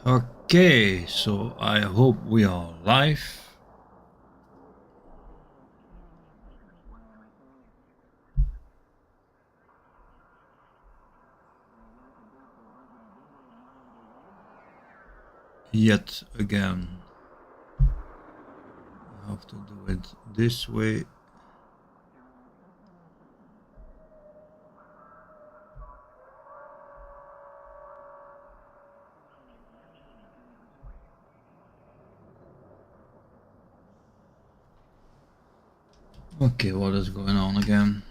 Okay, so I hope we are live. Yet again, I have to do it this way. Okay, what is going on again?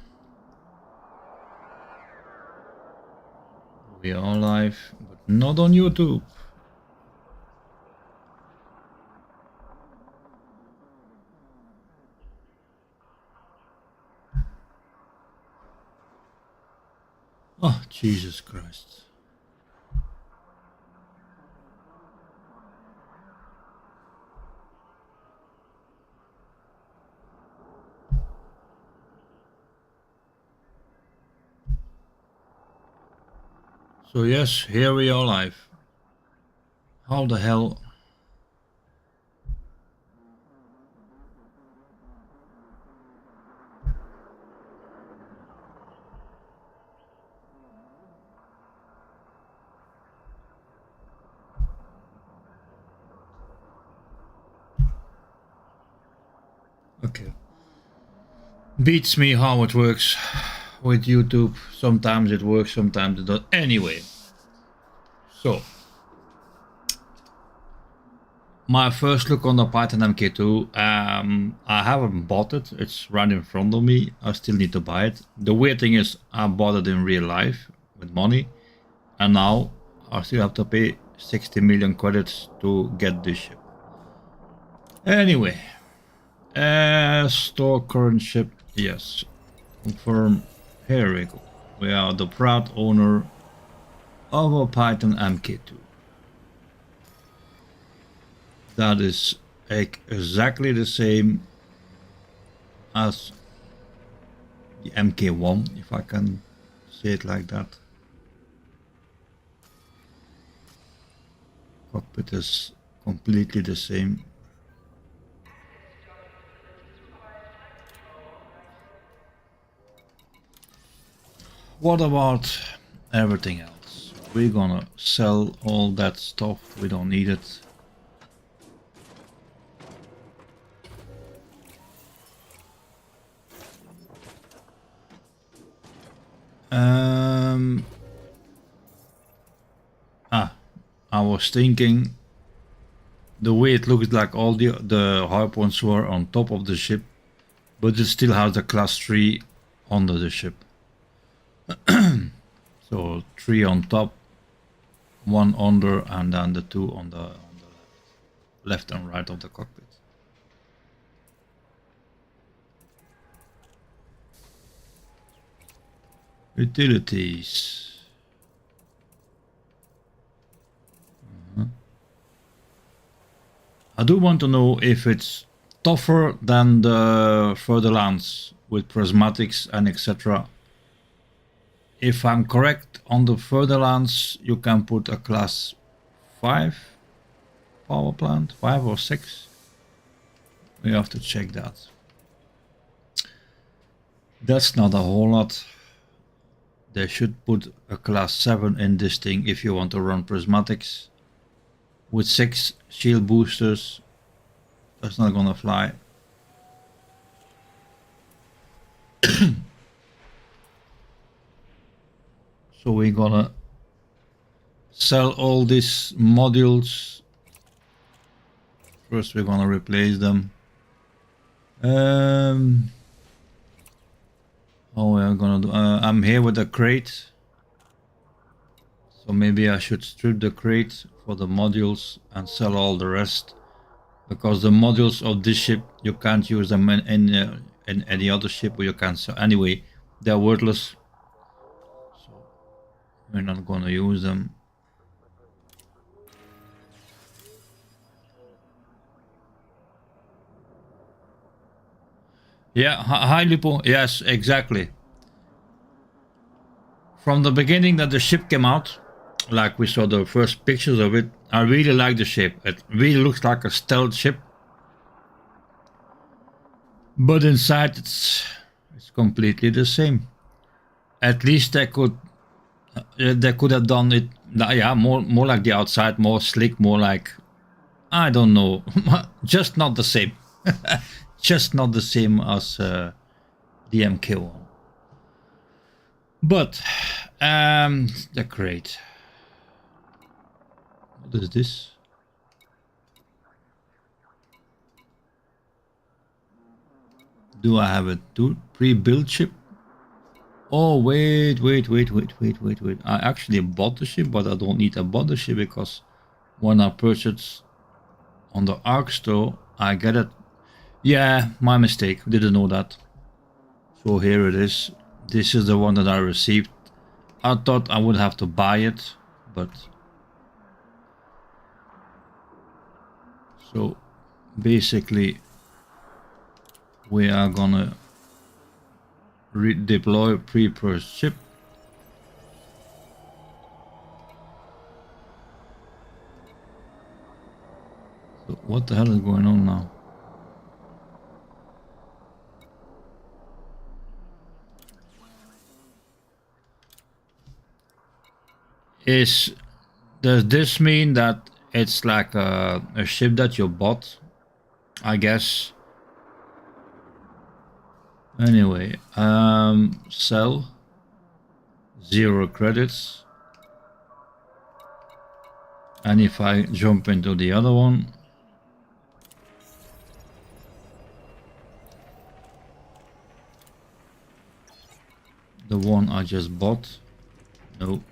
We are live, but not on YouTube. Oh, Jesus Christ. So yes, here we are live. How the hell? Okay. Beats me how it works with YouTube. Sometimes it works, sometimes it doesn't. Anyway. So. My first look on the Python MK2, I haven't bought it, it's right in front of me, I still need to buy it. The weird thing is I bought it in real life with money and now I still have to pay 60 million credits to get this ship. Anyway, store current ship, yes, confirm, here we go. We are the proud owner of a Python MK2. That is exactly the same as the MK1, if I can say it like that. Cockpit is completely the same. What about everything else? We're gonna sell all that stuff, we don't need it. I was thinking the way it looks like all the harpoons were on top of the ship, but it still has the class 3 under the ship. So 3 on top, 1 under, and then the 2 on the left and right of the cockpit. Utilities. I do want to know if it's tougher than the further lands with prismatics and etc. If I'm correct, on the further lands you can put a class 5 power plant, 5 or 6. We have to check that. That's not a whole lot. They should put a class 7 in this thing if you want to run prismatics. With 6 shield boosters, that's not gonna fly. So we're gonna sell all these modules. First we're gonna replace them. Oh, we're gonna do, I'm here with a crate. So maybe I should strip the crate for the modules and sell all the rest. Because the modules of this ship, you can't use them in any other ship, or you can sell. Anyway, they're worthless. So we're not gonna use them. Yeah, hi Lupo. Yes, exactly. From the beginning that the ship came out, like we saw the first pictures of it. I really like the shape. It really looks like a stealth ship, but inside it's completely the same. At least they could have done it, yeah, more like the outside, more slick, more like, I don't know, just not the same. Just not the same as the MK one. But they're great. What is this? Do I have a pre-built ship? Oh, wait. I actually bought the ship, but I don't need to buy the ship because when I purchased on the Arc store, I get it. Yeah, my mistake. Didn't know that. So here it is. This is the one that I received. I thought I would have to buy it, but so basically we are gonna redeploy pre-purchased ship. So what the hell is going on now? Does this mean that it's like a ship that you bought? I guess. Anyway, sell 0 credits. And if I jump into the other one, the one I just bought, no.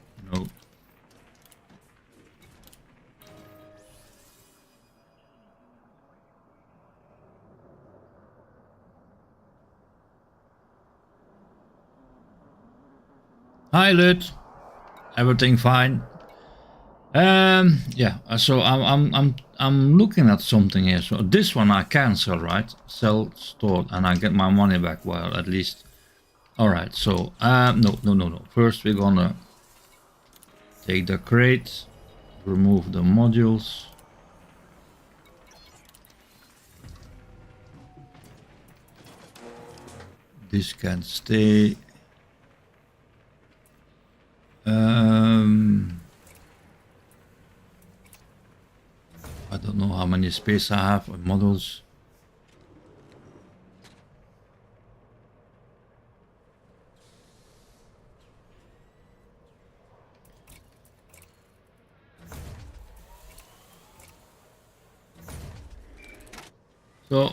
Hi Lut, everything fine? Yeah. So I'm looking at something here. So this one I cancel, right? Sell stored, and I get my money back. Well, at least. All right. So no. First we're gonna take the crate, remove the modules. This can stay. I don't know how many space I have on models. So,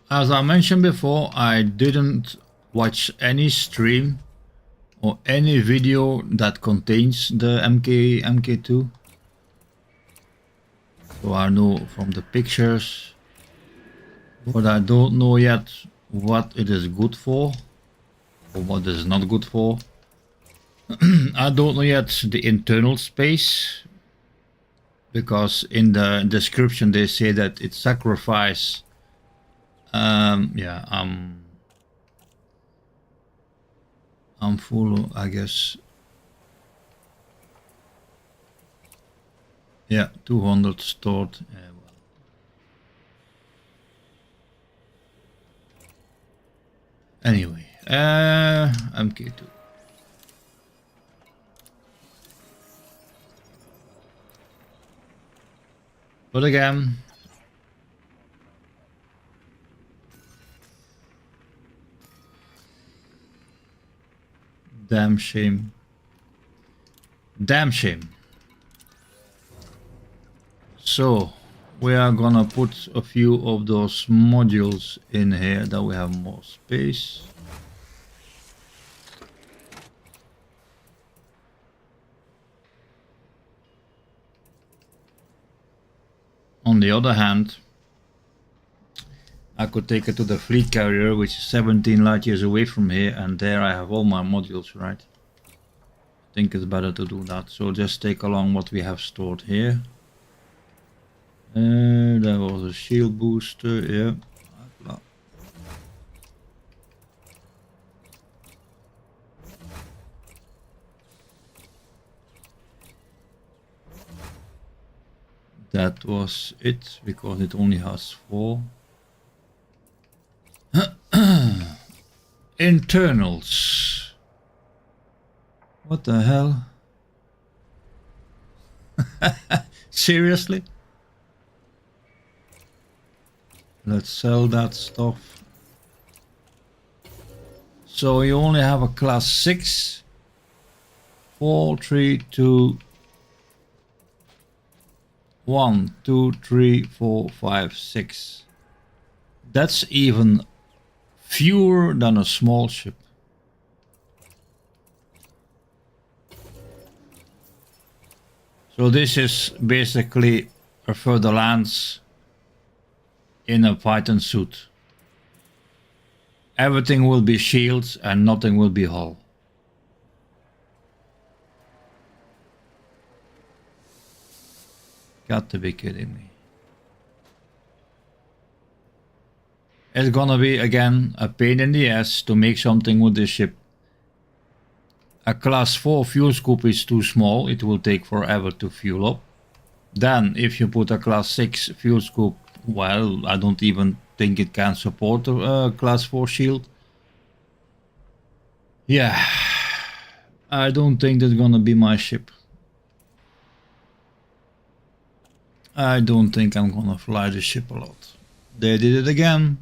as I mentioned before, I didn't watch any stream or any video that contains the MK2. So I know from the pictures, but I don't know yet what it is good for or what is not good for. I don't know yet the internal space, because in the description they say that it sacrifices. Yeah, I'm full, I guess. Yeah, 200 stored. Well. Anyway, MK2. But again, damn shame. Damn shame. So we are gonna put a few of those modules in here that we have more space. On the other hand, I could take it to the fleet carrier, which is 17 light years away from here, and there I have all my modules, right? I think it's better to do that. So just take along what we have stored here. There was a shield booster, yeah. That was it, because it only has 4. Internals. What the hell? Seriously? Let's sell that stuff. So you only have a class 6. 4, 3, 2, 1, 2, 3, 4, 5, 6. That's even fewer than a small ship. So this is basically a further lands in a Python suit. Everything will be shields and nothing will be hull. Got to be kidding me. It's gonna be again a pain in the ass to make something with this ship. A class 4 fuel scoop is too small, it will take forever to fuel up. Then if you put a class 6 fuel scoop, well, I don't even think it can support a class 4 shield. Yeah, I don't think that's gonna be my ship. I don't think I'm gonna fly the ship a lot. They did it again.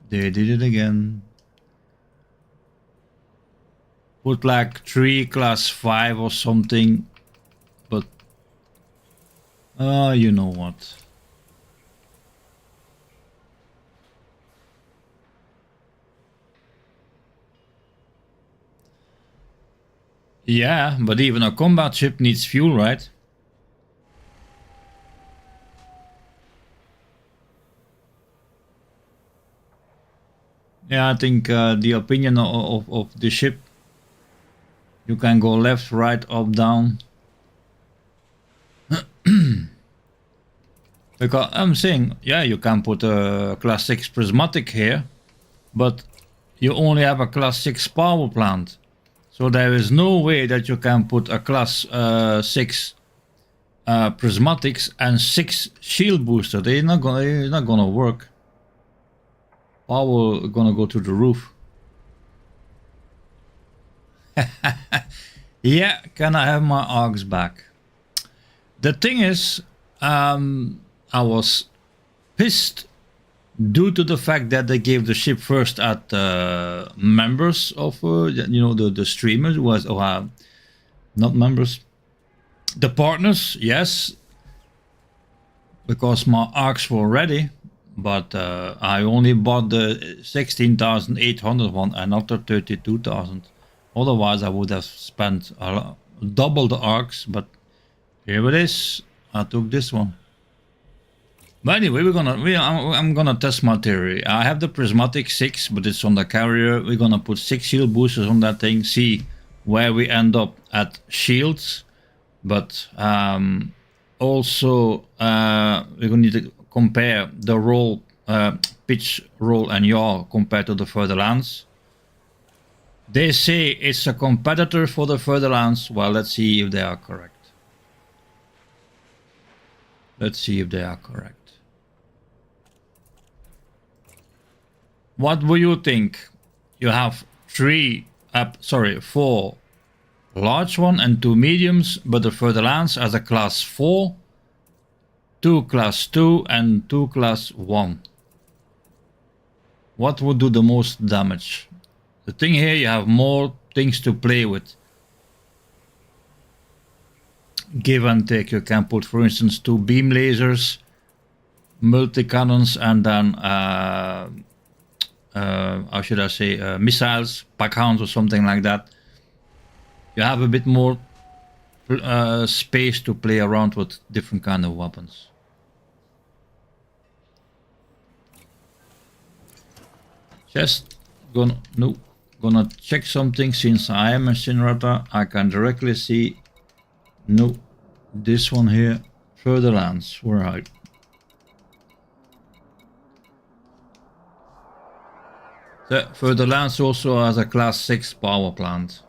They did it again. Put like 3 class 5 or something. But you know what. Yeah, but even a combat ship needs fuel, right? Yeah, I think the opinion of the ship, you can go left, right, up, down. Because I'm saying, yeah, you can put a class 6 prismatic here, but you only have a class 6 power plant. So there is no way that you can put a class 6 prismatics and 6 shield booster. It's not gonna work. Power gonna go to the roof. Yeah, can I have my arcs back? The thing is, I was pissed due to the fact that they gave the ship first at members of, the streamers was, not members, the partners, yes, because my arcs were ready, but I only bought the 16,800 one and not the 32,000. Otherwise, I would have spent double the arcs, but here it is. I took this one. But anyway, I'm gonna test my theory. I have the prismatic 6, but it's on the carrier. We're gonna put 6 shield boosters on that thing, see where we end up at shields. But also we're gonna need to compare the roll, pitch, roll, and yaw compared to the further lands. They say it's a competitor for the further lands. Well, let's see if they are correct. Let's see if they are correct. What will you think? You have 4 large one and 2 mediums, but the further lands as a class 4, 2 class 2 and 2 class 1. What would do the most damage? The thing here, you have more things to play with. Give and take. You can put, for instance, 2 beam lasers, multi-cannons, and then how should I say, missiles, packhounds or something like that. You have a bit more space to play around with different kind of weapons. Just gonna check something. Since I am a Shinrata, I can directly see this one here, further lands, where are you? The further lands also has a class 6 power plant.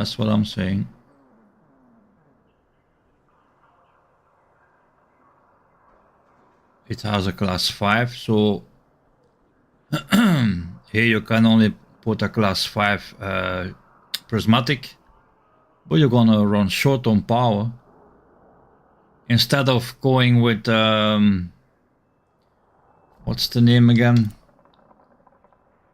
That's what I'm saying. It has a class 5, so here you can only put a class 5 prismatic, but you're gonna run short on power. Instead of going with what's the name again?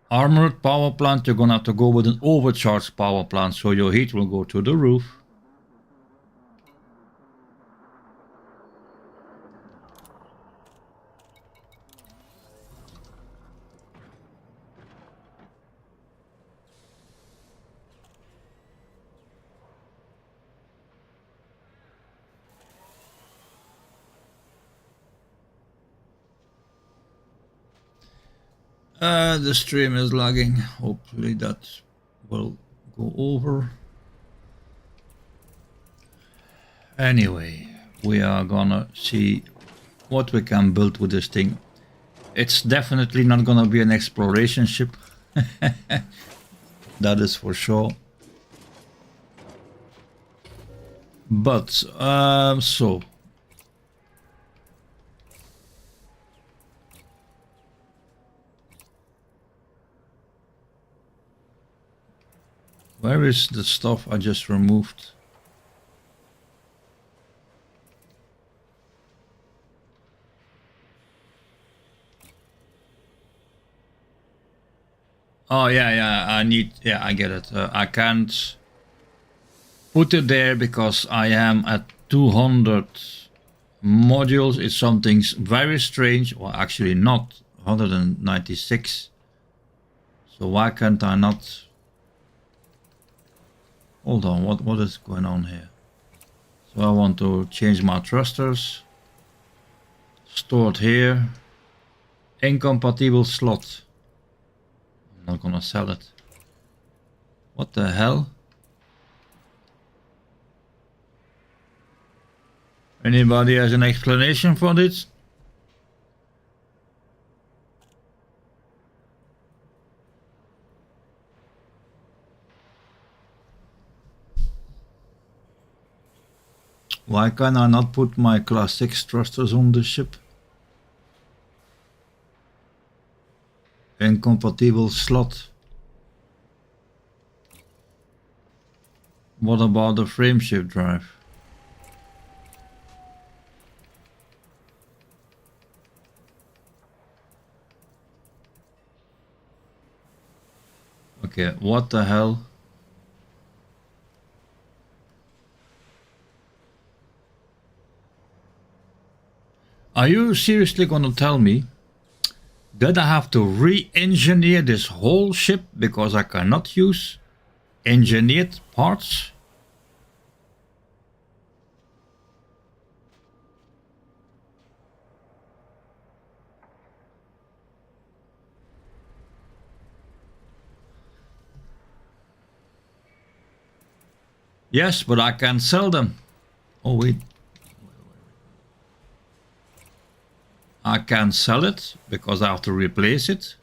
Armored power plant, you're gonna have to go with an overcharged power plant, so your heat will go to the roof. The stream is lagging. Hopefully that will go over. Anyway, we are gonna see what we can build with this thing. It's definitely not gonna be an exploration ship. That is for sure. But, so. Where is the stuff I just removed? Oh, yeah, I get it. I can't put it there because I am at 200 modules. It's something very strange, or actually not, 196. So why can't I not? Hold on, what is going on here? So I want to change my thrusters. Stored here. Incompatible slot. I'm not gonna sell it. What the hell? Anybody has an explanation for this? Why can I not put my class 6 thrusters on the ship? Incompatible slot. What about the frameshift drive? Okay, what the hell? Are you seriously gonna tell me that I have to re-engineer this whole ship because I cannot use engineered parts? Yes, but I can't sell them. Oh wait. I can't sell it because I have to replace it.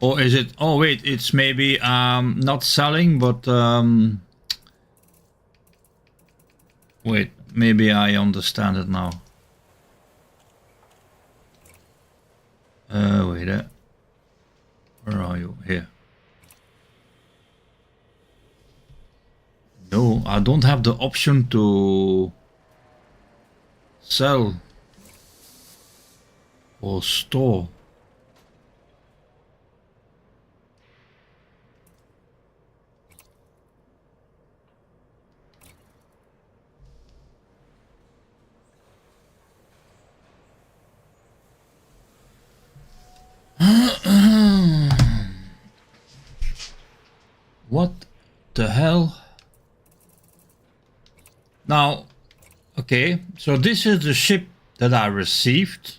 Or is it? Oh wait, it's maybe not selling, but wait, maybe I understand it now. Wait, where are you? Here. No, I don't have the option to sell or store. What the hell? Now, okay, so this is the ship that I received.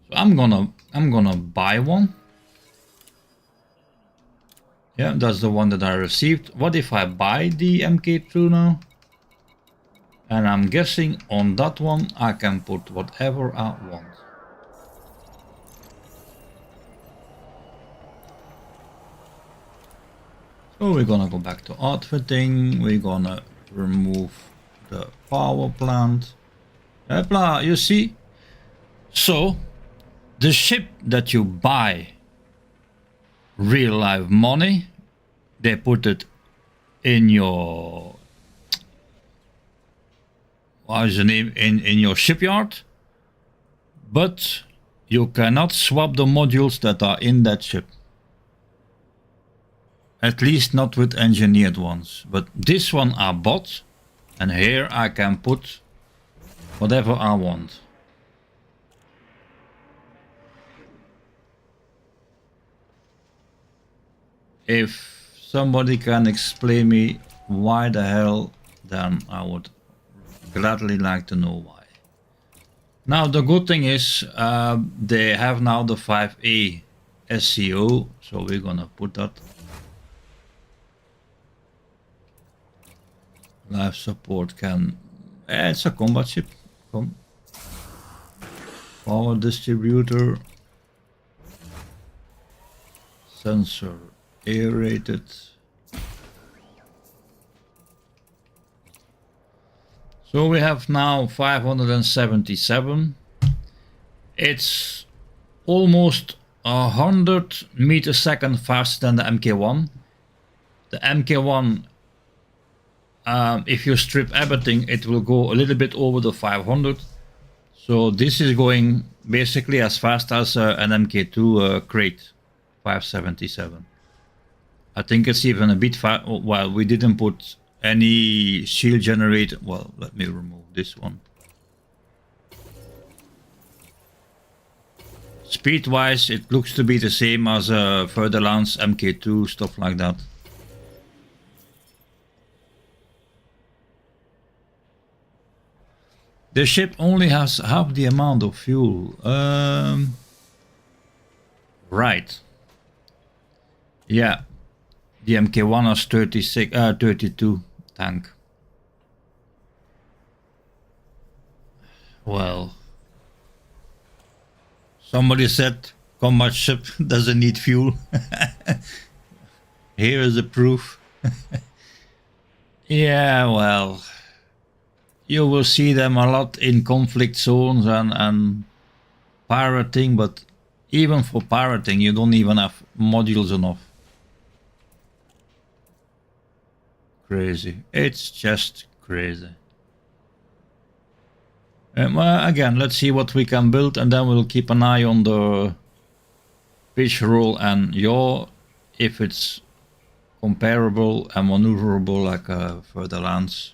So I'm gonna buy one. Yeah, that's the one that I received. What if I buy the MK2 now? And I'm guessing on that one I can put whatever I want. So we're gonna go back to outfitting. We're gonna remove the power plant. Hopla, you see? So the ship that you buy real life money, they put it in your, what is the name, in your shipyard, but you cannot swap the modules that are in that ship. At least not with engineered ones. But this one I bought, and here I can put whatever I want. If somebody can explain me why the hell, then I would gladly like to know why. Now the good thing is they have now the 5A SCO, so we're gonna put that. Life support can, it's a combat ship. Come. Power distributor. Sensor aerated. So we have now 577. It's almost 100 meters second faster than the MK1. The MK1, if you strip everything, it will go a little bit over the 500. So this is going basically as fast as an MK2 crate, 577. I think it's even a bit fast. Well, we didn't put any shield generator. Well, let me remove this one. Speed wise, it looks to be the same as Further Lance, MK2, stuff like that. The ship only has half the amount of fuel. Right. Yeah. The MK1 has 32 tank. Well, somebody said combat ship doesn't need fuel. Here is the proof. Yeah, well, you will see them a lot in conflict zones and pirating, but even for pirating, you don't even have modules enough. Crazy. It's just crazy. Well, again, let's see what we can build, and then we'll keep an eye on the fish roll and yaw, if it's comparable and maneuverable like Further Lance.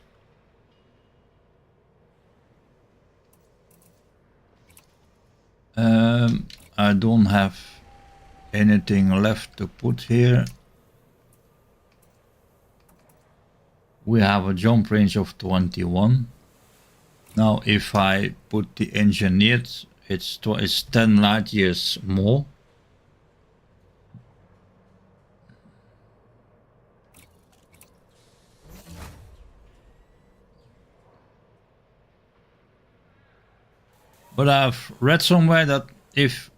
I don't have anything left to put here. We have a jump range of 21. Now if I put the engineered, it's 10 light years more. But I've read somewhere that if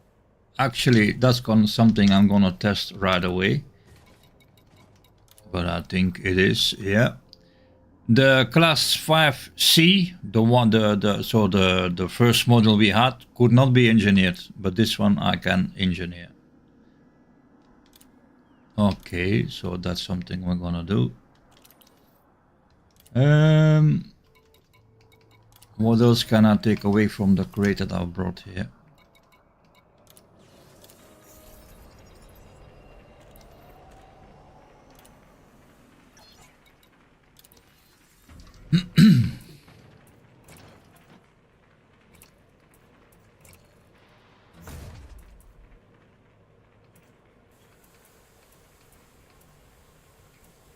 actually that's something I'm gonna test right away. But I think it is, yeah. The class 5C, the one, the first model we had, could not be engineered, but this one I can engineer. Okay, so that's something we're gonna do. What else can I take away from the crate that I brought here?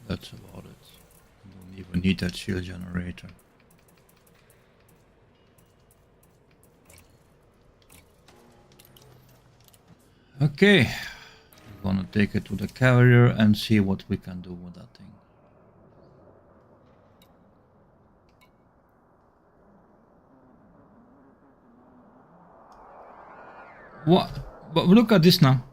That's about it. I don't even need that shield generator. Okay, I'm gonna take it to the carrier and see what we can do with that thing. What? But look at this now.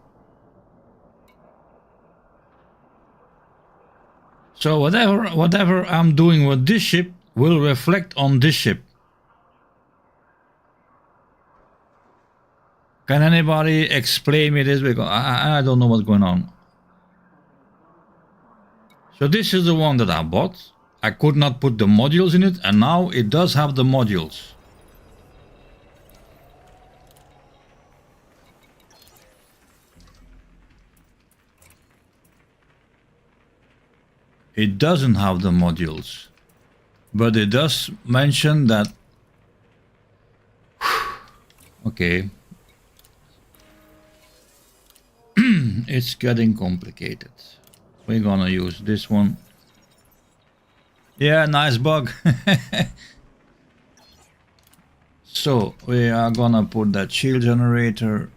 So whatever I'm doing with this ship will reflect on this ship. Can anybody explain me this? Because I don't know what's going on. So this is the one that I bought. I could not put the modules in it, and now it does have the modules. It doesn't have the modules, but it does mention that. Okay. It's getting complicated. We're gonna use this one. Yeah, nice bug. So we are gonna put that shield generator.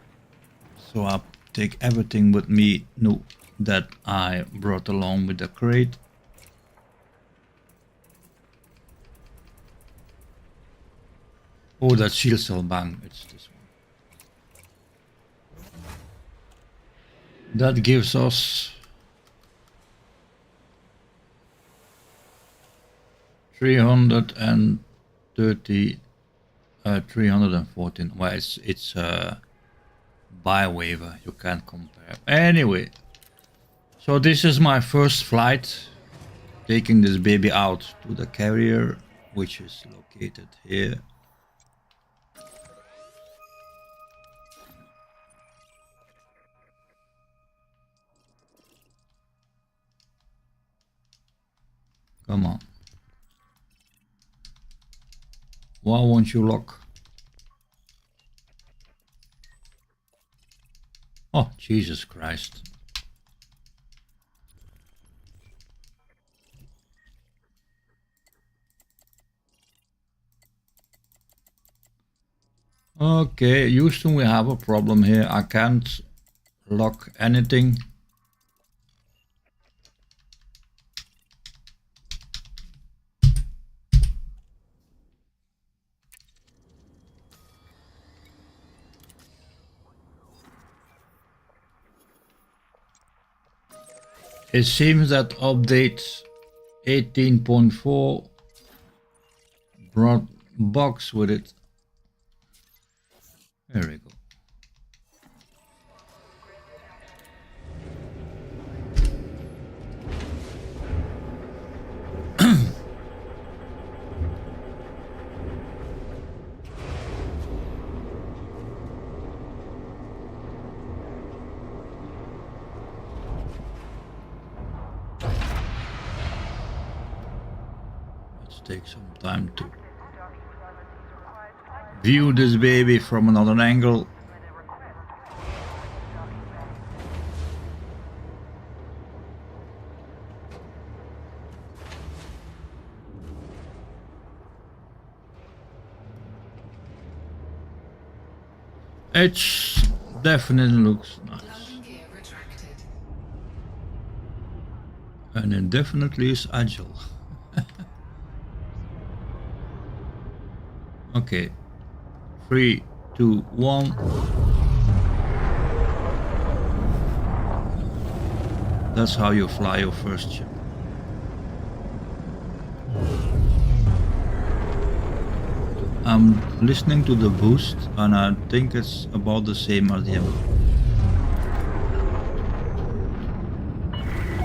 So I'll take everything with me new that I brought along with the crate. Oh, that shield cell bang. It's this one. That gives us 330, 314. Well, it's buy waiver. You can't compare. Anyway, so this is my first flight, taking this baby out to the carrier, which is located here. Come on. Why won't you lock? Oh, Jesus Christ. Okay, Houston, we have a problem here. I can't lock anything. It seems that update 18.4 brought bugs with it. There we go. Take some time to view this baby from another angle. It definitely looks nice. And it definitely is agile. Okay, 3, 2, 1. That's how you fly your first ship. I'm listening to the boost and I think it's about the same as the other.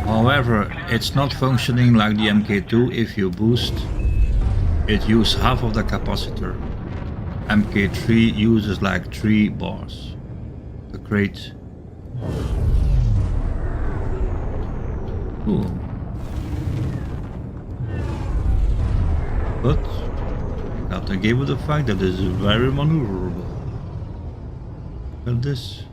However, it's not functioning like the MK2. If you boost, it uses half of the capacitor. MK3 uses like 3 bars. The crate. Cool. But you got to give it the fact that it is very maneuverable. Look at this.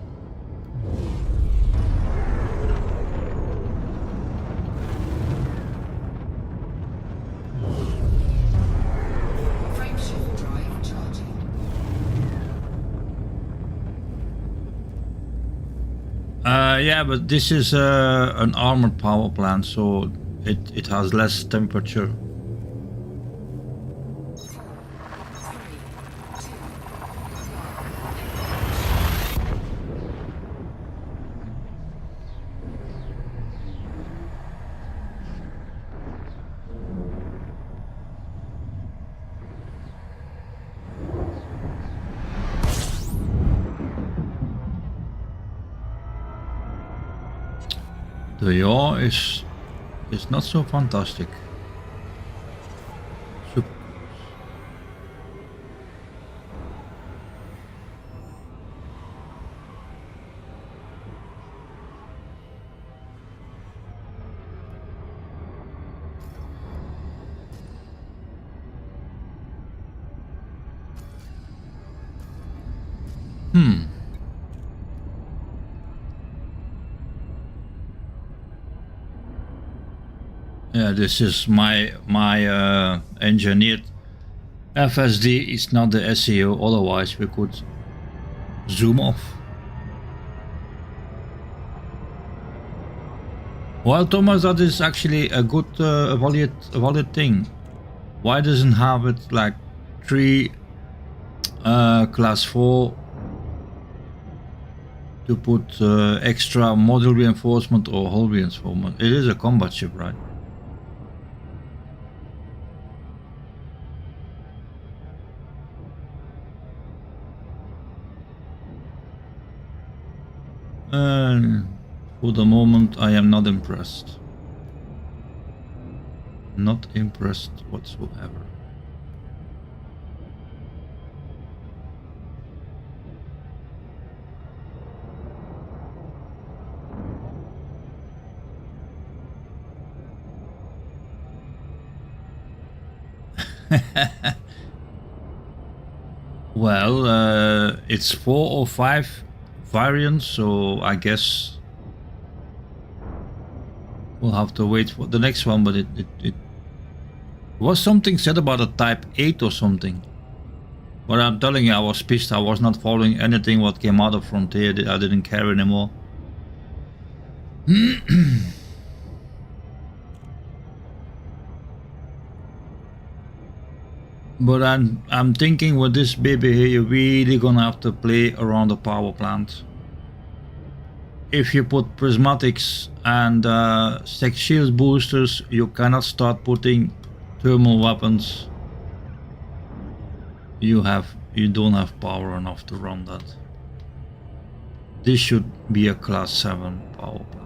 Yeah, but this is an armored power plant, so it has less temperature. The yaw is not so fantastic. Super. Yeah, this is my engineered FSD. Is not the SEO. Otherwise, we could zoom off. Well, Thomas, that is actually a good, a valid thing. Why doesn't have it like 3 class 4 to put extra module reinforcement or hull reinforcement? It is a combat ship, right? For the moment, I am not impressed. Not impressed whatsoever. Well, it's 4 or 5 variants, so I guess we'll have to wait for the next one. But it was something said about a Type 8 or something. But I'm telling you, I was pissed. I was not following anything what came out of Frontier. I didn't care anymore. But I'm thinking with this baby here, you're really gonna have to play around the power plant. If you put prismatics and sex shield boosters, you cannot start putting thermal weapons. You don't have power enough to run that. This should be a class 7 power plant.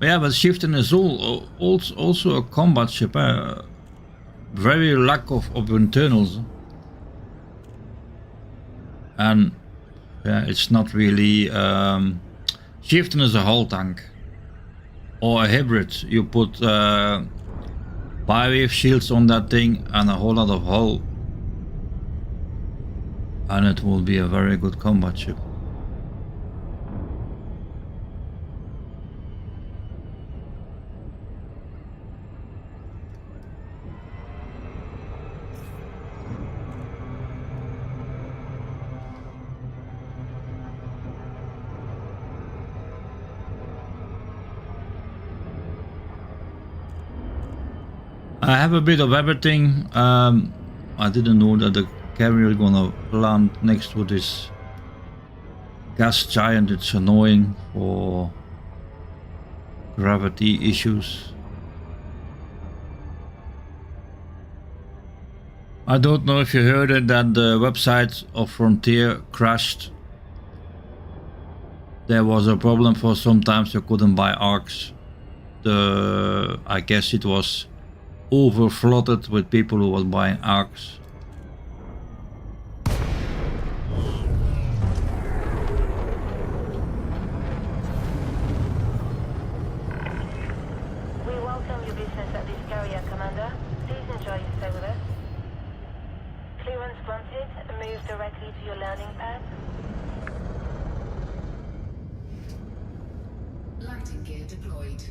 Yeah, but Shifting is also a combat ship. Very lack of internals. And yeah, it's not really... Shifting is a hull tank. Or a hybrid. You put bi-wave shields on that thing and a whole lot of hull. And it will be a very good combat ship. I have a bit of everything. I didn't know that the carrier is gonna land next to this gas giant. It's annoying for gravity issues. I don't know if you heard it, that the website of Frontier crashed. There was a problem for sometimes you couldn't buy arcs. I guess it was over-flooded with people who were buying arcs. We welcome your business at this carrier, Commander. Please enjoy your stay with us. Clearance granted. Move directly to your landing pad. Landing gear deployed.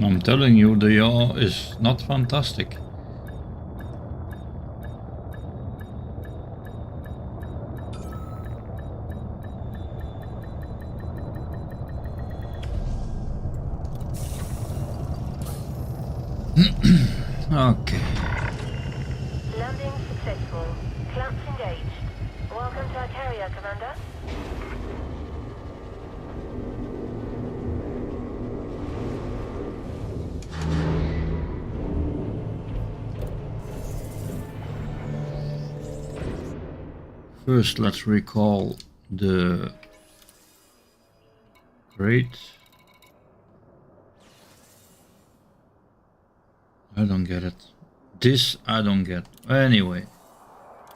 I'm telling you, the yaw is not fantastic. Okay. Landing successful. Clamps engaged. Welcome to our carrier, Commander. First, let's recall the crate. I don't get it. This I don't get. Anyway,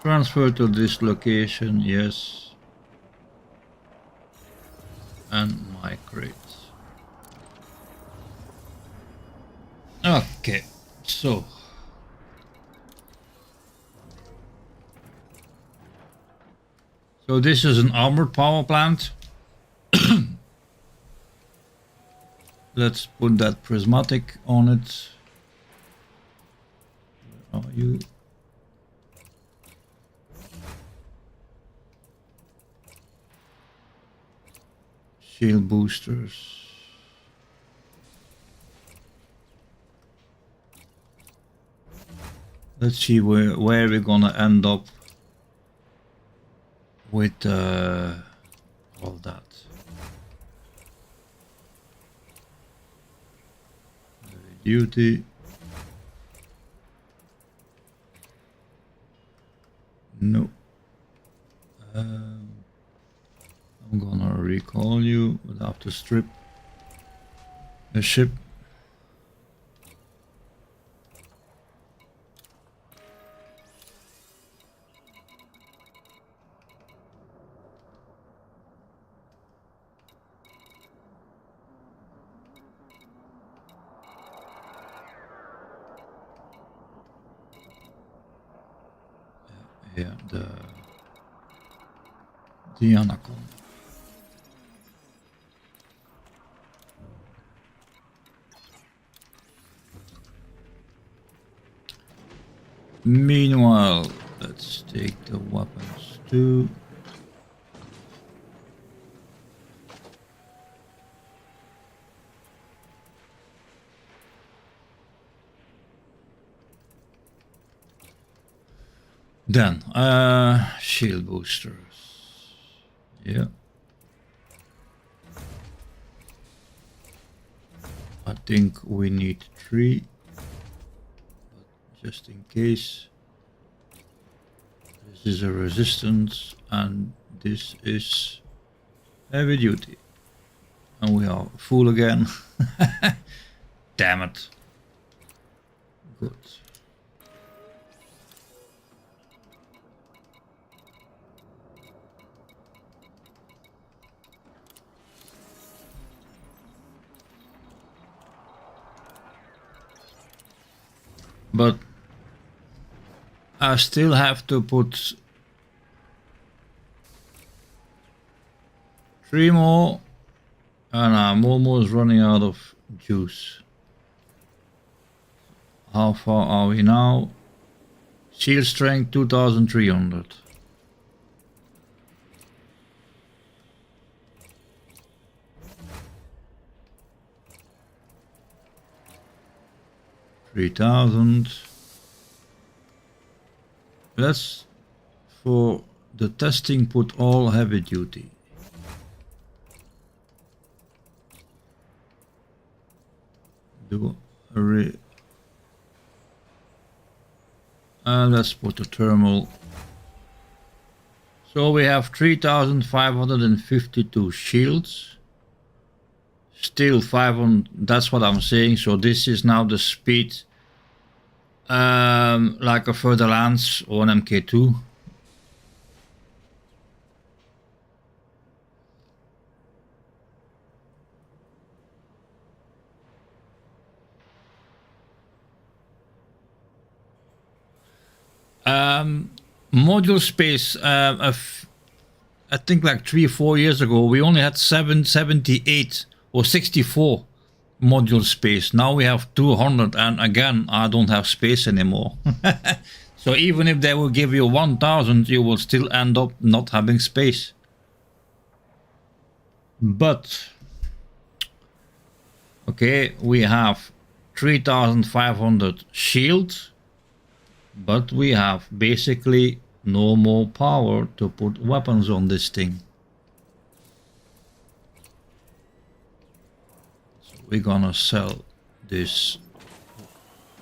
transfer to this location, yes. And my crate. Okay, so. So this is an armored power plant. Let's put that prismatic on it. Where are you? Shield boosters. Let's see where we're gonna end up with all that. Duty. No. I'm gonna recall you, but I have to strip the ship. Yeah, the Anaconda. Meanwhile, let's take the weapons too. Then, shield boosters. Yeah. I think we need 3. But just in case. This is a resistance and this is heavy duty. And we are full again. Damn it. Good. But I still have to put 3 more and I'm almost running out of juice. How far are we now? Shield strength 2300. Let's, for the testing, put all heavy duty. Do a and let's put the thermal. So we have 3552 shields. Still 500, that's what I'm saying. So this is now the speed like a further lance or an MK2. Module space, I think like 3 or 4 years ago we only had 778 or 64 module space. Now we have 200, and again, I don't have space anymore. So even if they will give you 1000, you will still end up not having space. But okay, we have 3500 shield, but we have basically no more power to put weapons on this thing. So we're gonna sell this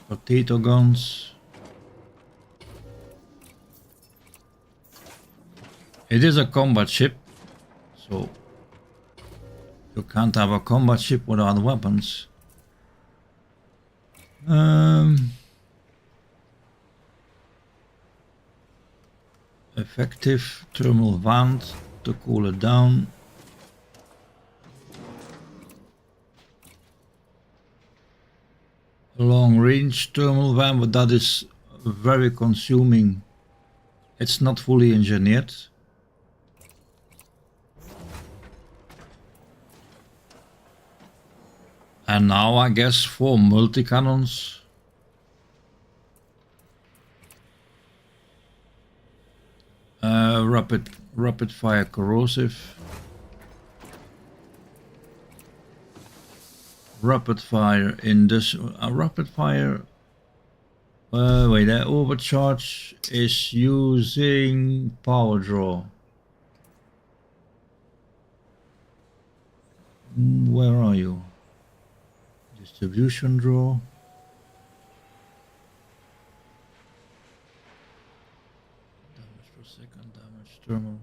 potato guns. It is a combat ship, so you can't have a combat ship without weapons. Effective thermal vent to cool it down. Long range thermal van, but that is very consuming. It's not fully engineered. And now I guess 4 multi-cannons. Rapid fire corrosive. Rapid fire in this rapid fire. Wait, that overcharge is using power draw. Where are you? Distribution draw. Damage per second, damage thermal.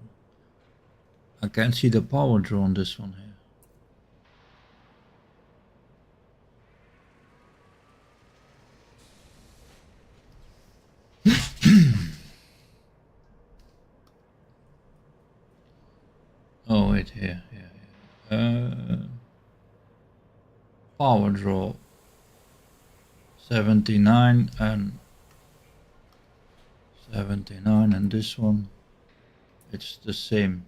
I can't see the power draw on this one here. Oh wait, here. Power draw 79 and 79, and this one it's the same.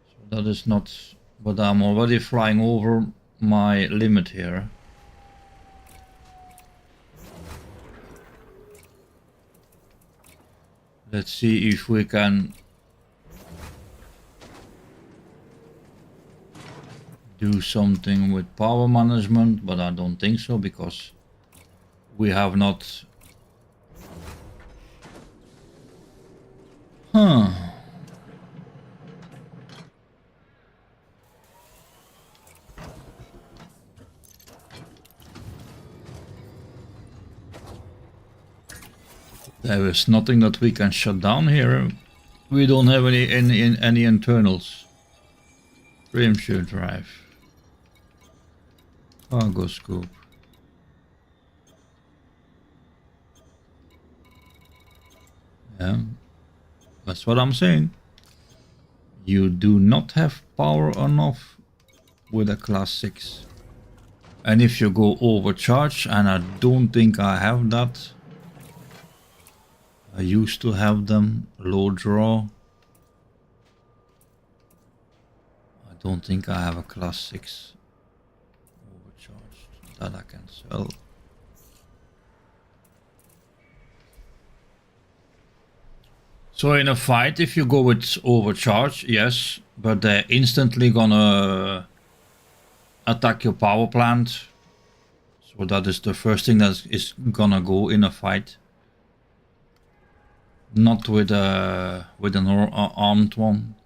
So that is not, but I'm already flying over my limit here. Let's see if we can do something with power management, but I don't think so, because we have not. There is nothing that we can shut down here. We don't have any internals. Frame drive. Cargo scope. Yeah, that's what I'm saying. You do not have power enough with a class 6. And if you go overcharge, and I don't think I have that. I used to have them, low draw. I don't think I have a class 6 overcharged that I can sell. So in a fight, if you go with overcharge, yes, but they're instantly gonna attack your power plant. So that is the first thing that is gonna go in a fight. Not with an armed one.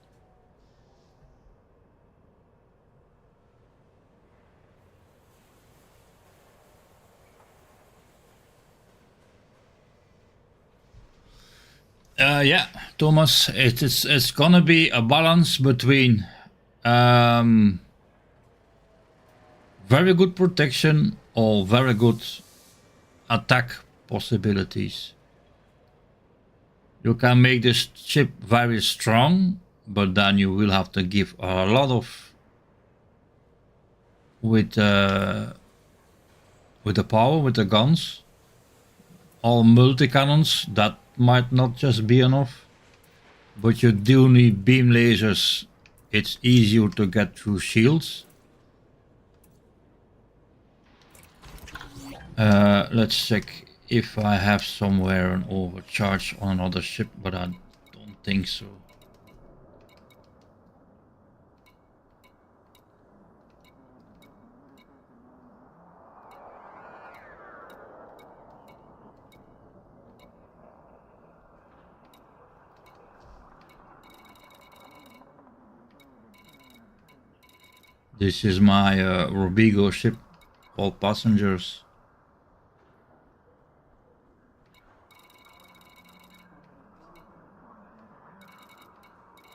Yeah, Thomas, it's gonna be a balance between very good protection or very good attack possibilities. You can make this chip very strong, but then you will have to give a lot of with the power, with the guns. All multi-cannons, that might not just be enough, but you do need beam lasers. It's easier to get through shields. Let's check if I have somewhere an overcharge on another ship, but I don't think so. This is my Robigo ship, all passengers.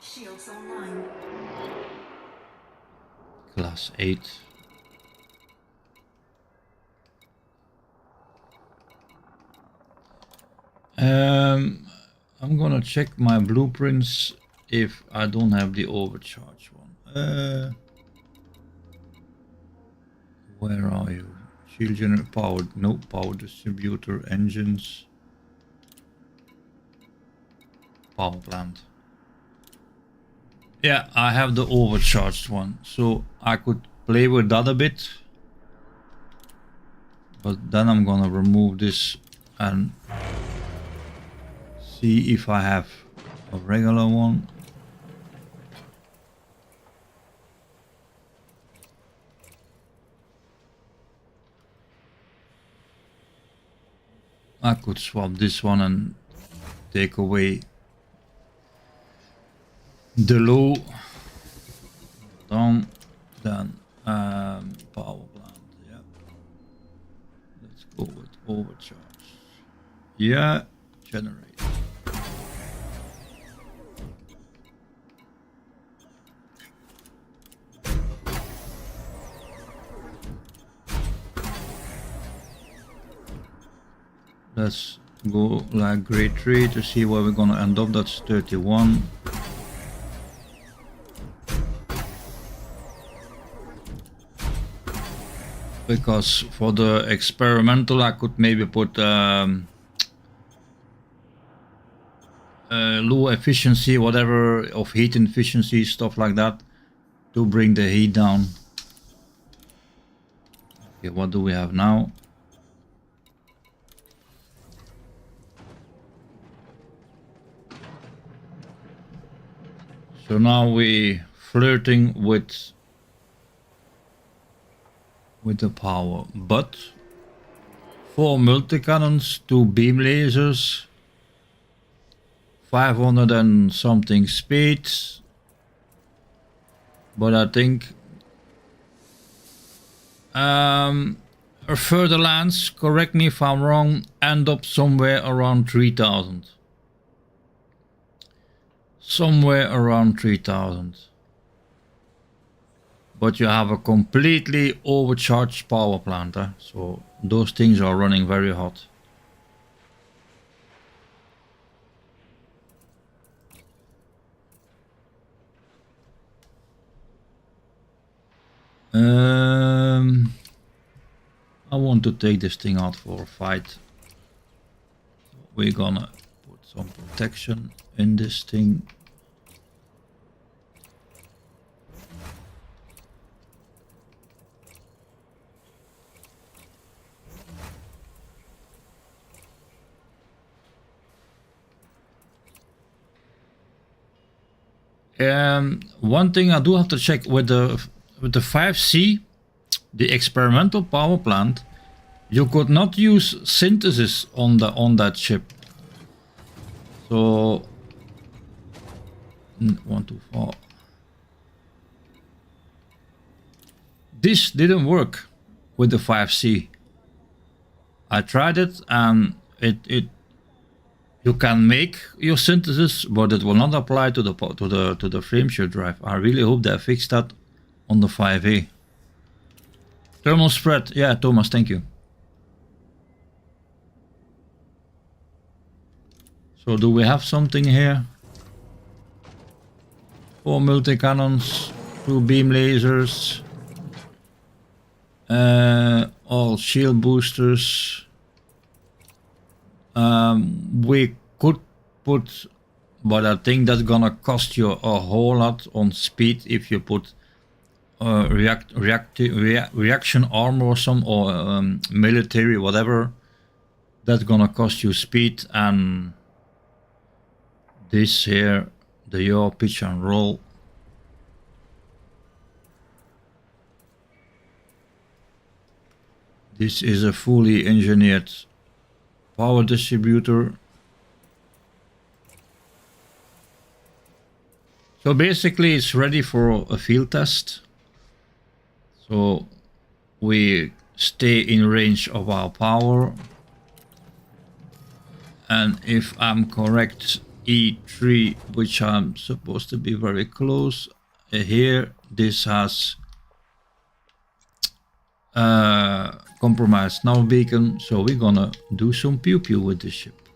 Shields online. Class 8. I'm gonna check my blueprints if I don't have the overcharge one. Where are you? Shield generator, power, no, power distributor, engines, power plant. Yeah, I have the overcharged one, so I could play with that a bit. But then I'm gonna remove this and see if I have a regular one. I could swap this one and take away the low down, then power plant. Yeah, let's go with overcharge. Yeah, generate. Let's go like grade 3 to see where we're gonna end up. That's 31. Because for the experimental I could maybe put low efficiency, whatever, of heat efficiency, stuff like that, to bring the heat down. Okay, what do we have now? So now we flirting with the power, but 4 multi-cannons, 2 beam lasers, 500 and something speed, but I think a further lands, correct me if I'm wrong, end up somewhere around 3000. Somewhere around 3000. But you have a completely overcharged power plant, so those things are running very hot. I want to take this thing out for a fight. We're gonna put some protection in this thing. One thing I do have to check with the 5C, the experimental power plant, you could not use synthesis on that ship. So 1, 2, 4. This didn't work with the 5C. I tried it and it you can make your synthesis, but it will not apply to the frameshift drive. I really hope they fixed that on the 5A. Thermal spread, yeah, Thomas, thank you. So do we have something here? 4 multi-cannons, 2 beam lasers, all shield boosters. We could put, but I think that's gonna cost you a whole lot on speed if you put reaction armor or some, or military, whatever. That's gonna cost you speed, and this here, the yaw, pitch and roll. This is a fully engineered power distributor. So basically it's ready for a field test. So we stay in range of our power. And if I'm correct, E3, which I'm supposed to be very close, here this has compromised now beacon, so we're gonna do some pew pew with this ship.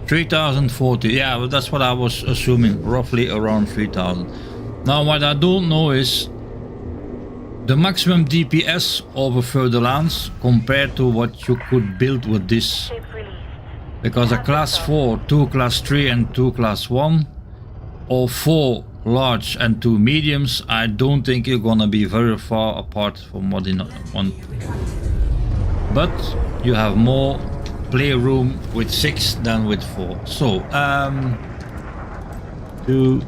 3040, yeah, well, that's what I was assuming, roughly around 3000. Now what I don't know is the maximum DPS of a further lands compared to what you could build with this. Because a class 4, 2 class 3 and 2 class 1, or 4 large and 2 mediums, I don't think you're gonna be very far apart from what in one. But you have more playroom with 6 than with 4. So 2,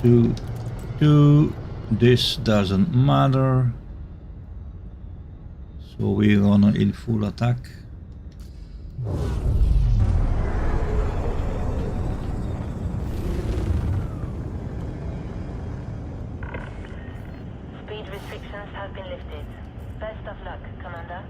2, 2, this doesn't matter. So we're gonna in full attack. Speed restrictions have been lifted. Best of luck, Commander.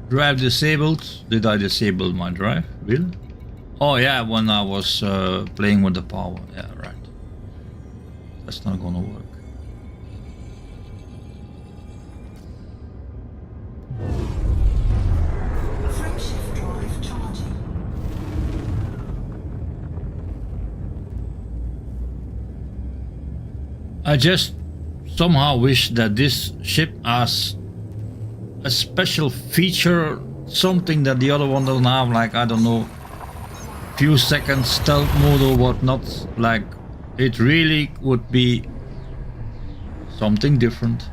Drive disabled. Did I disable my drive? Really? Oh yeah, when I was playing with the power. Yeah, right. That's not gonna work. Frameshift drive charging. I just somehow wish that this ship has a special feature, something that the other one doesn't have, like, I don't know, few seconds stealth mode or whatnot. Like, it really would be something different.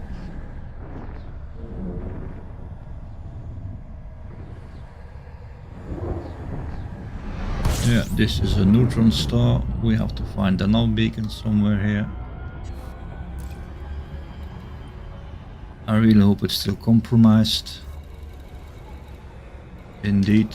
Yeah, this is a Neutron star. We have to find the null beacon somewhere here. I really hope it's still compromised. Indeed.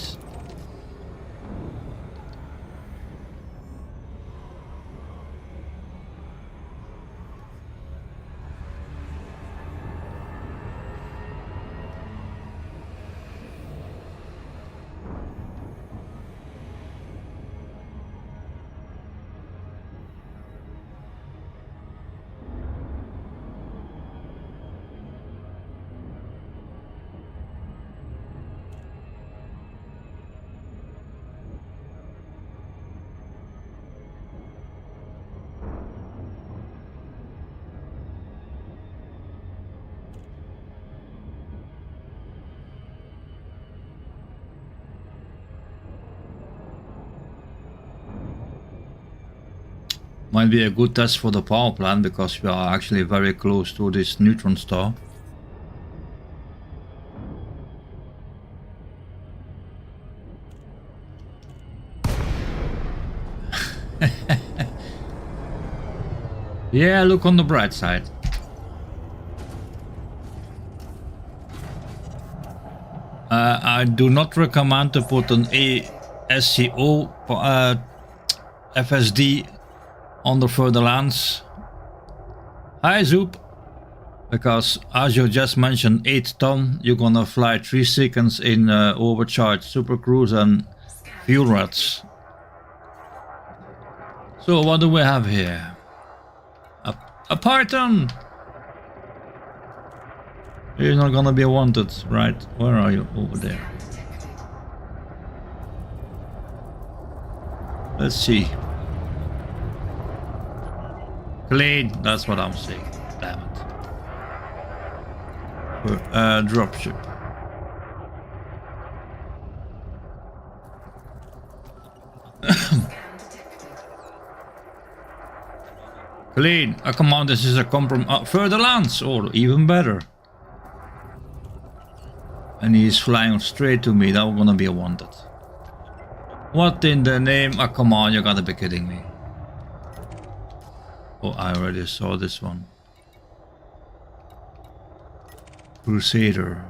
Might be a good test for the power plant, because we are actually very close to this neutron star. Yeah, look on the bright side. I do not recommend to put an ASCO FSD on the further lands. Hi Zoop. Because as you just mentioned, 8 ton, you're gonna fly 3 seconds in overcharged supercruise and fuel rats. So what do we have here? A Python! He's not gonna be wanted, right? Where are you? Over there. Let's see. Clean, that's what I'm saying. Damn it. Dropship. Clean. Come on, this is a compromise. Further lands, or even better. And he's flying straight to me. That's gonna be a wanted. What in the name? Oh, come on, you gotta be kidding me. Oh, I already saw this one. Crusader.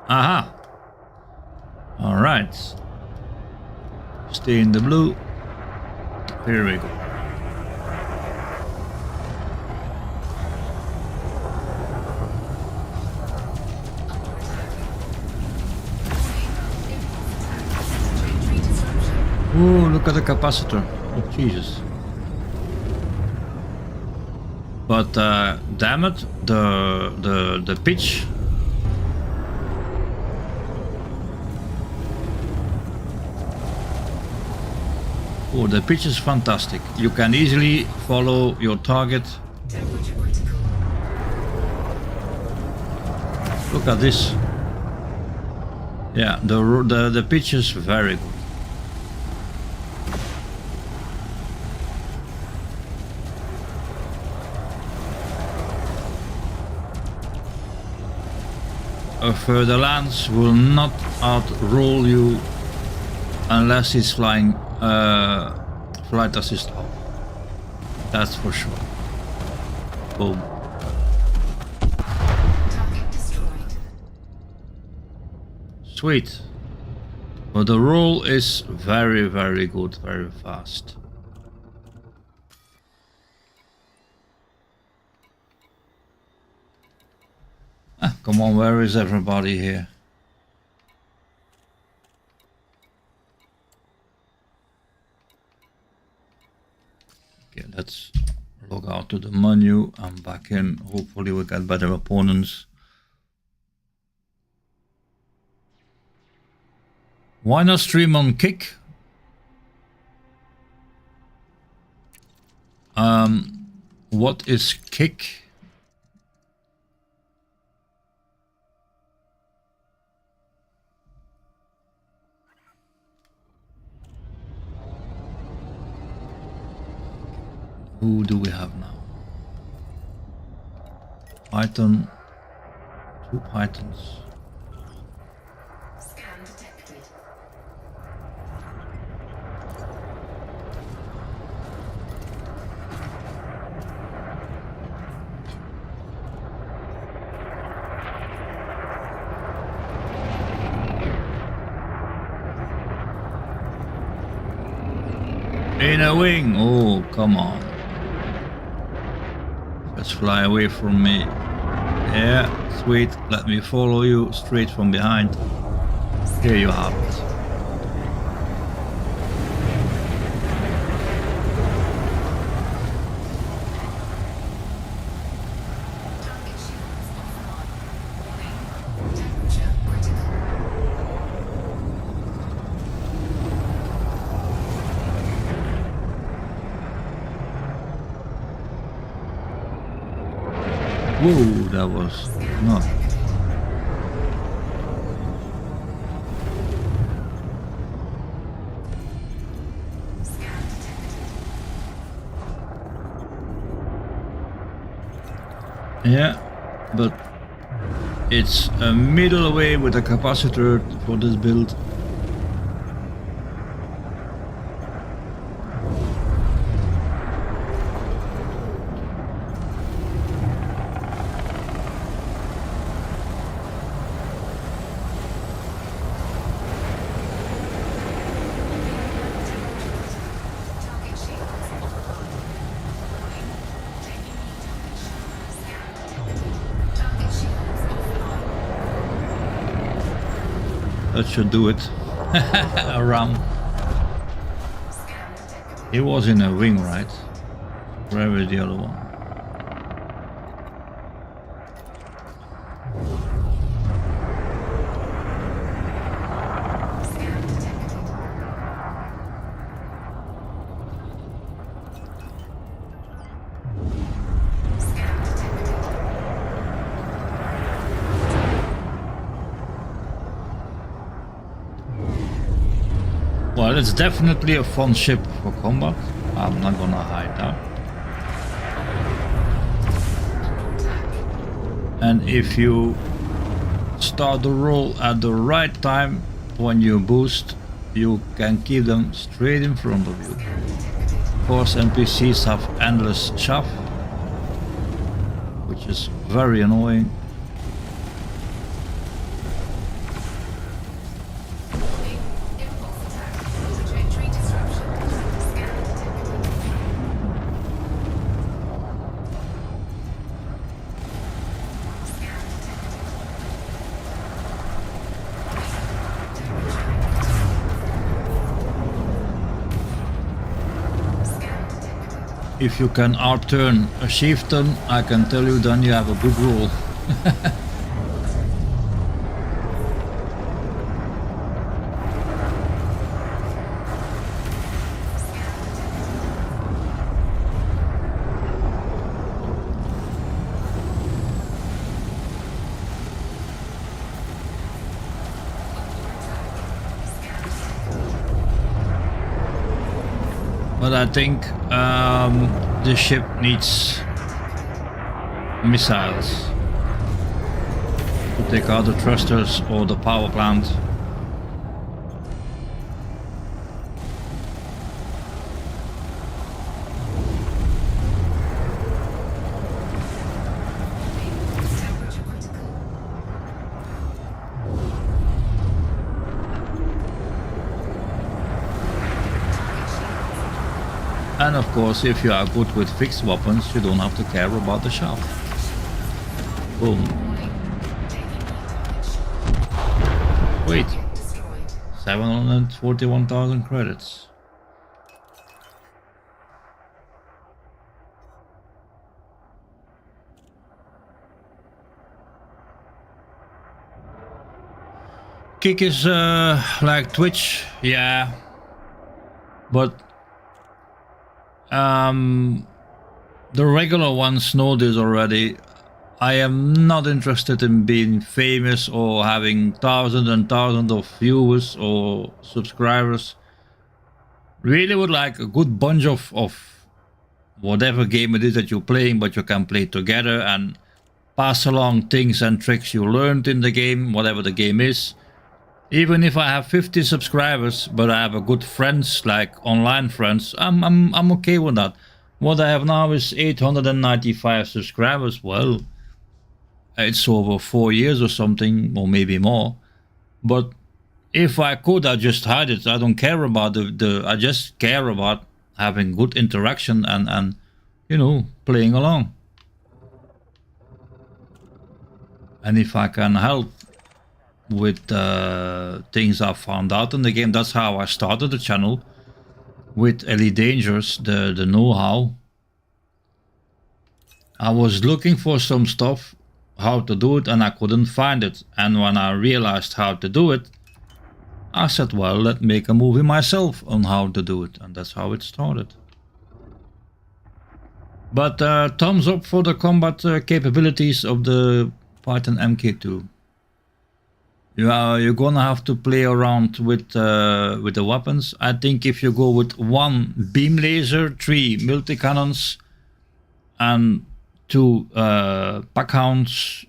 Aha. All right. Stay in the blue. Here we go. Oh, look at the capacitor. Oh, Jesus. But damn it, the pitch. Oh, the pitch is fantastic. You can easily follow your target. Look at this. Yeah, the pitch is very good. A further lance will not outroll you unless he's flying flight assist off. That's for sure. Boom. Target destroyed. Sweet. But the roll is very, very good, very fast. Ah, come on, where is everybody here? Okay, let's log out to the menu. I'm back in. Hopefully we get better opponents. Why not stream on Kick? What is Kick? Who do we have now? Python. 2 Pythons. Scan detected. In a wing. Oh, come on. Let's fly away from me. Yeah, sweet. Let me follow you straight from behind. Here you have it. Target shields offline. Warning. Temperature critical. Whoa, that was not. Yeah, but it's a middle way with a capacitor for this build. Target shields offline. Warning. Taking new target shields. Scan detected. Target shields offline. That should do it. A ram. Scan detected. He was in a wing, right? Where is the other one? Well, it's definitely a fun ship for combat. I'm not gonna hide that. And if you start the roll at the right time, when you boost, you can keep them straight in front of you. Of course, NPCs have endless chaff, which is very annoying. Impulse attack. Trajectory disruption. Scan detected. Scan detected. Scan detected. If you can outturn a chieftain, I can tell you then you have a good roll. But I think the ship needs missiles to take out the thrusters or the power plant. Temperature critical. Target shields. And of course, if you are good with fixed weapons, you don't have to care about the shaft. Boom. Taking new target shield. Wait, Target destroyed. 741,000 credits. Kick is like Twitch, yeah. But the regular ones know this already. I am not interested in being famous or having thousands and thousands of viewers or subscribers. Really would like a good bunch of whatever game it is that you're playing, but you can play together and pass along things and tricks you learned in the game, whatever the game is. Even if I have 50 subscribers, but I have a good friends, like online friends, I'm okay with that. What I have now is 895 subscribers. Well, it's over 4 years or something, or maybe more. But if I could, I just hide it. I don't care about I just care about having good interaction and you know, playing along. And if I can help with things I found out in the game, that's how I started the channel, with Elite Dangerous, the know-how. I was looking for some stuff, how to do it, and I couldn't find it. And when I realized how to do it, I said, well, let's make a movie myself on how to do it, and that's how it started. But thumbs up for the combat capabilities of the Python MK2. You're gonna have to play around with the weapons. I think if you go with 1 beam laser, 3 multi-cannons, and 2 pack hounds,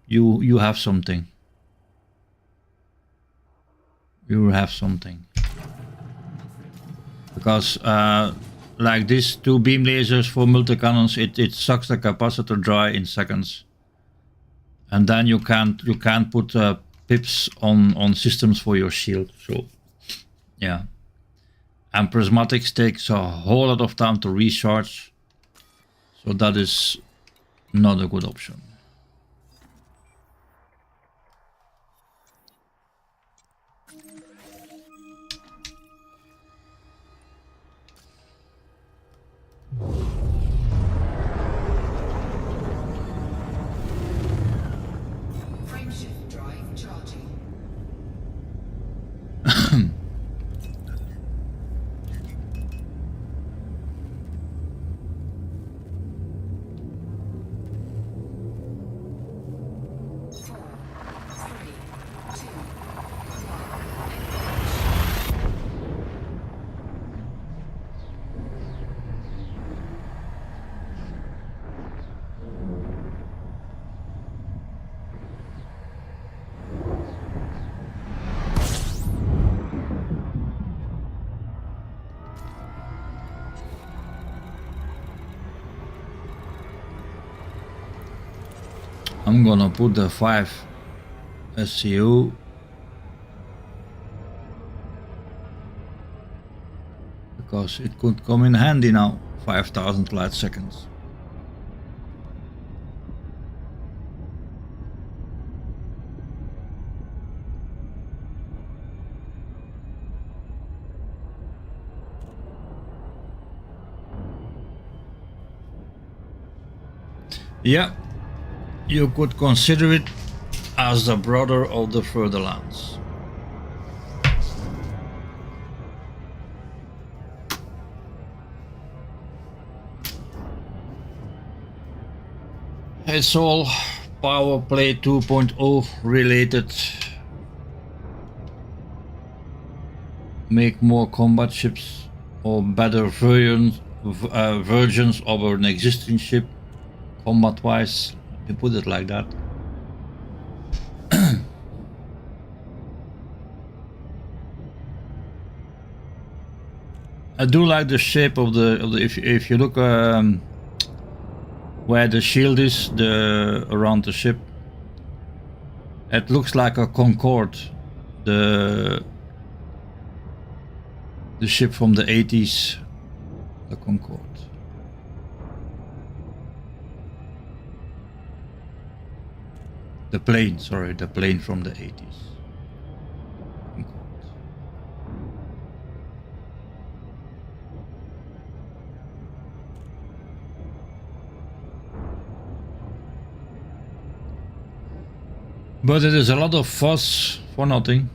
you have something. You have something. Because like these 2 beam lasers for multi-cannons, it sucks the capacitor dry in seconds. And then you can't put pips on systems for your shield. So yeah, and prismatics takes a whole lot of time to recharge, so that is not a good option. Frameshift drive charging. Four, three, two, one. I'm gonna put the 5 SCO. Because it could come in handy now. 5,000 light seconds. Yeah, you could consider it as the brother of the Furtherlands. It's all Power Play 2.0 related. Make more combat ships or better versions of an existing ship. Combat wise, you put it like that. I do like the shape of the if you look where the shield is around the ship, it looks like a Concorde, the ship from the 80s, the Concorde. The plane, sorry, the plane from the 80s. But it is a lot of fuss for nothing.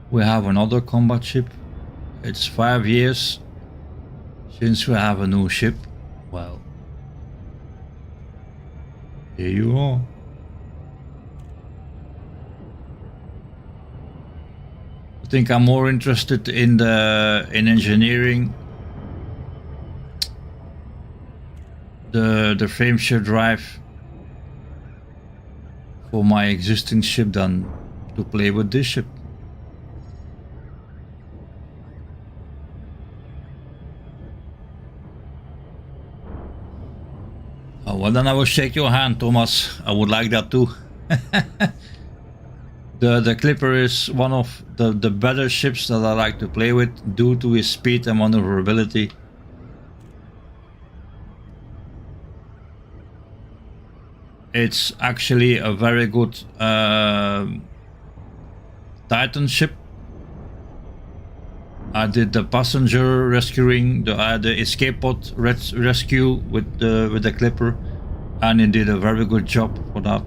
We have another combat ship. It's 5 years since we have a new ship. Well, here you are. I think I'm more interested in engineering the frameshift drive for my existing ship than to play with this ship. Oh, well, then I will shake your hand, Thomas. I would like that too. The Clipper is one of the better ships that I like to play with due to his speed and maneuverability. It's actually a very good Titan ship. I did the passenger rescuing, the escape pod rescue with the Clipper, and it did a very good job for that.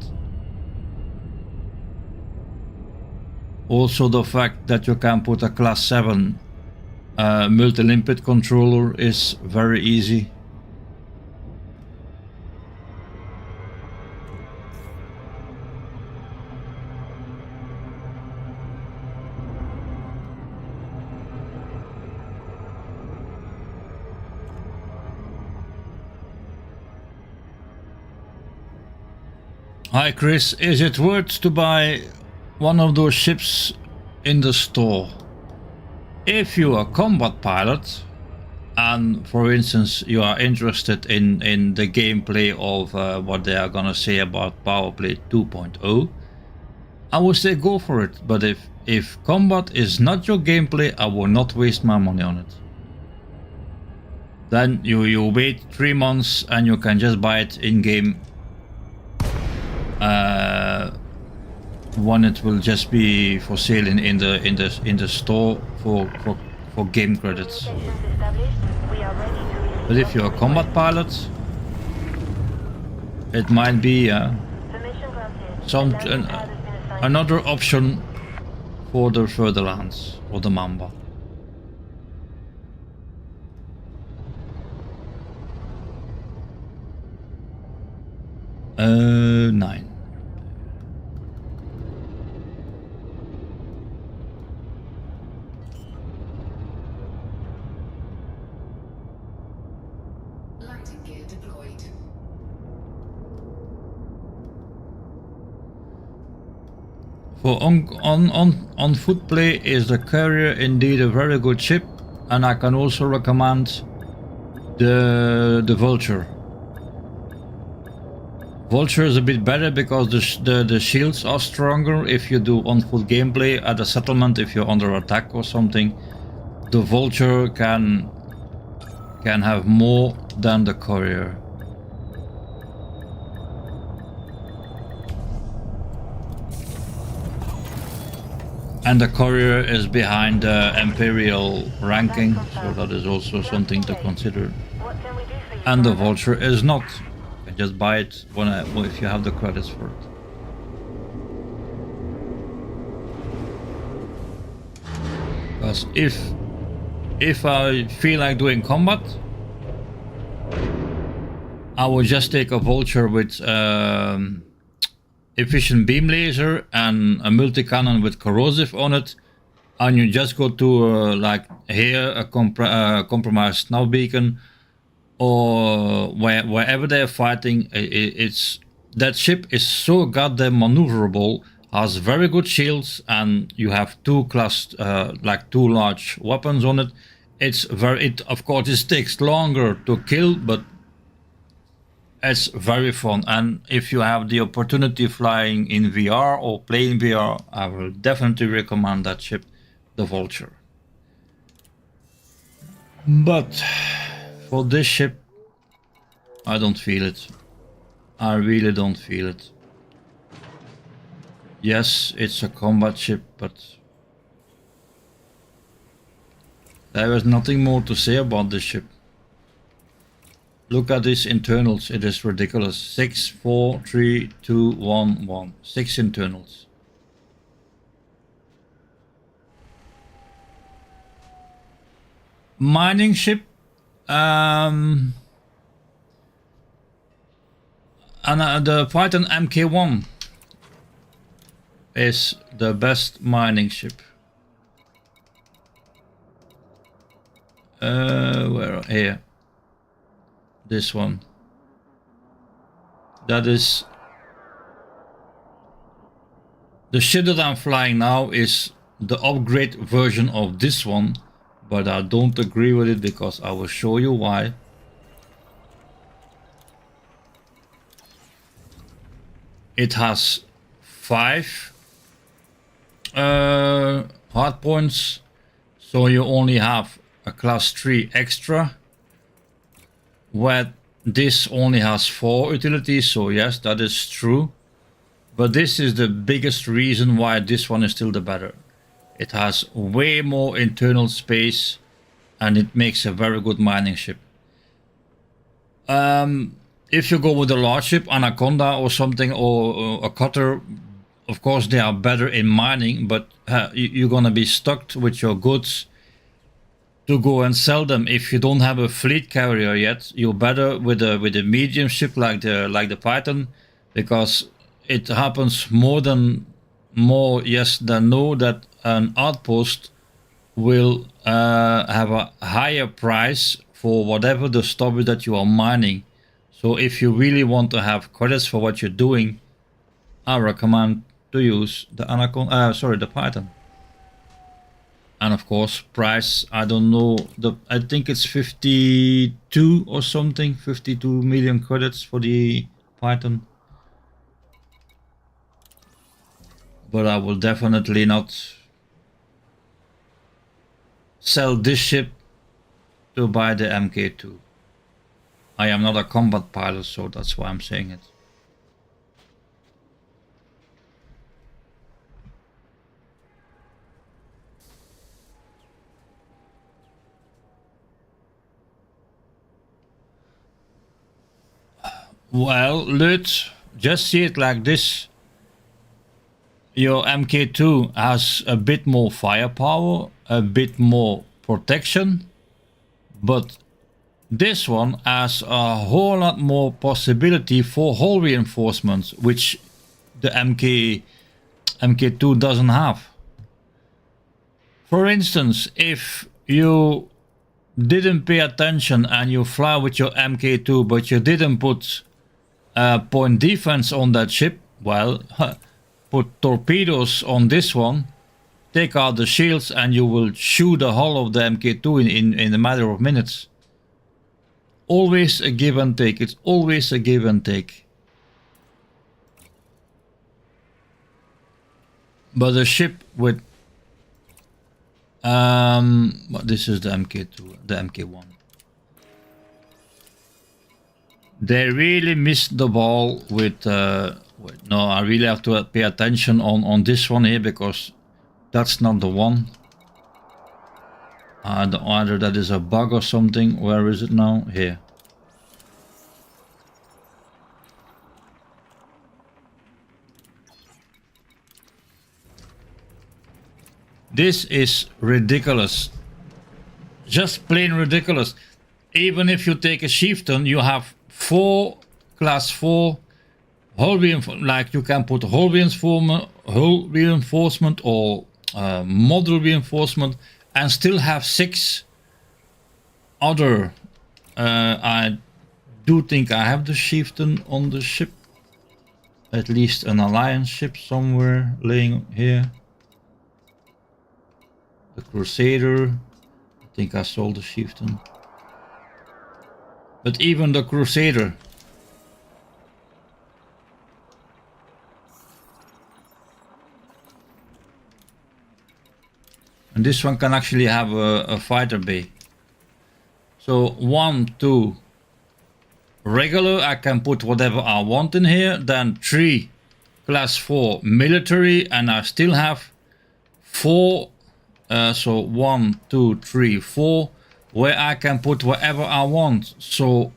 Also, the fact that you can put a class 7 multi-limpet controller is very easy. Hi Chris, is it worth to buy one of those ships in the store? If you are a combat pilot and for instance you are interested in the gameplay of what they are gonna say about Powerplay 2.0, I would say go for it. But if combat is not your gameplay, I will not waste my money on it. Then you wait 3 months and you can just buy it in game. One, it will just be for sale in the store for game credits. But if you're a combat pilot, it might be another option for the Furtherlands or the Mamba. Nine. Landing gear deployed. For on foot play is the Carrier indeed a very good ship, and I can also recommend the Vulture Vulture is a bit better because the shields are stronger if you do on full gameplay at a settlement. If you're under attack or something, the Vulture can have more than the Courier. And the Courier is behind the Imperial ranking, so that is also something to consider. What can we do for you, And the Commander? Vulture is not. You can just buy it if you have the credits for it. Because if I feel like doing combat, I will just take a Vulture with efficient beam laser and a multi-cannon with corrosive on it, and you just go to like here a compromised snow beacon, or wherever they're fighting. It's that ship is so goddamn maneuverable, has very good shields, and you have two large weapons on it. It of course it takes longer to kill, but it's very fun. And if you have the opportunity flying in VR or playing VR, I will definitely recommend that ship, the Vulture. But for this ship, I don't feel it. I really don't feel it. Yes, it's a combat ship, but there is nothing more to say about this ship. Look at these internals, it is ridiculous. 6, 4, 3, 2, 1, 1. 6 internals. Mining ship. And the Python MK1 is the best mining ship. Where here? This one. That is the ship that I'm flying now is the upgrade version of this one, but I don't agree with it because I will show you why. It has 5 hard points, so you only have a class 3 extra, where this only has 4 utilities. So yes, that is true, but this is the biggest reason why this one is still the better. It has way more internal space and it makes a very good mining ship. If you go with a large ship, Anaconda or something, or a cutter, of course they are better in mining, but you're gonna be stuck with your goods to go and sell them. If you don't have a fleet carrier yet, you're better with a medium ship like the Python, because it happens more yes than no that an outpost will have a higher price for whatever the stuff is that you are mining. So if you really want to have credits for what you're doing, I recommend to use the the Python. And of course, price, I don't know, I think it's 52 or something, 52 million credits for the Python. But I will definitely not sell this ship to buy the MK2. I am not a combat pilot, so that's why I'm saying it. Well, let's just see it like this. Your MK2 has a bit more firepower, a bit more protection, but this one has a whole lot more possibility for hull reinforcements, which the MK2 doesn't have. For instance, if you didn't pay attention and you fly with your MK2, but you didn't put point defense on that ship, well, put torpedoes on this one, take out the shields, and you will shoot the hull of the MK2 in a matter of minutes. Always a give and take. It's always a give and take. But a ship with well, this is the MK2, the MK1. They really missed the ball with. No, I really have to pay attention on this one here because that's not the one. Either that is a bug or something. Where is it now? Here. This is ridiculous. Just plain ridiculous. Even if you take a chieftain, you have 4 class 4 hull reinforcement. Like you can put hull reinforcement or model reinforcement and still have 6 other. I do think I have the chieftain on the ship. At least an alliance ship somewhere laying here. The Crusader. I think I sold the chieftain. But even the Crusader. And this one can actually have a fighter bay. So 1, 2 regular, I can put whatever I want in here. Then 3 class 4 military, and I still have 4. So 1, 2, 3, 4, where I can put whatever I want. So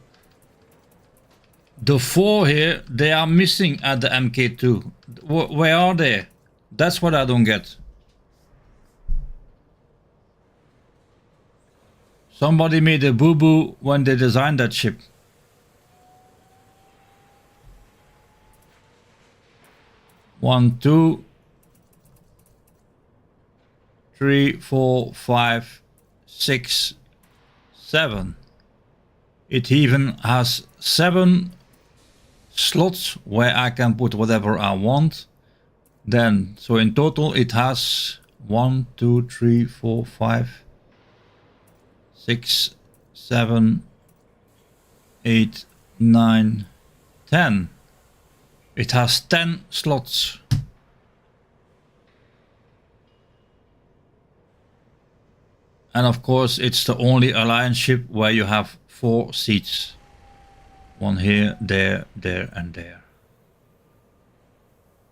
the 4 here, they are missing at the MK2. Where are they? That's what I don't get. Somebody made a boo-boo when they designed that ship. One, 2, 3, 4, 5, 6, 7. It even has 7 slots where I can put whatever I want. Then, so in total it has 1, 2, 3, 4, 5, 6, 7, 8, 9, 10. It has 10 slots. And of course, it's the only alliance ship where you have 4 seats. One here, there, there, and there.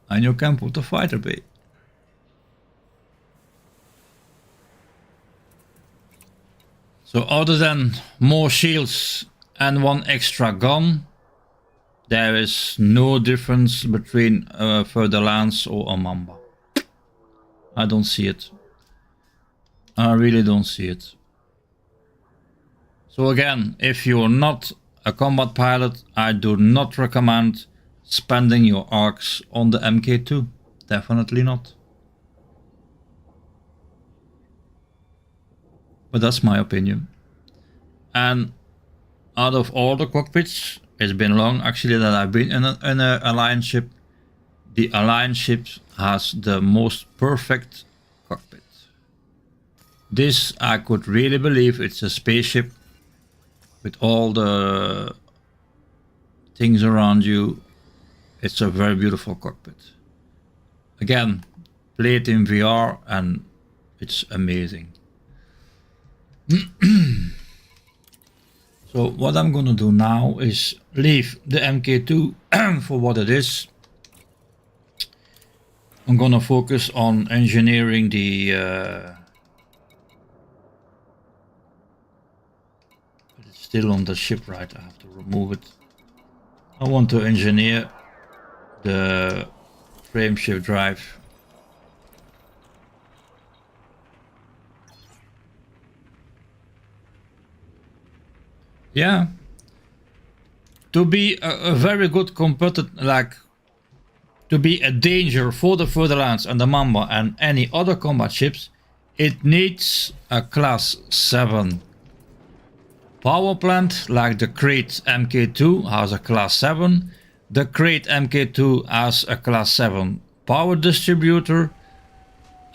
And you can put a fighter bay. So other than more shields and 1 extra gun, there is no difference between a Further Lance or a Mamba. I don't see it. I really don't see it. So again, if you're not a combat pilot, I do not recommend spending your arcs on the MK2. Definitely not. But that's my opinion. And out of all the cockpits, it's been long actually that I've been in an alliance ship. The alliance ship has the most perfect cockpit. This I could really believe it's a spaceship with all the things around you. It's a very beautiful cockpit. Again, play it in VR and it's amazing. So what I'm gonna do now is leave the MK2 for what it is. I'm gonna focus on engineering the it's still on the ship, right? I have to remove it. I want to engineer the frameshift drive. Yeah, to be a very good competitor, like to be a danger for the Further Lance and the Mamba and any other combat ships, it needs a class 7 power plant. Like the Crate MK2 has a class 7, the Crate MK2 has a class 7 power distributor,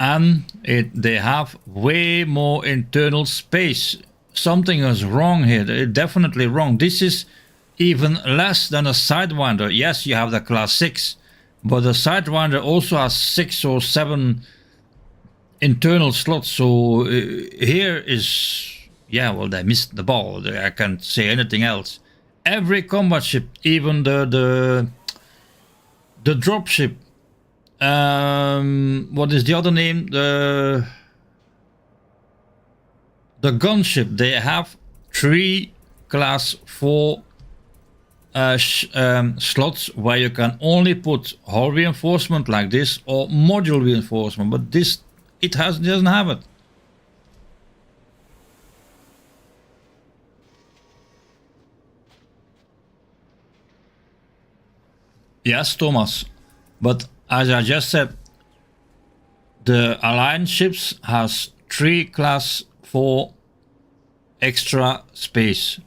and they have way more internal space. Something is wrong here, definitely wrong. This is even less than a Sidewinder. Yes, you have the class 6, But the Sidewinder also has 6 or 7 internal slots, so here is, yeah, well, they missed the ball. I can't say anything else. Every combat ship, even the dropship, what is the other name? The gunship, they have 3 class 4 slots where you can only put hull reinforcement like this or module reinforcement, but this doesn't have it. Yes, Thomas, but as I just said, the Alliance ships has 3 class 4 extra space.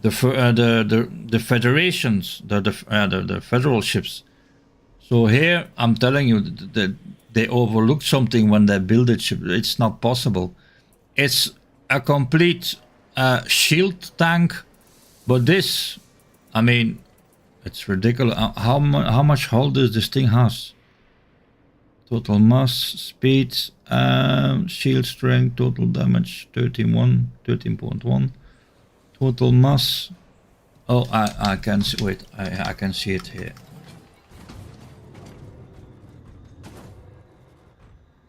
The federations, the federal ships. So here I'm telling you that they overlooked something when they built it. It's not possible. It's a complete shield tank, but this, I mean, it's ridiculous. How much hull does this thing has? Total mass, speed, shield strength, total damage 13.1. Total mass. Oh, I can see. Wait, I can see it here.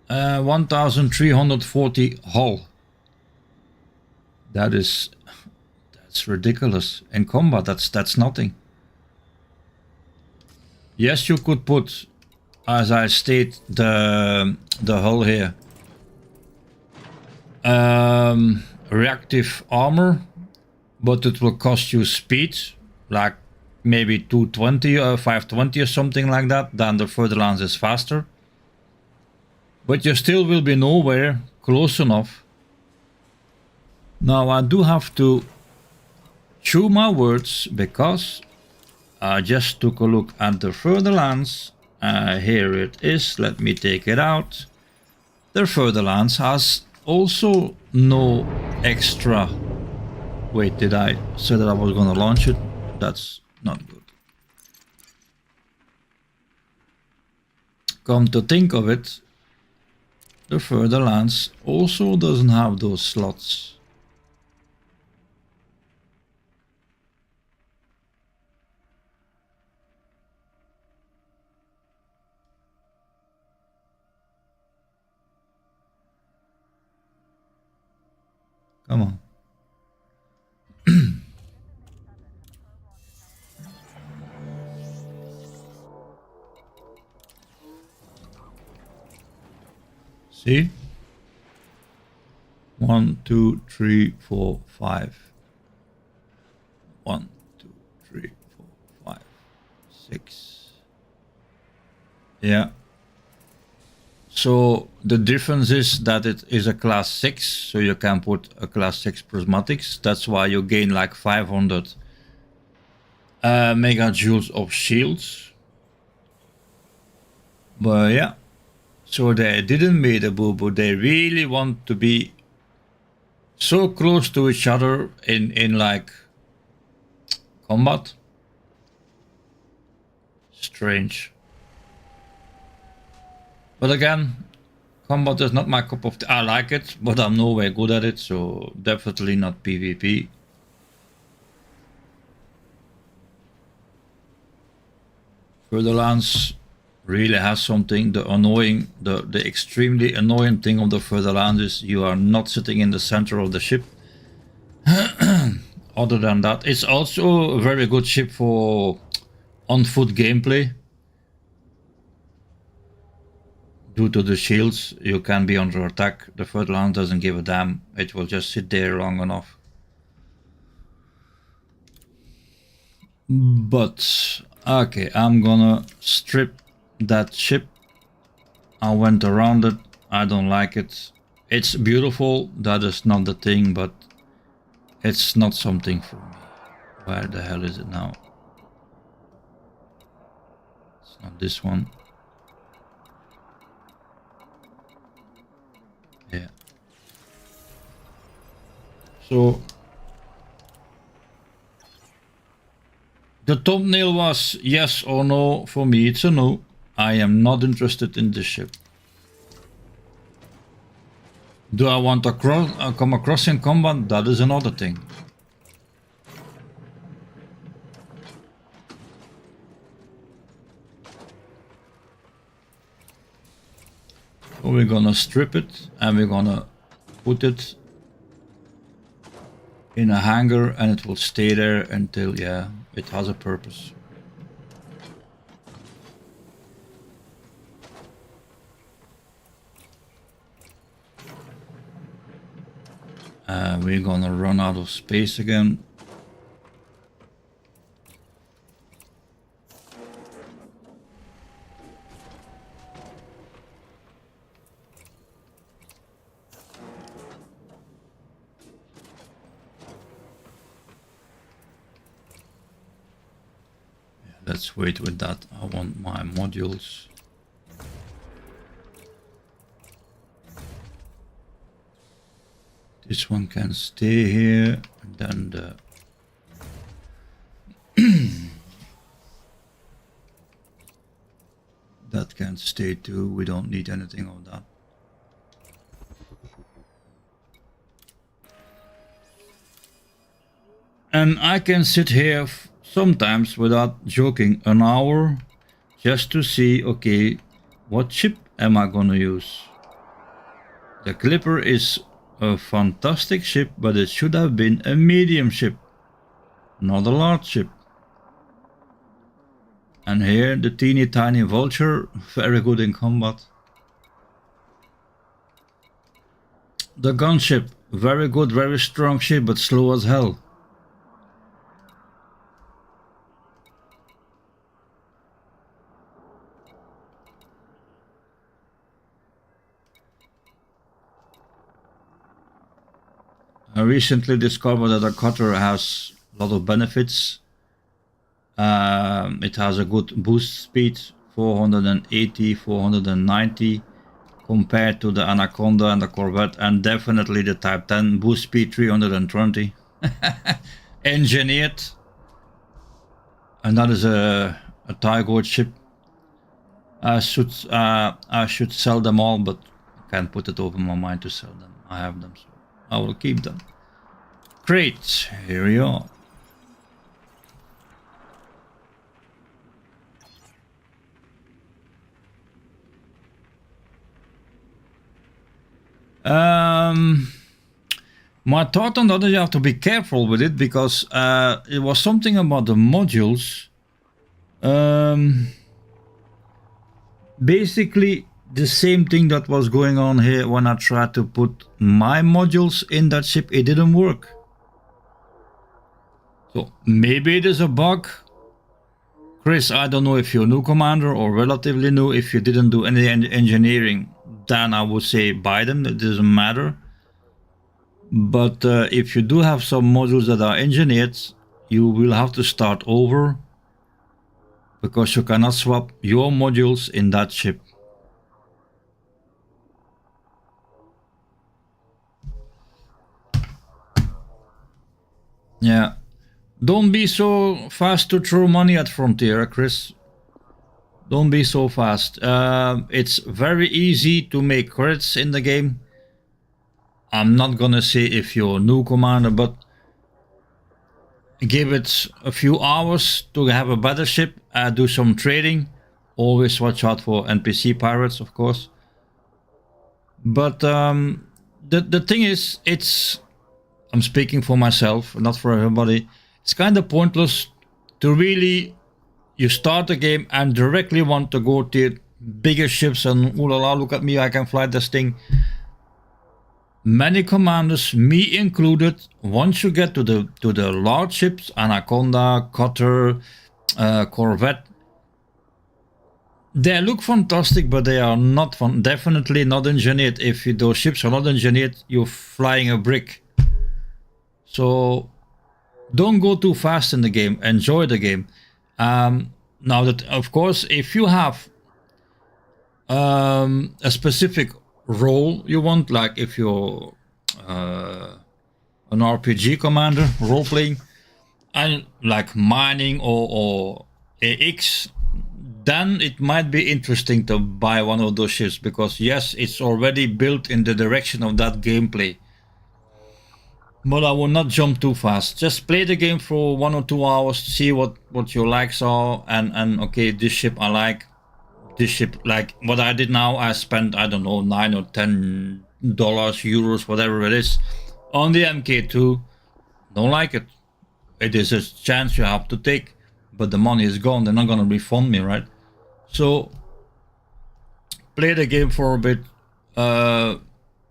1,340 hull. That's ridiculous. In combat, that's nothing. Yes, you could put, as I state, the hull here. Reactive armor, but it will cost you speed, like maybe 220 or 520 or something like that. Then the Furtherlands is faster. But you still will be nowhere close enough. Now I do have to chew my words because I just took a look at the Furtherlands. Here it is. Let me take it out. The Furtherlands has also no extra. Wait, did I say that I was gonna launch it? That's not good. Come to think of it, the Furtherlands also doesn't have those slots. Come on. See? 1, 2, 3, 4, 5. 1, 2, 3, 4, 5, 6. Yeah. So the difference is that it is a class 6, so you can put a class 6 prismatics. That's why you gain like 500 megajoules of shields. But yeah, so they didn't make a boo-boo. They really want to be so close to each other in like combat. Strange. But again, combat is not my cup of tea. I like it, but I'm nowhere good at it, so definitely not PvP. Furtherlands really has something. The extremely annoying thing of the Furtherlands is you are not sitting in the center of the ship. Other than that, it's also a very good ship for on-foot gameplay. Due to the shields, you can be under attack. The Furtherlands doesn't give a damn. It will just sit there long enough. But, okay, I'm gonna strip that ship. I went around it. I don't like it. It's beautiful. That is not the thing, but it's not something for me. Where the hell is it now? It's not this one. Yeah. So The thumbnail was yes or no. For me, it's a no. I am not interested in this ship. Do I want to come across in combat? That is another thing. So we're gonna strip it and we're gonna put it in a hangar and it will stay there until, yeah, it has a purpose. We're gonna run out of space again. Let's wait with that. I want my modules. This one can stay here, and then the that can stay too. We don't need anything of that. And I can sit here sometimes, without joking, an hour just to see, okay, what ship am I gonna use? The Clipper is a fantastic ship, but it should have been a medium ship, not a large ship. And here the teeny tiny Vulture, very good in combat. The gunship, very good, very strong ship, but slow as hell. I recently discovered that a cutter has a lot of benefits. It has a good boost speed, 480, 490, compared to the Anaconda and the Corvette, and definitely the Type 10 boost speed 320. Engineered. And that is a Tiger ship. I should sell them all, but I can't put it over my mind to sell them. I have them, so I will keep them. Great, here we are. My thought on that is you have to be careful with it, because it was something about the modules. Basically the same thing that was going on here when I tried to put my modules in that ship. It didn't work. So maybe it is a bug. Chris, I don't know if you're new commander or relatively new. If you didn't do any engineering, then I would say buy them. It doesn't matter. But if you do have some modules that are engineered, you will have to start over, because you cannot swap your modules in that ship. Yeah, don't be so fast to throw money at Frontier, Chris. Don't be so fast. It's very easy to make credits in the game. I'm not gonna say if you're a new commander, but give it a few hours to have a better ship. Do some trading. Always watch out for NPC pirates, of course. But the thing is, I'm speaking for myself, not for everybody. It's kind of pointless to really, you start the game and directly want to go to bigger ships and ooh la la, look at me, I can fly this thing. Many commanders, me included, once you get to the large ships, Anaconda, Cutter, Corvette, they look fantastic, but they are not definitely not engineered. If those ships are not engineered, you're flying a brick. So don't go too fast in the game. Enjoy the game. Now that, of course, if you have a specific role you want, like if you're an RPG commander, role playing, and like mining or AX, then it might be interesting to buy one of those ships, because yes, it's already built in the direction of that gameplay. But I will not jump too fast. Just play the game for 1 or 2 hours, see what your likes are, and okay, this ship I like, this ship, like what I did now, I spent, I don't know, $9 or $10, euros, whatever it is, on the MK2. Don't like it. It is a chance you have to take, but the money is gone. They're not gonna refund me, right? So play the game for a bit.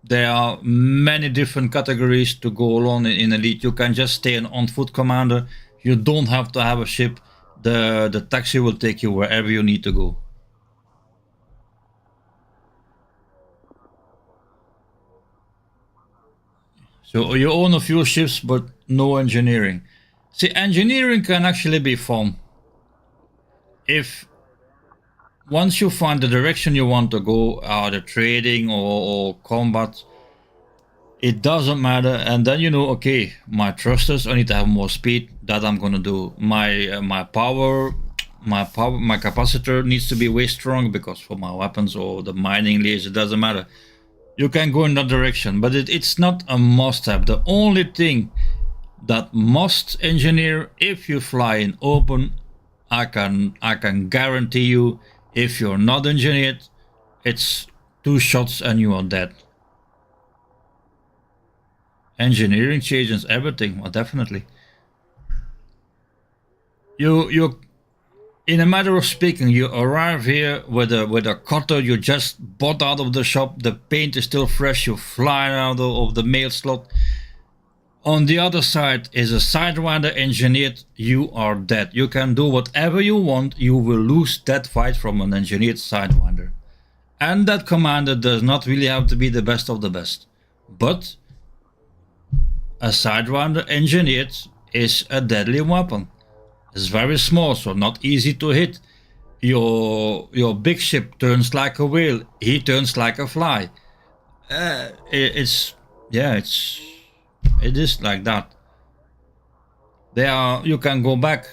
There are many different categories to go along in Elite. You can just stay an on-foot commander. You don't have to have a ship. The taxi will take you wherever you need to go. So you own a few ships, but no engineering. See, engineering can actually be fun. If once you find the direction you want to go, either trading or combat, it doesn't matter. And then you know, okay, my thrusters, I need to have more speed. That I'm gonna do. My power, my capacitor needs to be way strong, because for my weapons or the mining layers, it doesn't matter. You can go in that direction, but it's not a must-have. The only thing that must engineer, if you fly in open, I can guarantee you, if you're not engineered, it's 2 shots and you are dead. Engineering changes everything. Well, definitely. You in a matter of speaking, you arrive here with a cutter you just bought out of the shop. The paint is still fresh. You fly out of the mail slot. On the other side is a Sidewinder engineered. You are dead. You can do whatever you want. You will lose that fight from an engineered Sidewinder. And that commander does not really have to be the best of the best. But a Sidewinder engineered is a deadly weapon. It's very small, so not easy to hit. Your big ship turns like a whale. He turns like a fly. It is like that. You can go back.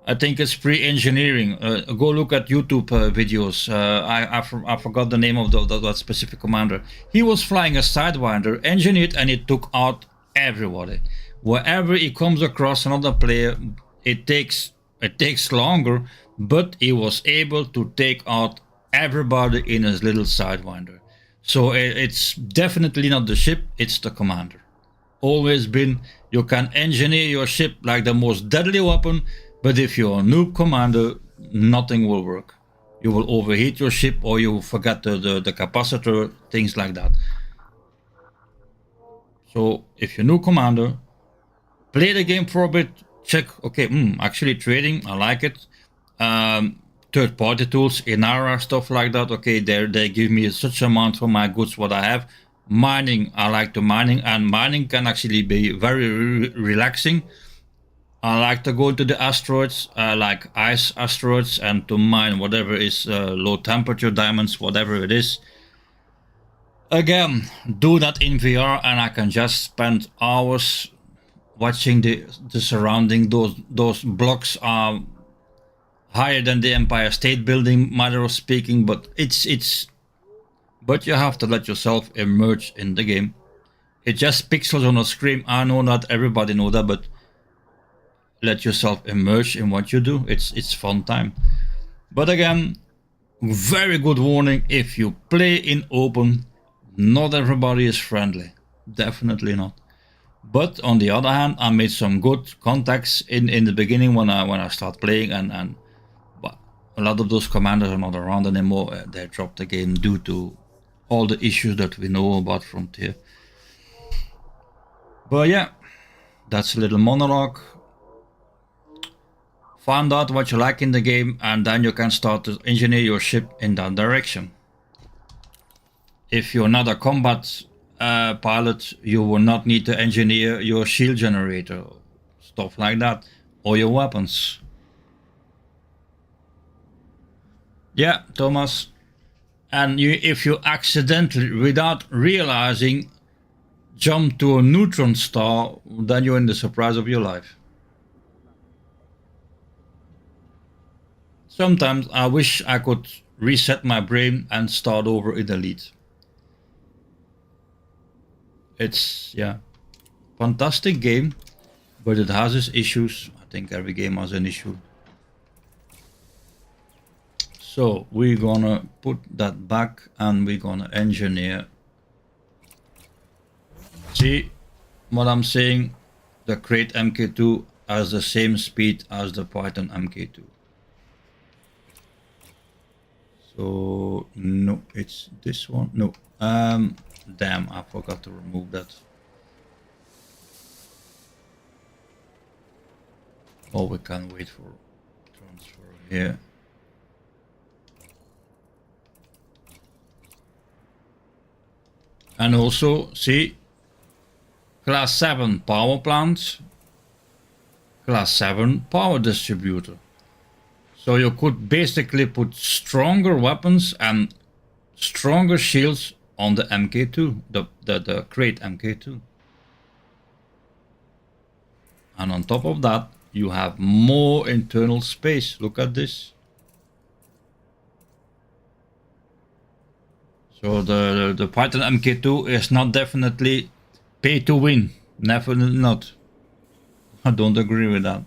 I think it's pre-engineering. Go look at YouTube videos. I forgot the name of that specific commander. He was flying a Sidewinder, engineered, and it took out everybody. Wherever he comes across another player, it takes longer, but he was able to take out everybody in his little Sidewinder. So it's definitely not the ship, it's the commander. Always been. You can engineer your ship like the most deadly weapon, but if you're a noob commander, nothing will work. You will overheat your ship, or you will forget the capacitor, things like that. So if you're a new commander, play the game for a bit, check, okay, actually trading, I like it. Third-party tools, Inara, stuff like that, okay, they give me such amount for my goods what I have. Mining, I like to mining, and mining can actually be very relaxing. I like to go to the asteroids, like ice asteroids, and to mine whatever is low temperature diamonds, whatever it is. Again, do that in VR, and I can just spend hours watching the surrounding. Those blocks are higher than the Empire State Building, matter of speaking, but but you have to let yourself immerse in the game. It's just pixels on a screen. I know not everybody know that, but let yourself immerse in what you do. It's fun time. But again, very good warning, if you play in open, not everybody is friendly. Definitely not. But on the other hand, I made some good contacts in the beginning when I start playing, and but a lot of those commanders are not around anymore. They dropped the game due to all the issues that we know about Frontier. But yeah, that's a little monologue. Find out what you like in the game, and then you can start to engineer your ship in that direction. If you're not a combat pilot, you will not need to engineer your shield generator, stuff like that, or your weapons. Yeah, Thomas. And if you accidentally, without realizing, jump to a neutron star, then you're in the surprise of your life. Sometimes I wish I could reset my brain and start over in Elite. It's, yeah, fantastic game, but it has its issues. I think every game has an issue. So we're gonna put that back and we're gonna engineer. See what I'm saying? The Crate MK2 has the same speed as the Python MK2. So no, it's this one. No, damn, I forgot to remove that. Oh, we can wait for transfer here. And also, see, class 7 power plant, class 7 power distributor. So you could basically put stronger weapons and stronger shields on the MK2, the Crate MK2. And on top of that, you have more internal space. Look at this. So the Python MK2 is not definitely pay to win. Definitely not. I don't agree with that.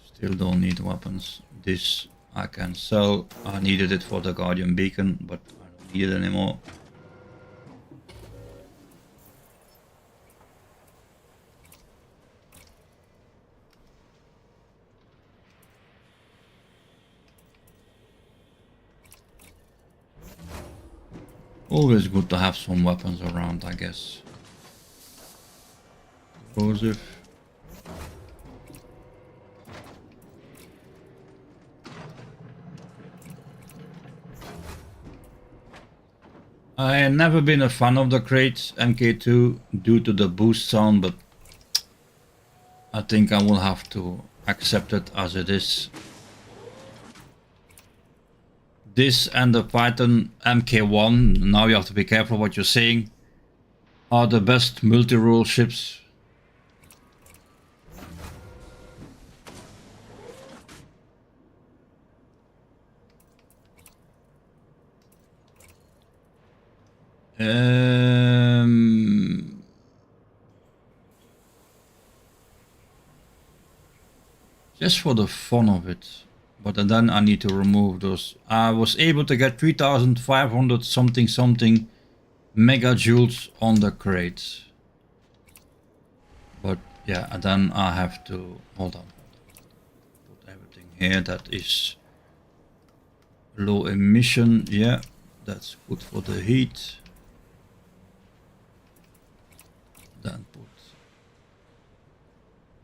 Still don't need weapons. This I can sell. I needed it for the Guardian Beacon, but I don't need it anymore. Always good to have some weapons around, I guess. Explosive. I have never been a fan of the Crate MK2 due to the boost sound, but I think I will have to accept it as it is. This and the Python MK1, now you have to be careful what you're saying, are the best multi-role ships. Just for the fun of it, but then I need to remove those. I was able to get 3,500 something megajoules on the Crate, but yeah, and then I have to hold on, put everything here that is low emission. Yeah, that's good for the heat. Then put,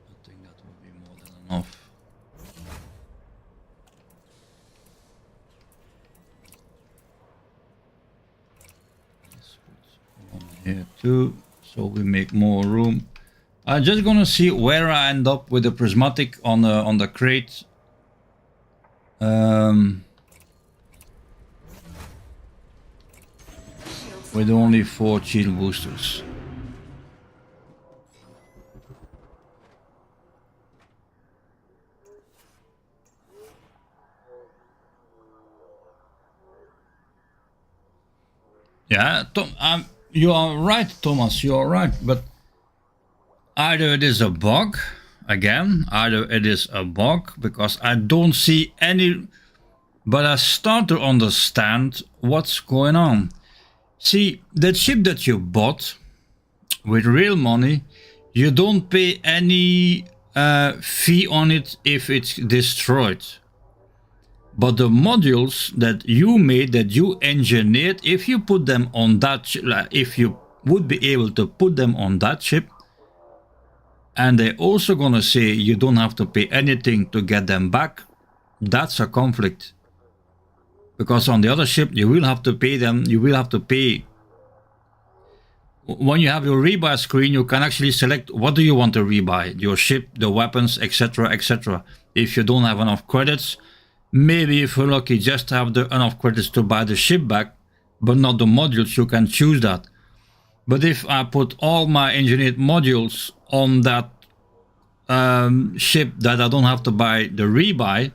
I think that would be more than enough. Let's put one here too, so we make more room. I'm just gonna see where I end up with the prismatic on the Crate. With only 4 shield boosters. Yeah, you are right, Thomas, you are right, but either it is a bug, again, either it is a bug, because I don't see any, but I start to understand what's going on. See, that ship that you bought with real money, you don't pay any fee on it if it's destroyed. But the modules that you made, that you engineered, if you put them on that, if you would be able to put them on that ship, and they're also gonna say you don't have to pay anything to get them back, that's a conflict. Because on the other ship, you will have to pay them, you will have to pay. When you have your rebuy screen, you can actually select what do you want to rebuy, your ship, the weapons, etc, etc. If you don't have enough credits, maybe if you're lucky just have enough credits to buy the ship back, but not the modules, you can choose that. But if I put all my engineered modules on that ship that I don't have to buy the rebuy,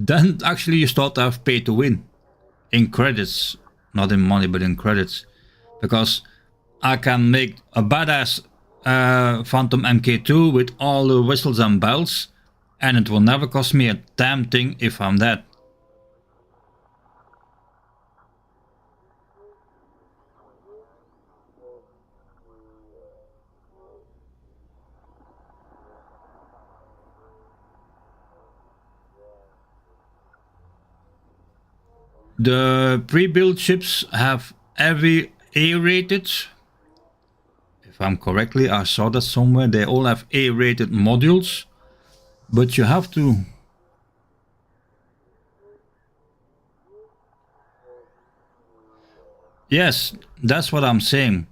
then actually you start to have pay to win in credits, not in money, but in credits, because I can make a badass Phantom MK2 with all the whistles and bells, and it will never cost me a damn thing if I'm dead. The pre-built ships have every A-rated. If I'm correctly, I saw that somewhere. They all have A-rated modules, but you have to. Yes, that's what I'm saying.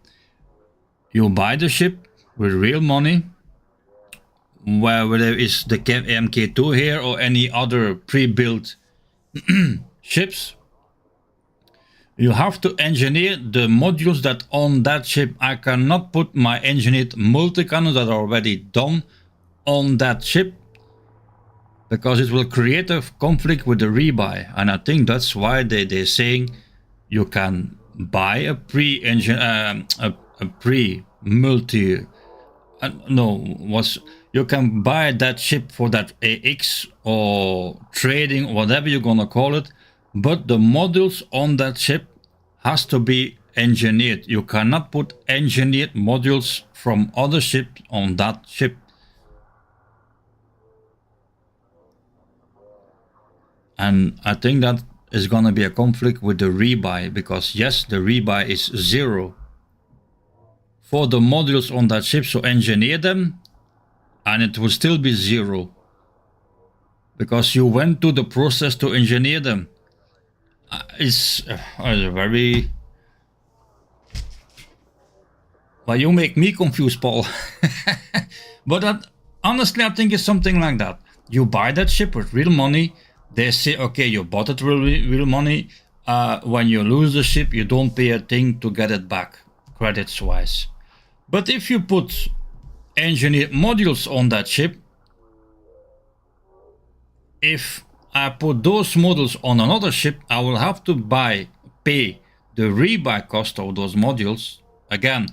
You buy the ship with real money, whether it's the MK2 here or any other pre-built ships. You have to engineer the modules that on that ship. I cannot put my engineered multi-cannons that are already done on that ship, because it will create a conflict with the rebuy. And I think that's why they're saying you can buy a pre-multi. You can buy that ship for that AX or trading, whatever you're gonna call it, but the modules on that ship has to be engineered. You cannot put engineered modules from other ships on that ship. And I think that is gonna be a conflict with the rebuy, because yes, the rebuy is 0 for the modules on that ship, so engineer them and it will still be 0 because you went through the process to engineer them. It's very... Well, you make me confused, Paul. But honestly, I think it's something like that. You buy that ship with real money. They say, okay, you bought it with real money. When you lose the ship, you don't pay a thing to get it back, credits-wise. But if you put engineered modules on that ship, if I put those modules on another ship, I will have to pay the rebuy cost of those modules. Again,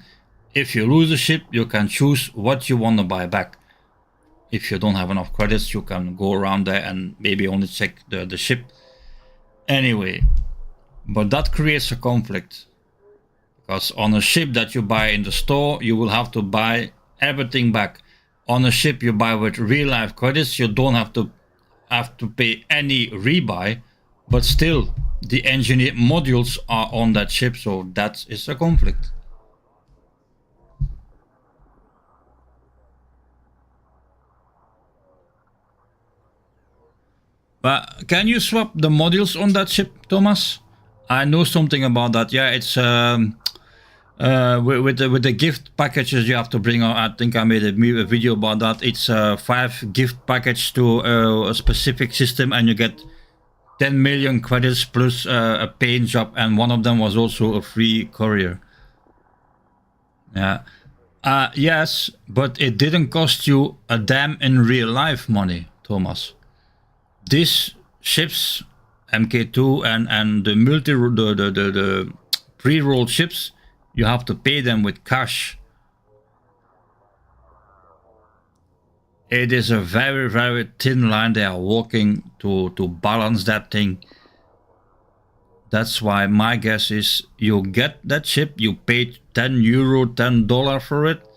if you lose the ship, you can choose what you want to buy back. If you don't have enough credits, you can go around there and maybe only check the ship. Anyway, but that creates a conflict. Because on a ship that you buy in the store, you will have to buy everything back. On a ship you buy with real life credits, you don't have to pay any rebuy, but still the engineered modules are on that ship, so that is a conflict. But can you swap the modules on that ship, Thomas? I know something about that. Yeah, it's with the gift packages you have to bring. I think I made a video about that. It's 5 gift package to a specific system, and you get 10 million credits plus a paint job, and one of them was also a free courier. Yeah. Yes, but it didn't cost you a damn in real life money, Thomas. These ships, MK2 and the the pre-rolled ships, you have to pay them with cash. It is a very, very thin line they are walking to balance that thing. That's why my guess is you get that ship, you paid €10, $10 for it,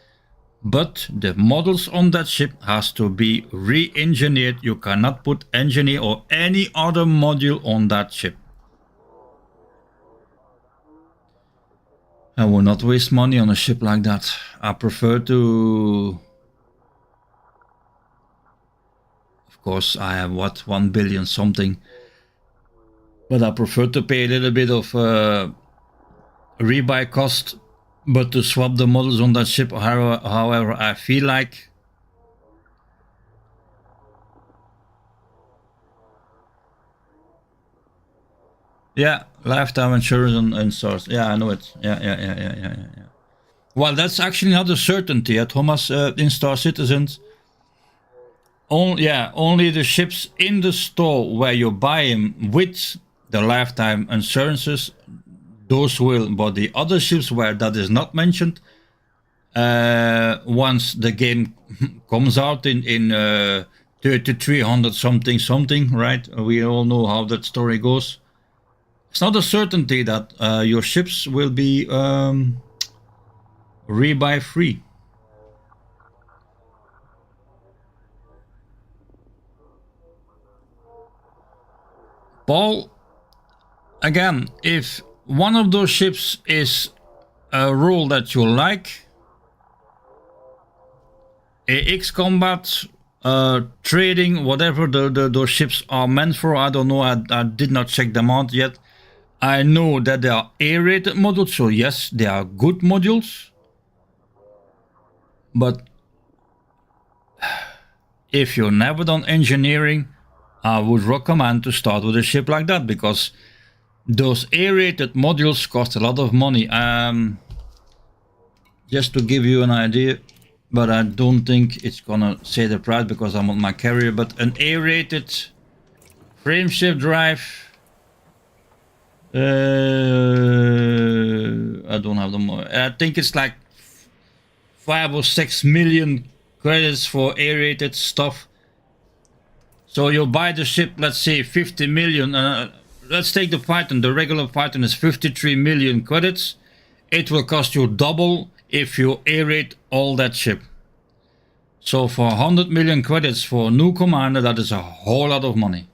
but the models on that ship has to be re-engineered. You cannot put engineer or any other module on that ship. I will not waste money on a ship like that. I prefer to... Of course, I have 1 billion something. But I prefer to pay a little bit of rebuy cost, but to swap the models on that ship however I feel like. Yeah, lifetime insurance and source. Yeah, I know it. Yeah. Well, that's actually not a certainty, Thomas. In Star Citizens, only the ships in the store where you buy them with the lifetime insurances, those will. But the other ships where that is not mentioned, once the game comes out in 3300 something, right? We all know how that story goes. It's not a certainty that your ships will be rebuy free. Paul, again, if one of those ships is a role that you like, AX combat, trading, whatever those ships are meant for, I don't know, I did not check them out yet. I know that they are A-rated modules, so yes, they are good modules. But if you've never done engineering, I would recommend to start with a ship like that, because those A-rated modules cost a lot of money. Just to give you an idea, but I don't think it's gonna say the price because I'm on my carrier, but an A-rated frameshift drive, I don't have the more. I think it's like 5 or 6 million credits for A-rated stuff. So you buy the ship, let's say 50 million. Let's take the Python. The regular Python is 53 million credits. It will cost you double if you A-rate all that ship. So for 100 million credits for a new commander, that is a whole lot of money.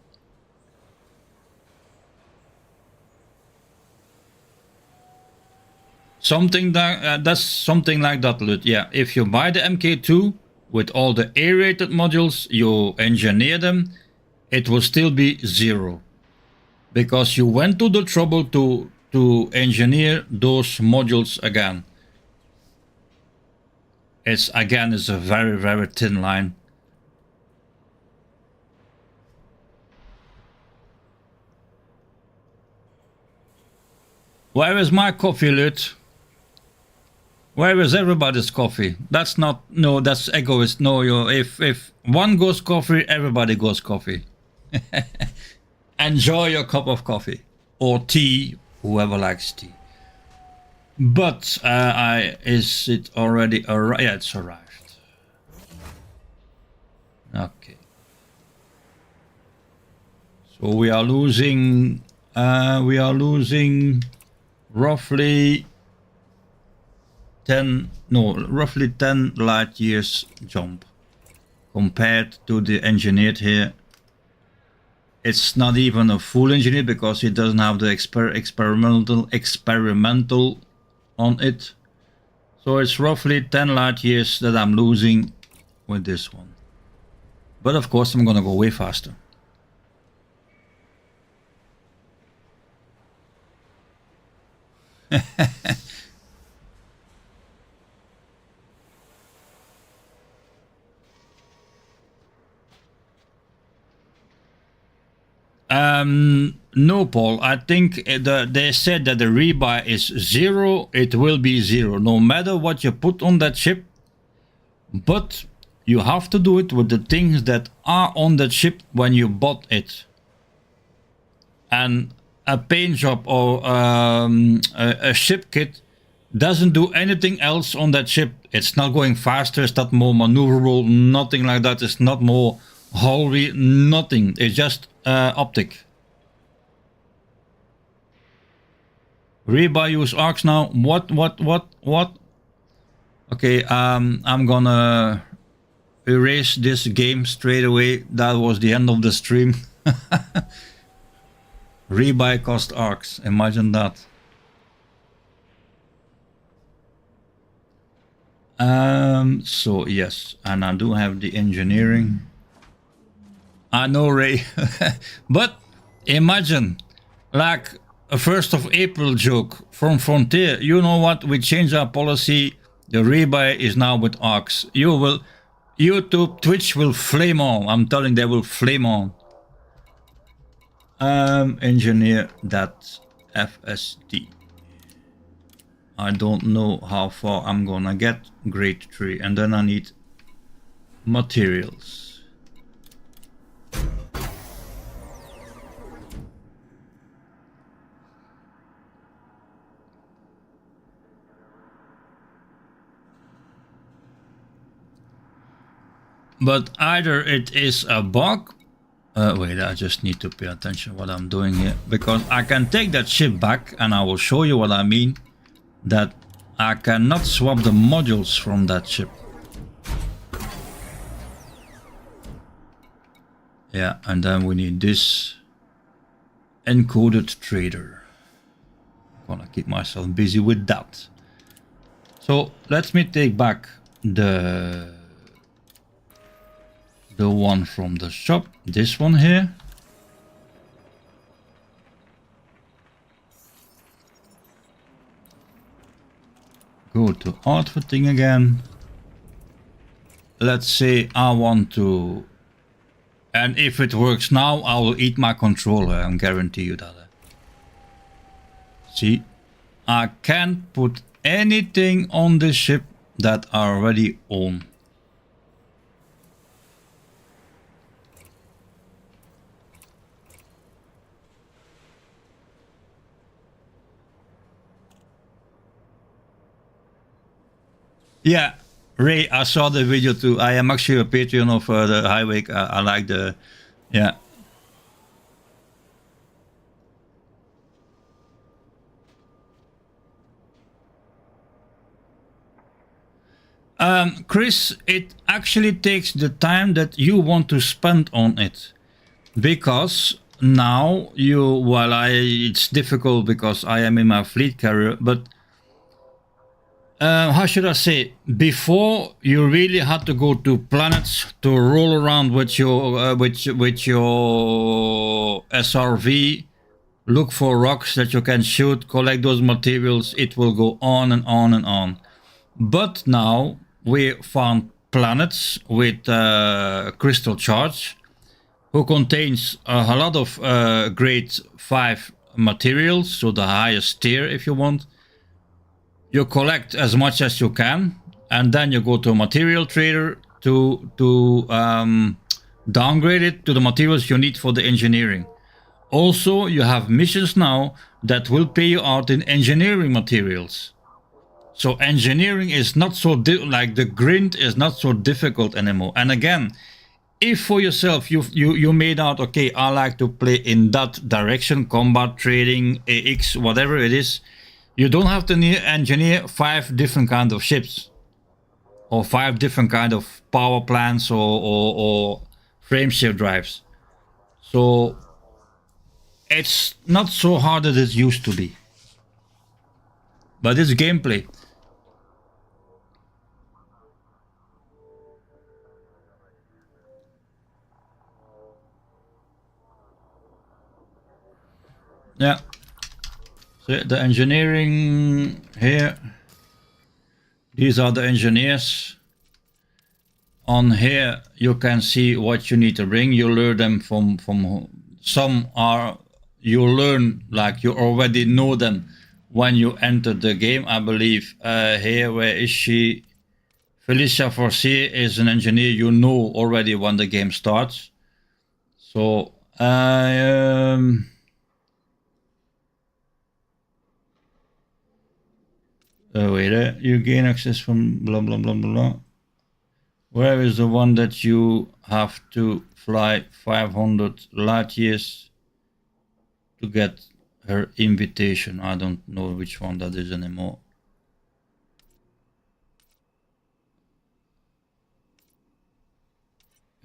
Something that that's something like that, Lut. Yeah, if you buy the MK2 with all the A-rated modules, you engineer them, it will still be 0, because you went to the trouble to engineer those modules again. It's a very, very thin line. Where is my coffee, Lut? Where is everybody's coffee? That's not, no, that's egoist. No, if one goes coffee, everybody goes coffee. Enjoy your cup of coffee or tea, whoever likes tea. But is it already arrived? Yeah, it's arrived. Okay. So we are losing roughly 10 light years jump compared to the engineered here. It's not even a full engineered because it doesn't have the experimental on it. So it's roughly 10 light years that I'm losing with this one. But of course I'm gonna go way faster. No, Paul. I think they said that the rebuy is 0. It will be 0, no matter what you put on that ship. But you have to do it with the things that are on that ship when you bought it. And a paint job or a ship kit doesn't do anything else on that ship. It's not going faster. It's not more maneuverable. Nothing like that. It's not more wholly. Nothing. It's just optic. Rebuy use arcs now. What? Okay, I'm gonna erase this game straight away. That was the end of the stream. Rebuy cost arcs. Imagine that. So yes, and I do have the engineering. I know, Ray. But imagine, like a 1st of April joke from Frontier. You know what? We changed our policy. The rebuy is now with arcs. YouTube, Twitch will flame on. I'm telling, they will flame on. Engineer that FSD. I don't know how far I'm gonna get. Grade 3, and then I need materials. But either it is a bug. Wait, I just need to pay attention what I'm doing here, because I can take that ship back and I will show you what I mean. That I cannot swap the modules from that ship. Yeah, and then we need this encoded trader. Gonna keep myself busy with that. So let me take back the one from the shop, this one here. Go to outfitting again. Let's say I want to, and if it works now, I will eat my controller, I guarantee you that. See, I can't put anything on this ship that I already own. Yeah, Ray, I saw the video too. I am actually a Patreon of the Highway. I like the, yeah. Chris, it actually takes the time that you want to spend on it, because now it's difficult because I am in my fleet carrier, but how should I say? Before, you really had to go to planets to roll around with your with your SRV, look for rocks that you can shoot, collect those materials. It will go on and on and on. But now we found planets with crystal charge, who contains a lot of grade 5 materials, so the highest tier if you want. You collect as much as you can, and then you go to a material trader to downgrade it to the materials you need for the engineering. Also, you have missions now that will pay you out in engineering materials. So engineering is not so like the grind is not so difficult anymore. And again, if for yourself you made out, okay, I like to play in that direction, combat, trading, AX, whatever it is, you don't have to engineer 5 different kinds of ships or 5 different kinds of power plants or frame shift drives. So it's not so hard as it used to be. But it's gameplay. Yeah. So the engineering here. These are the engineers. On here you can see what you need to bring. You learn them from some are you learn like you already know them when you enter the game. I believe here, where is she? Felicia Forcier is an engineer you know already when the game starts. So wait, you gain access from blah blah blah blah. Where is the one that you have to fly 500 light years to get her invitation? I don't know which one that is anymore.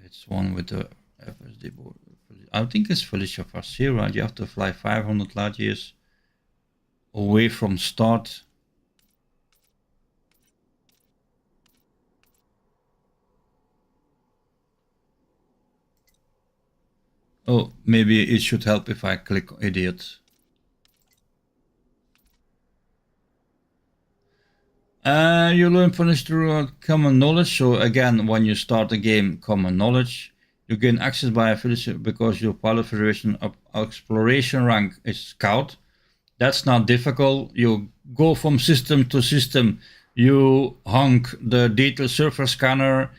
It's one with the FSD board. I think it's Felicia Farcier, right? You have to fly 500 light years away from start. Oh, maybe it should help if I click idiot. You learn finish through common knowledge. So again, when you start the game, common knowledge, You gain access by affiliation because your pilot federation exploration rank is Scout. That's not difficult. You go from system to system. You hunk the detail surface scanner.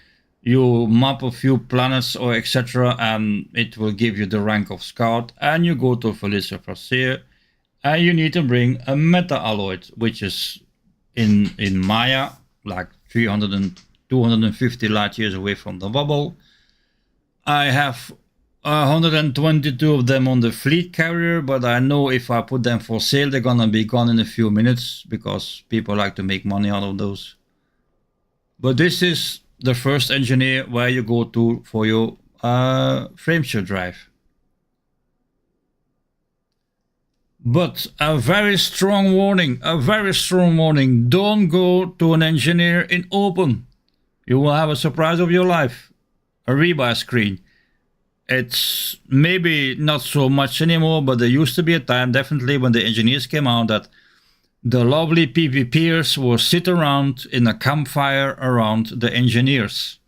You map a few planets or etc. and it will give you the rank of Scout. And you go to Felicia Farseer. And you need to bring a meta alloy, which is in Maya, like 300 and 250 light years away from the bubble. I have 122 of them on the fleet carrier, but I know if I put them for sale, they're gonna be gone in a few minutes because people like to make money out of those. But this is the first engineer where you go to for your frameshift drive. But a very strong warning, don't go to an engineer in open. You will have a surprise of your life. A rebuy screen. It's maybe not so much anymore, but there used to be a time, definitely when the engineers came out, that the lovely PvPers will sit around in a campfire around the engineers.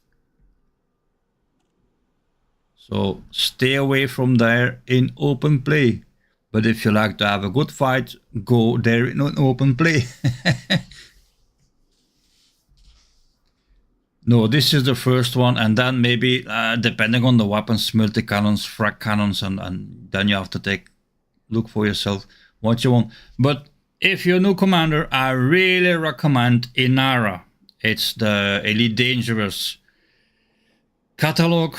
So stay away from there in open play. But if you like to have a good fight, go there in an open play. No, this is the first one, and then maybe, depending on the weapons, multi-cannons, frag cannons, and then you have to look for yourself what you want. But if you're a new commander, I really recommend Inara. It's the Elite Dangerous catalog.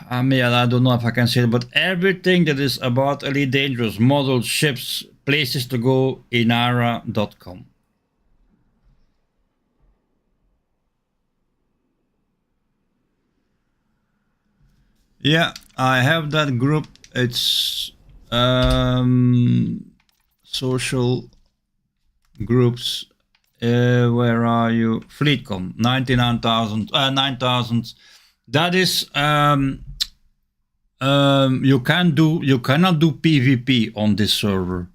I don't know if I can say it, but everything that is about Elite Dangerous, models, ships, places to go, inara.com. Yeah, I have that group. It's social groups. Where are you? Fleetcom 99,000, 9,000. That is you cannot do PvP on this server.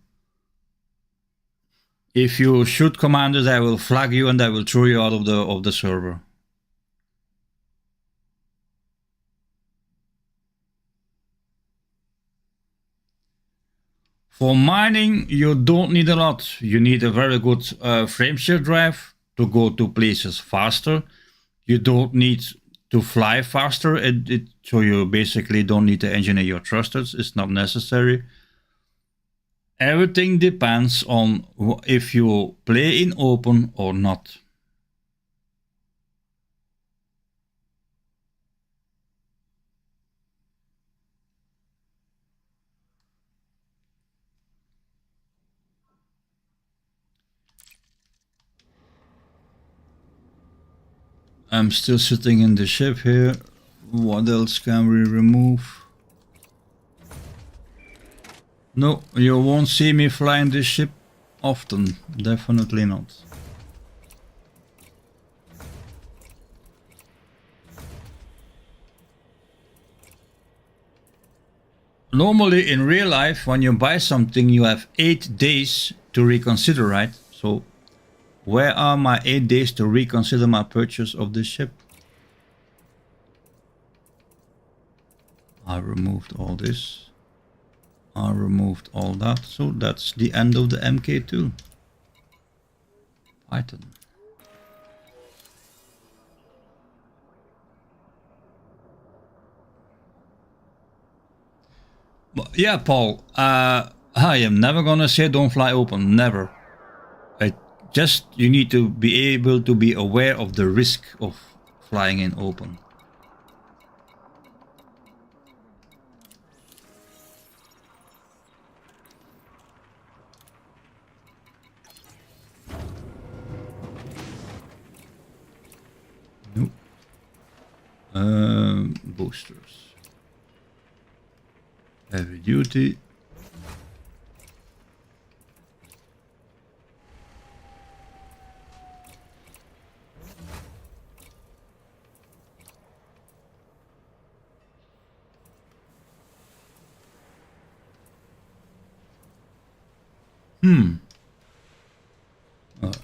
If you shoot commanders, I will flag you and I will throw you out of the server. For mining, you don't need a lot. You need a very good frameshift drive to go to places faster. You don't need to fly faster, so you basically don't need to engineer your thrusters. It's not necessary. Everything depends on if you play in open or not. I'm still sitting in the ship here. What else can we remove? No, you won't see me flying this ship often. Definitely not. Normally in real life, when you buy something, you have 8 days to reconsider, right? So where are my 8 days to reconsider my purchase of this ship? I removed all this. I removed all that. So that's the end of the MK2. Python. But yeah, Paul, I am never gonna say don't fly open. Never. Just you need to be able to be aware of the risk of flying in open. Nope. Boosters. Heavy duty.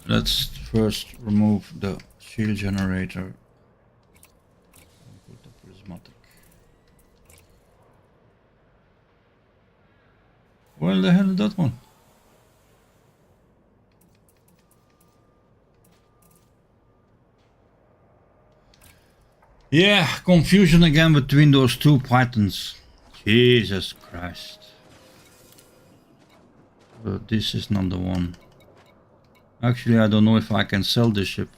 Let's first remove the shield generator. Put the prismatic. Where the hell is that one? Yeah, confusion again between those two Pythons. Jesus Christ. But this is not the one. Actually, I don't know if I can sell this ship.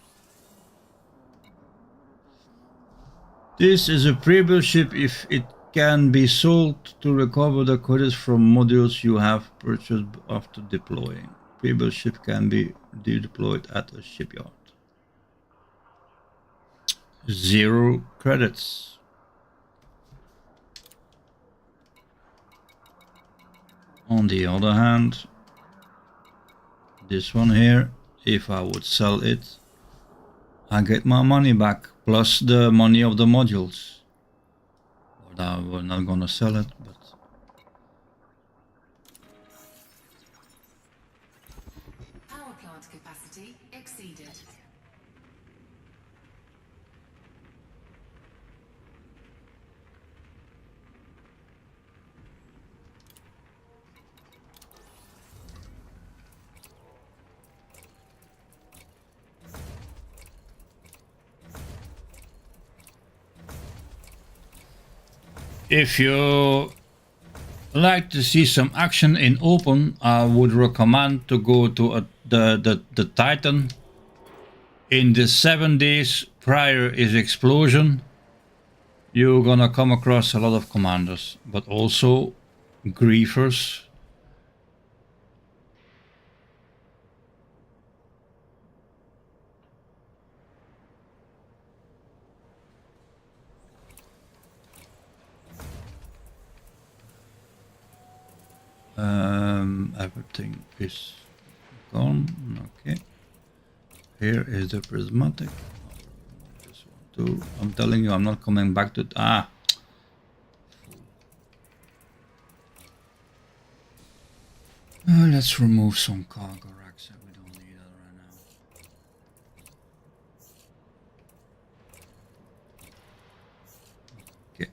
This is a pre-built ship if it can be sold to recover the credits from modules you have purchased after deploying. Pre-built ship can be redeployed at a shipyard. 0 credits. On the other hand, this one here, if I would sell it, I get my money back plus the money of the modules. But we're not gonna sell it, but Power plant capacity exceeded. if you like to see some action in open, I would recommend to go to the Titan. In the 7 days prior his explosion, you're gonna come across a lot of commanders, but also griefers. Everything is gone. Okay. Here is the prismatic. This one too. I'm telling you, I'm not coming back to let's remove some cargo racks. We don't need that right now. Okay.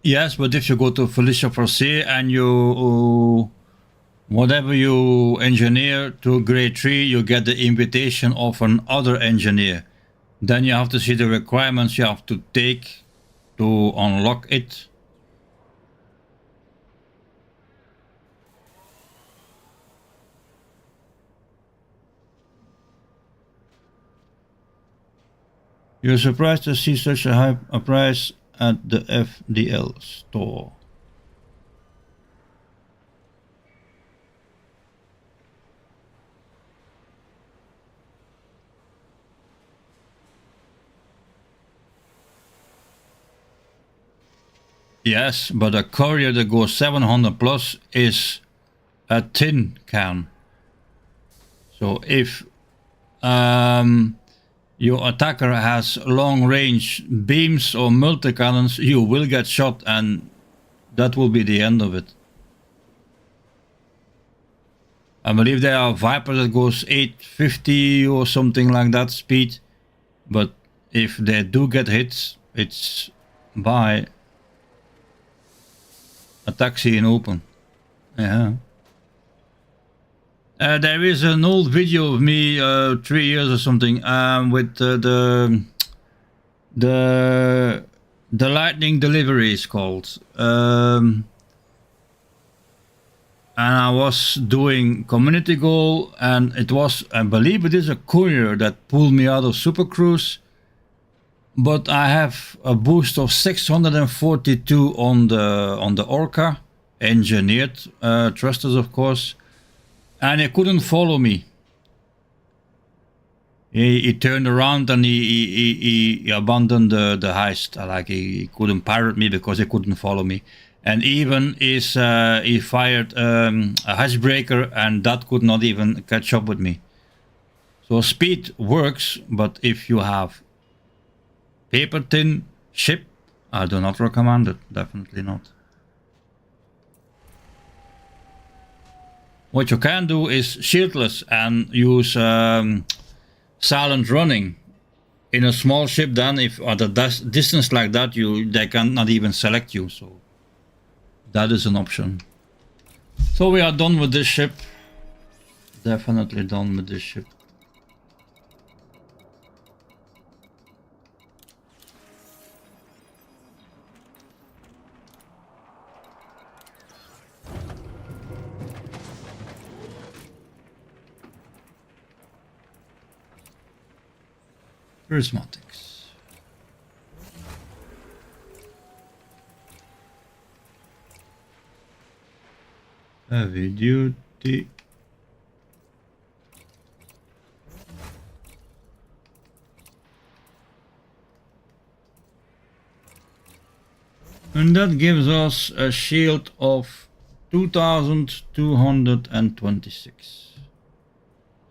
Yes, but if you go to Felicia Force and you whatever you engineer to grade 3, you get the invitation of another engineer. Then you have to see the requirements you have to take to unlock it. You're surprised to see such a high price at the FDL store. Yes, but a courier that goes 700 plus is a tin can. So if your attacker has long range beams or multi-cannons, you will get shot and that will be the end of it. I believe there are Vipers that goes 850 or something like that speed, but if they do get hits, it's by a taxi in open. Yeah. There is an old video of me 3 years or something with the lightning delivery is called, and I was doing community goal, and it was, I believe it is a courier that pulled me out of Super Cruise, but I have a boost of 642 on the Orca, engineered thrusters of course. And he couldn't follow me. He turned around and he abandoned the heist. Like he couldn't pirate me because he couldn't follow me. And even he fired a heist breaker, and that could not even catch up with me. So speed works, but if you have paper thin ship, I do not recommend it. Definitely not. What you can do is shieldless and use silent running. In a small ship, then if at a distance like that, they cannot even select you. So that is an option. So we are done with this ship. Definitely done with this ship. Prismatics. Heavy duty. And that gives us a shield of 2226.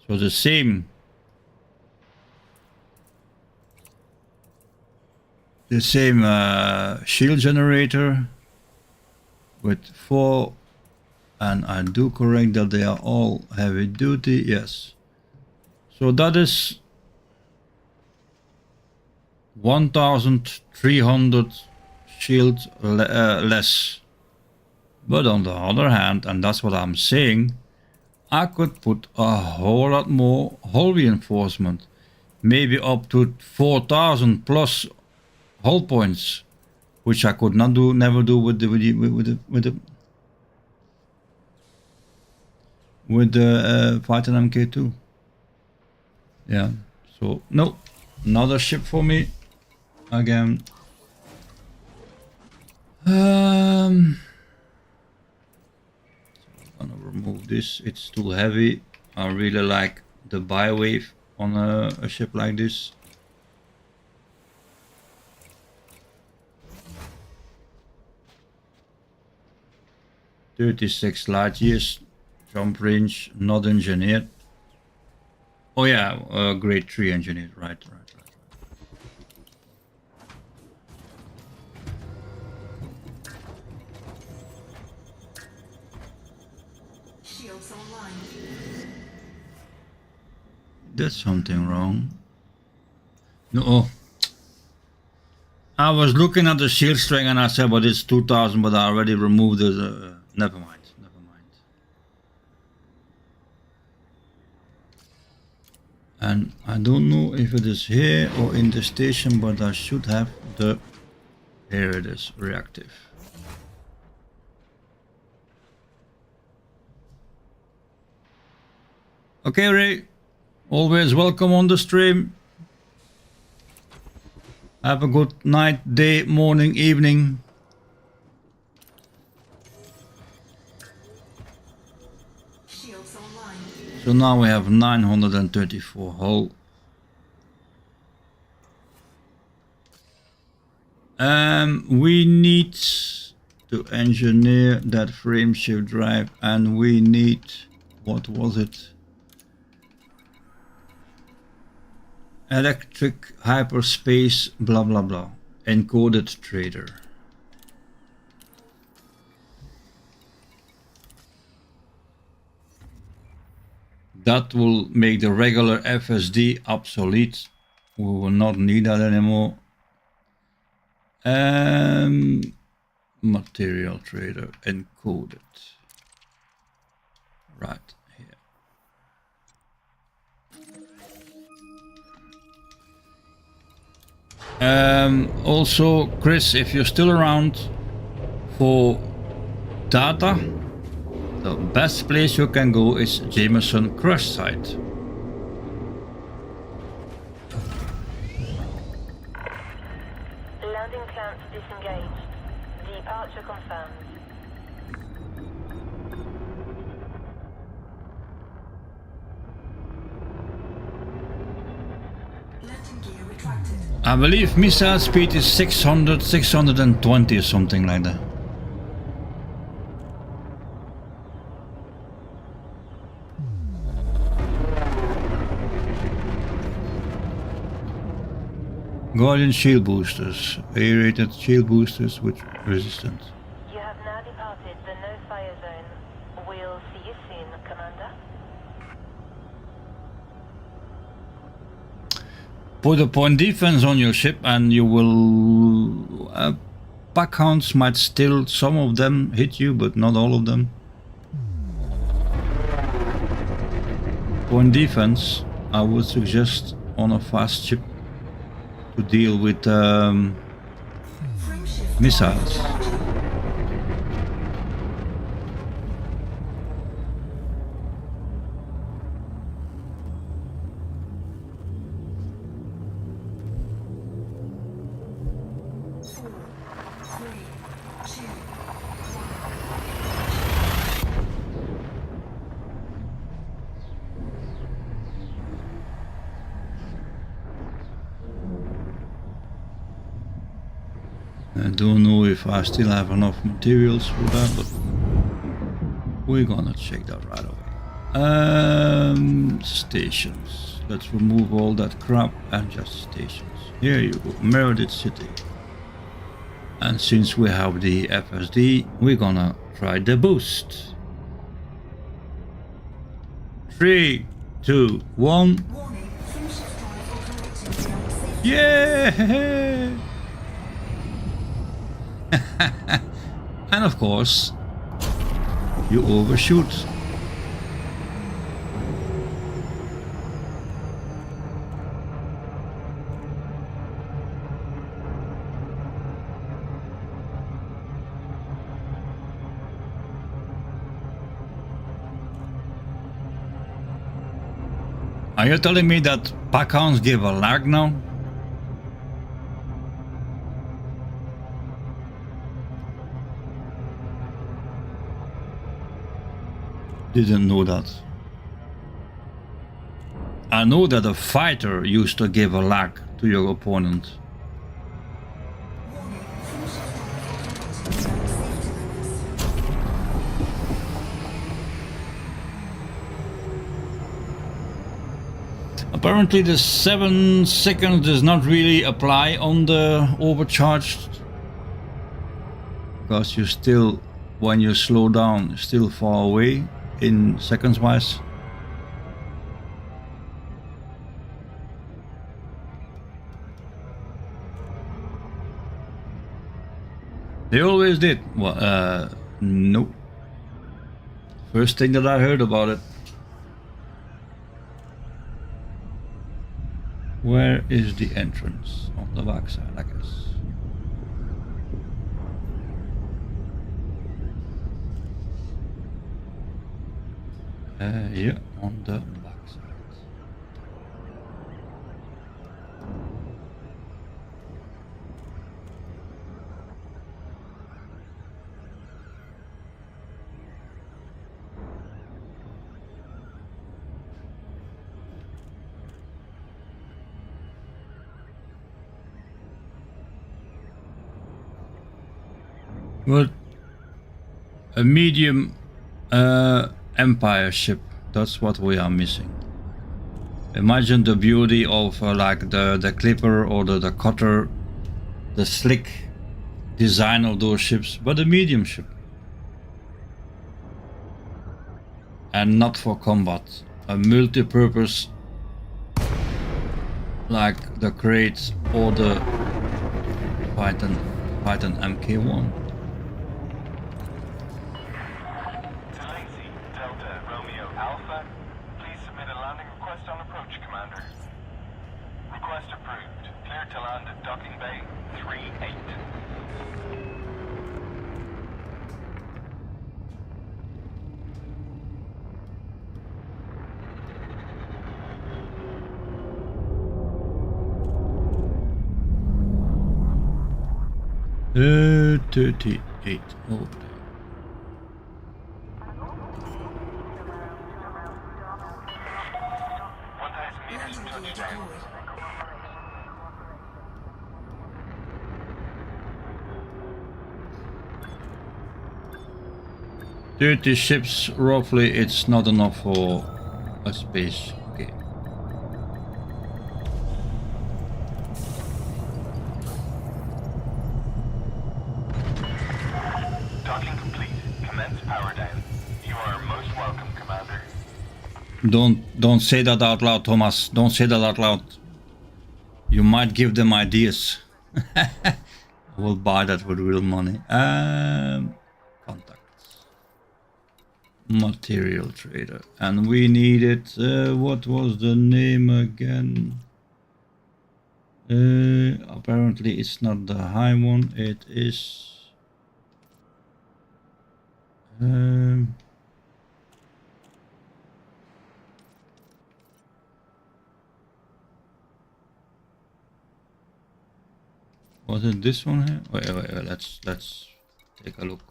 So the same. The same shield generator with 4, and I do correct that they are all heavy duty, yes. So that is 1300 shield less. But on the other hand, and that's what I'm saying, I could put a whole lot more hull reinforcement, maybe up to 4000 plus hull points, which I could not do, never do with the Fighter MK2. Yeah, so no, another ship for me again. I'm gonna remove this, it's too heavy. I really like the bywave on a ship like this. "36 light years, jump range, not engineered." Oh yeah, grade 3 engineered, right. Shields online. Did something wrong. No. I was looking at the shield string and I said, but it's 2000, but I already removed the... never mind. And I don't know if it is here or in the station, but I should have the... Here it is, reactive. Okay, Ray. Always welcome on the stream. Have a good night, day, morning, evening. Shields online. So now we have 934 hull. We need to engineer that frameshift drive, and we need, what was it? Electric hyperspace blah blah blah, encoded trader. That will make the regular FSD obsolete. We will not need that anymore. Material trader encoded. Right here. Also, Chris, if you're still around for data, the best place you can go is Jameson Crush Site. Landing clamps disengaged. Departure confirmed. Landing gear retracted. I believe missile speed is 600, 620 or something like that. Guardian shield boosters. A-rated shield boosters with resistance. You have now departed the no-fire zone. We'll see you soon, Commander. Put a point defense on your ship and you will... pack hounds might still, some of them hit you, but not all of them. Point defense, I would suggest on a fast ship to deal with missiles. I don't know if I still have enough materials for that, but we're gonna check that right away. Stations. Let's remove all that crap and just stations. Here you go, Meredith City. And since we have the FSD, we're gonna try the boost. 3, 2, 1. Warning, Frameshift drive automated beyond safety. Yeah! And of course, you overshoot. Are you telling me that pack hounds give a lag now? Didn't know that. I know that a fighter used to give a lag to your opponent. Warning, Frameshift drive automated beyond safety limits. Apparently the 7 seconds does not really apply on the overcharged, because you still, when you slow down, still far away in seconds wise. They always did. Well, no. First thing that I heard about it. Where is the entrance? On the backside, I guess. Yeah, on the backside. But a medium Empire ship, that's what we are missing. Imagine the beauty of like the Clipper or the Cutter, the slick design of those ships, but a medium ship. And not for combat, a multi-purpose like the crates or the Python MK1. Request approved. Clear to land at Docking Bay 3-8. Uh, 38 over there. Landing gear deployed. 30 ships roughly, it's not enough for a space. Okay. Don't say that out loud, Thomas. Don't say that out loud. You might give them ideas. I will buy that with real money. Contacts. Material trader. And we needed, what was the name again? Apparently it's not the high one. It is... was it this one here? Wait, let's take a look.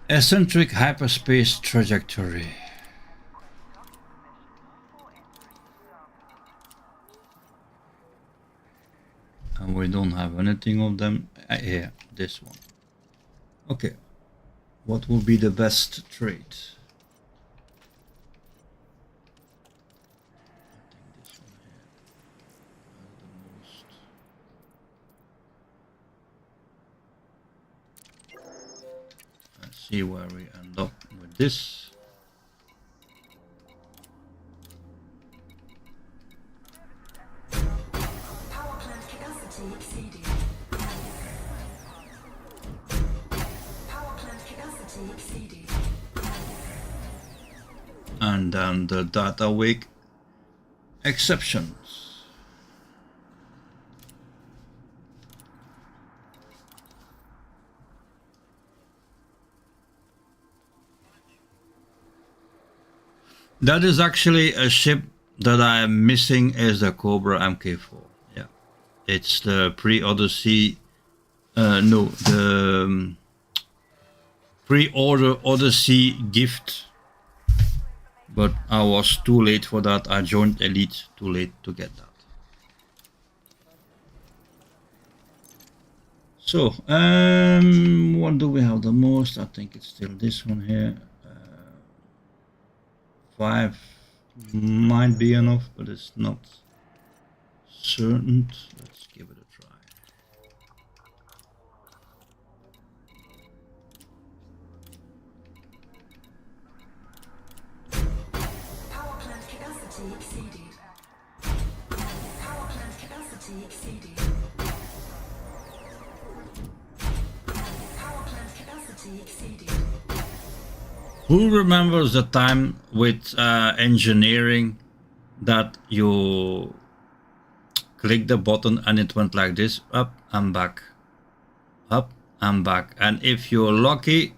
Eccentric hyperspace trajectory. And we don't have anything of them. Here, this one. Okay. What will be the best trade? Let's see where we end up with this. Power plant capacity exceeded. Power plant capacity exceeded. And then the data wake exceptions. That is actually a ship that I am missing is the Cobra MK4. Yeah, it's the pre-Odyssey. No, the pre-order Odyssey gift. But I was too late for that. I joined Elite too late to get that. So, what do we have the most? I think it's still this one here. 5 might be enough, but it's not certain. Let's give it a try. Power plant capacity exceeded. Power plant capacity exceeded. Power plant capacity exceeded. Who remembers the time with engineering that you click the button and it went like this, up and back, up and back, and if you're lucky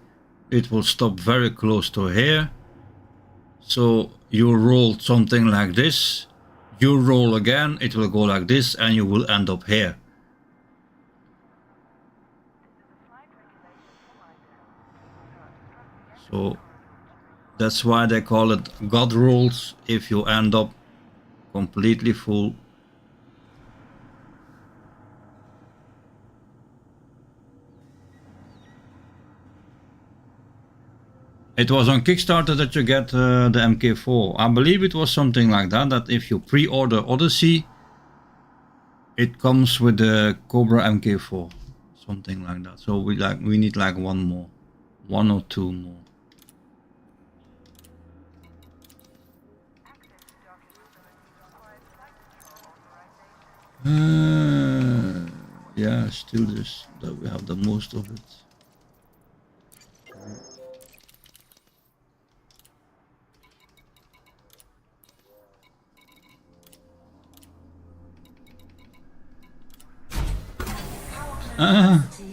it will stop very close to here, so you roll something like this, you roll again, it will go like this, and you will end up here. So that's why they call it God rolls. If you end up completely full. It was on Kickstarter that you get the MK4. I believe it was something like that, that if you pre-order Odyssey, it comes with the Cobra MK4. Something like that. So we need like one more. 1 or 2 more. Yeah, still this that we have the most of it.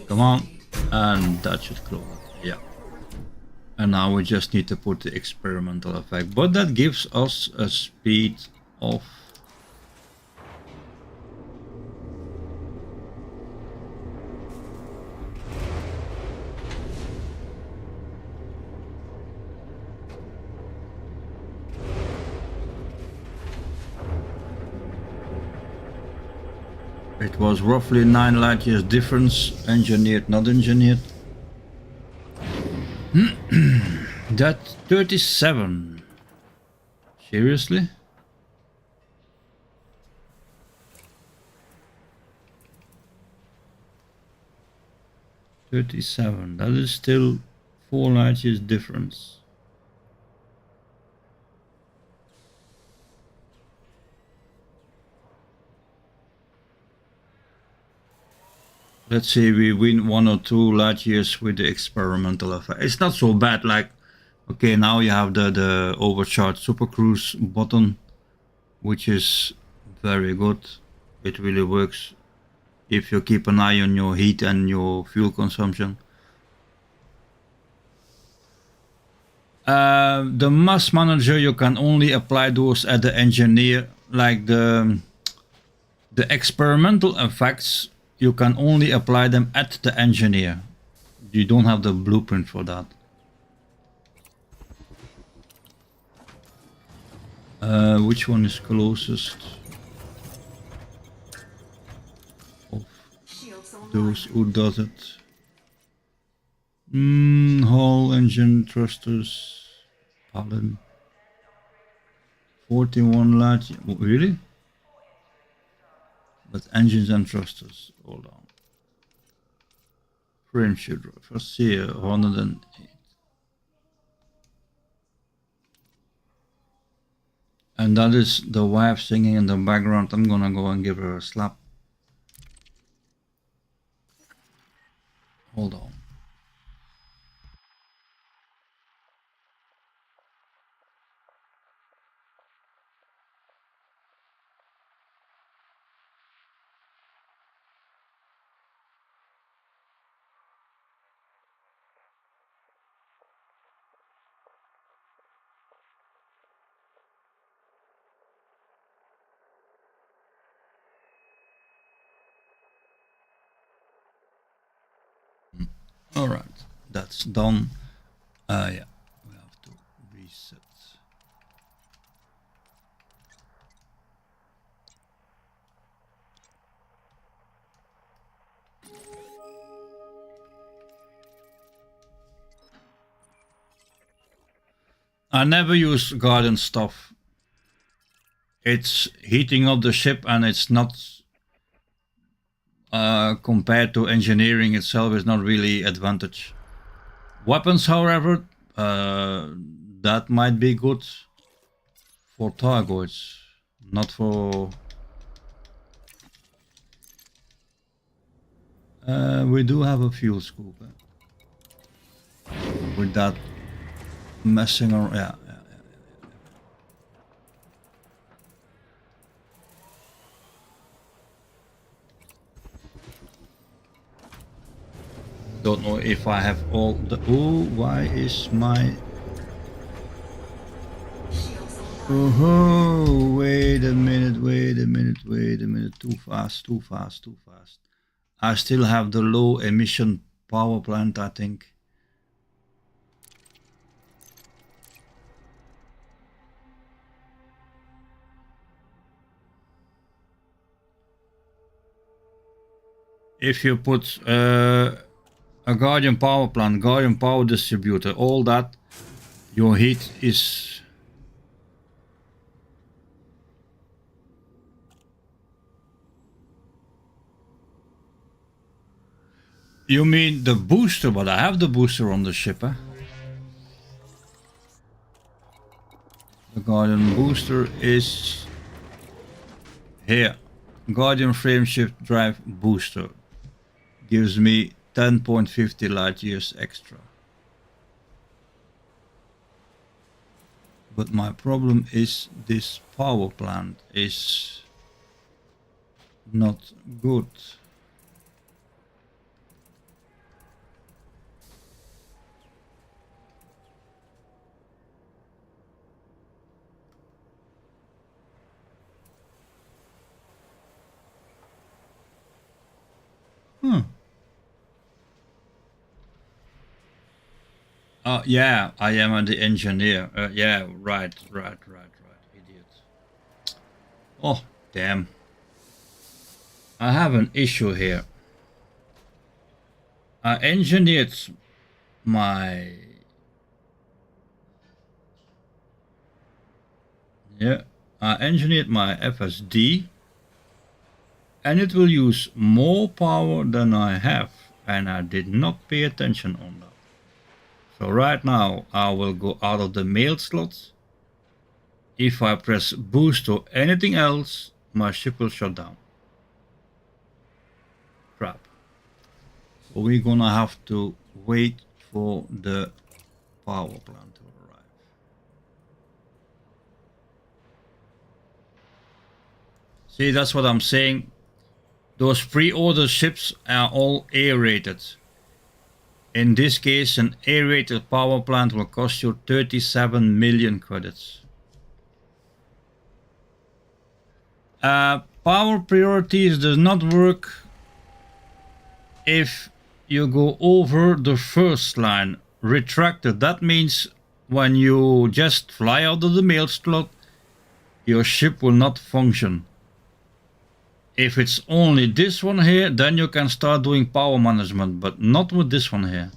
Come on, and that should close it. Yeah. And now we just need to put the experimental effect, but that gives us a speed of it was roughly 9 light years difference, engineered, not engineered. That 37. Seriously? 37. That is still 4 light years difference. Let's say we win 1 or 2 light years with the experimental effect. It's not so bad. Like, okay, now you have the overcharged super cruise button, which is very good. It really works if you keep an eye on your heat and your fuel consumption. The mass manager, you can only apply those at the engineer. Like the experimental effects, you can only apply them at the engineer. You don't have the blueprint for that. Which one is closest of Shields online. those who does it? Hull, engine, thrusters, Palin. 41 large. Really? But engines and thrusters. Hold on. Frame shift drive. First here, 108. And that is the wife singing in the background. I'm gonna go and give her a slap. Hold on. All right, that's done. Yeah, we have to reset. I never use garden stuff. It's heating up the ship and it's not compared to engineering itself is not really advantage. Weapons, however, that might be good for targoids, not for... we do have a fuel scoop. With that messing around, yeah. Don't know if I have all the... Oh, why is my... Shields online. Oh, wait a minute. Too fast. I still have the low emission power plant, I think. If you put a Guardian power plant, Guardian power distributor, all that, your heat is... You mean the booster, but I have the booster on the ship, eh? The Guardian booster is here. Guardian frameshift drive booster gives me 10.50 light years extra. But my problem is this power plant is not good. Yeah, I am the engineer. Yeah, right, idiot. Oh, damn. I have an issue here. I engineered my... Yeah, I engineered my FSD. And it will use more power than I have. and I did not pay attention on that. So right now I will go out of the mail slot. If I press boost or anything else, my ship will shut down. Crap. So we're gonna have to wait for the power plant to arrive. See, that's what I'm saying. Those pre-order ships are all A-rated. In this case, an A-rated power plant will cost you 37 million credits. Power priorities does not work if you go over the first line, retracted. That means when you just fly out of the mail slot, your ship will not function. If it's only this one here, then you can start doing power management, but not with this one here.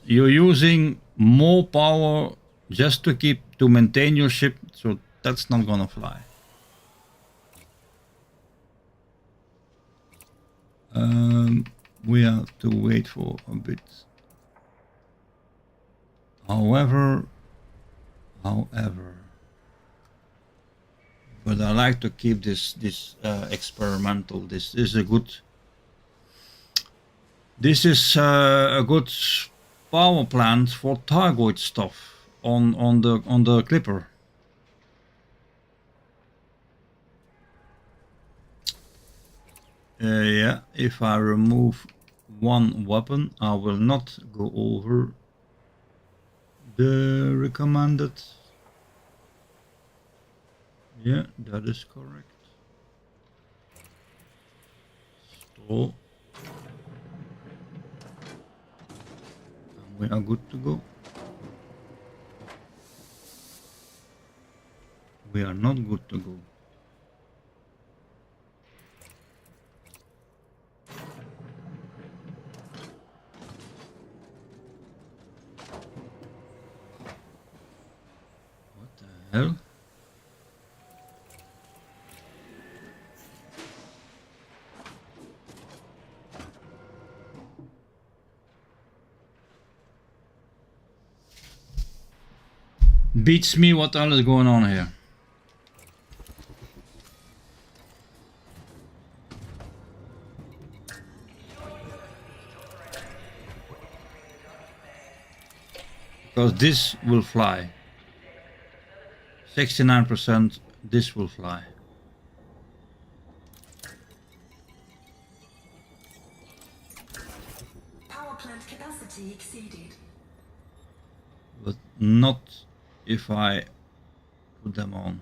You're using more power just to maintain your ship, so that's not gonna fly. We have to wait for a bit. However, but I like to keep this experimental. This is a good. This is a good power plant for Targoid stuff on the Clipper. Yeah, if I remove one weapon, I will not go over the recommended. Yeah, that is correct. Store. And we are good to go. We are not good to go. What the hell? Beats me, what the hell is going on here? Because this will fly. 69%, this will fly. Power plant capacity exceeded. But not if I put them on.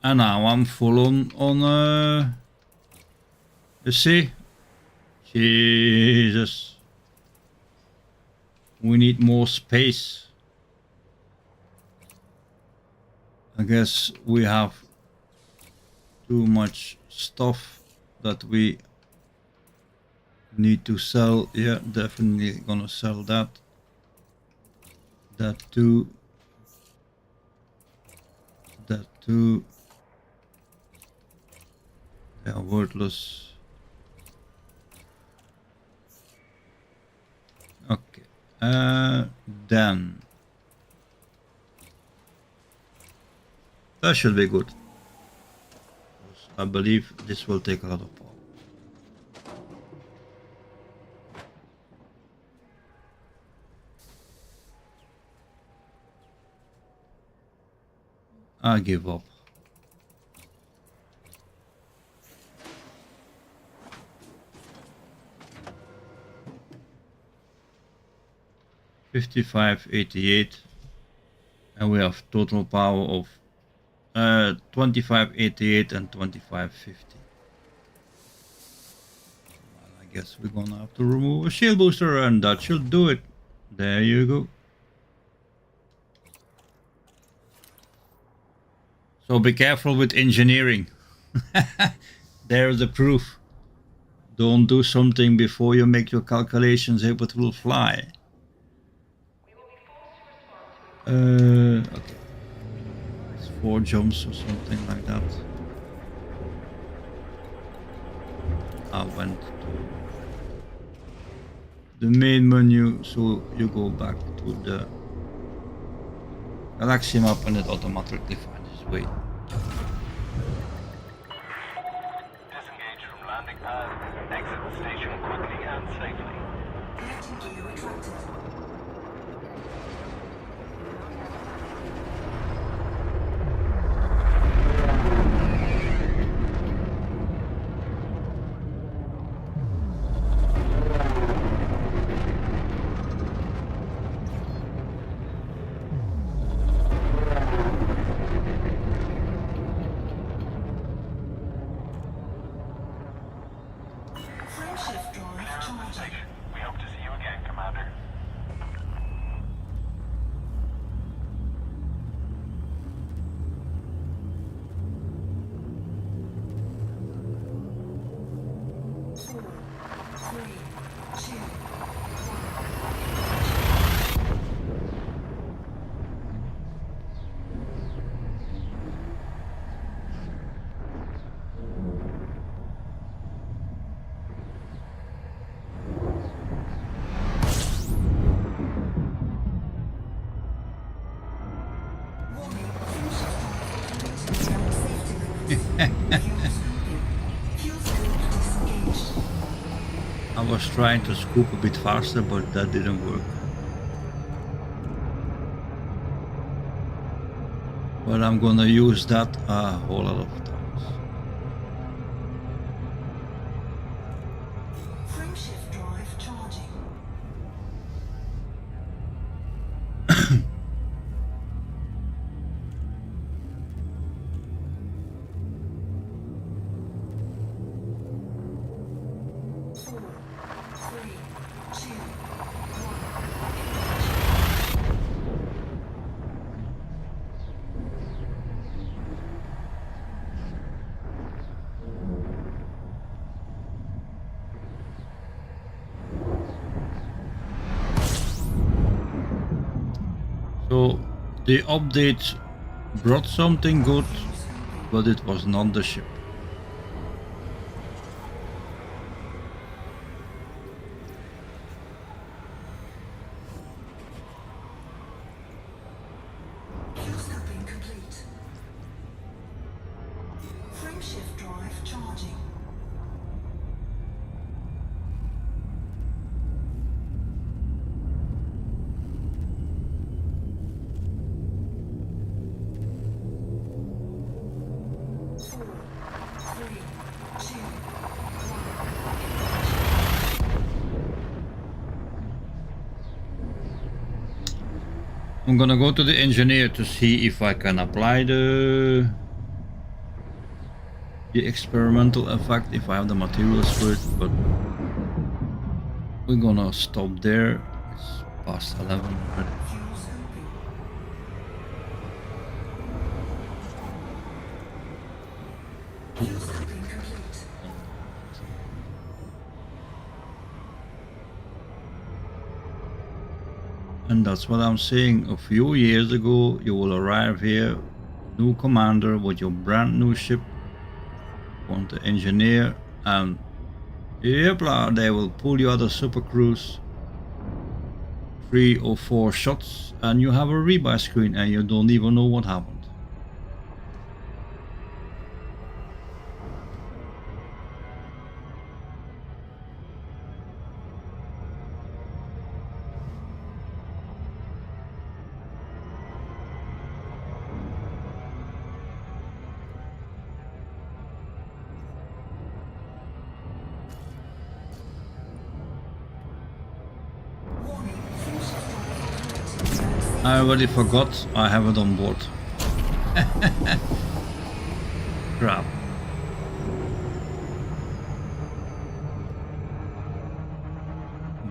And now I'm full on you see? Jesus. We need more space. I guess we have too much stuff that we need to sell. Yeah, definitely gonna sell that. That too. That too. They are worthless. Okay. Then that should be good. I believe this will take a lot of power. I give up. $55.88, and we have total power of $25.88 and $25.50. Well, I guess we're gonna have to remove a shield booster, and that should do it. There you go. So be careful with engineering. There's the proof. Don't do something before you make your calculations if it will fly. Okay. It's 4 jumps or something like that. I went to the main menu, so you go back to the galaxy map and it automatically finds its way. Disengage from landing pad. Exit the station quickly and safely. Landing gear retracted. Frameshift drive Clear of the charging. station. We hope to see you again, Commander. Four, three, two, warning. Frameshift drive activated beyond safety limits. Fuel scope disengaged. I was trying to scoop a bit faster, but that didn't work. But I'm gonna use that a whole lot of times. Frameshift drive charging. Four, three, two, So the update brought something good, but it was not the ship. fuel scoping complete. Frameshift drive charging. Four, three, two, I'm gonna go to the engineer to see if I can apply the experimental effect, if I have the materials for it, but we're gonna stop there. It's past 11 already. fuel scoping. Fuel scoping complete. And that's what I'm saying. A few years ago, you will arrive here, new commander with your brand new ship, want the engineer, and yepla, they will pull you out of super cruise, 3 or 4 shots, and you have a rebuy screen, and you don't even know what happened. Warning. Frameshift drive activated. I already forgot I have it on board. Crap.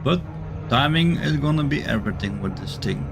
But timing is gonna be everything with this thing.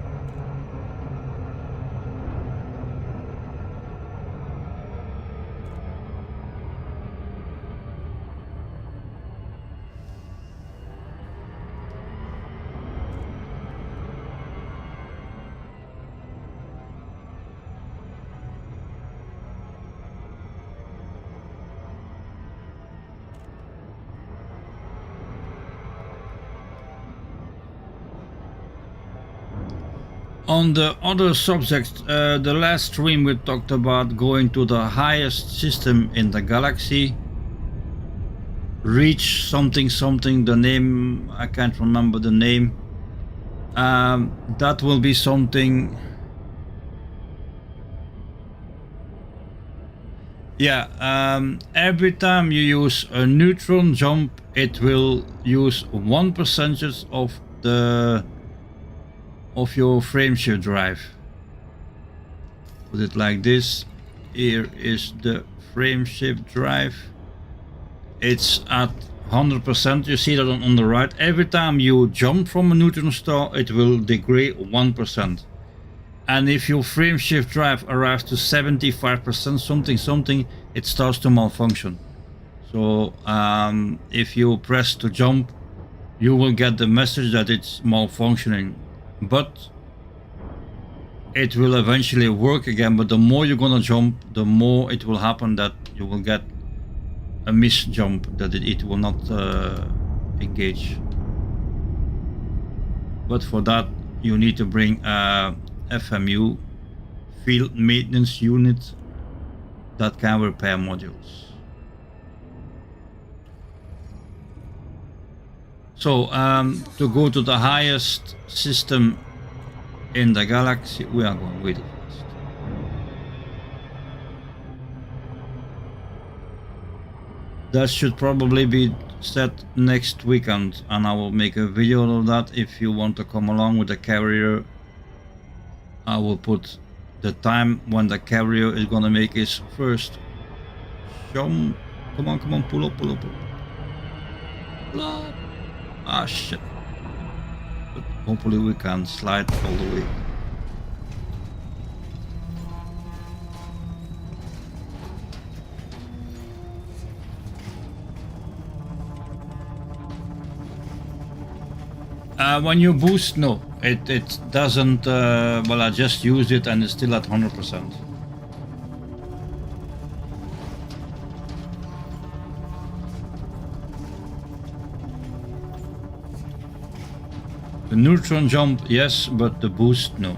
On the other subject, the last stream we talked about going to the highest system in the galaxy. Reach something something, the name, I can't remember the name. That will be something. Yeah, every time you use a Neutron jump, it will use 1% of your frameshift drive. Put it like this. Here is the frameshift drive. It's at 100%. You see that on the right. Every time you jump from a Neutron star, it will degrade 1%. And if your frameshift drive arrives to 75% something, it starts to malfunction. So if you press to jump, you will get the message that it's malfunctioning, but it will eventually work again. But the more you're gonna jump, the more it will happen that you will get a miss jump, that it will not engage. But for that, you need to bring FMU, field maintenance unit, that can repair modules. So to go to the highest system in the galaxy, we are going really fast. That should probably be set next weekend, and I will make a video of that. If you want to come along with the carrier, I will put the time when the carrier is gonna make its first jump. Come on, pull up. Pull up. Ah, shit. But hopefully we can slide all the way. When you boost, no, it doesn't. Well, I just used it and it's still at 100%. The Neutron jump, yes, but the boost, no.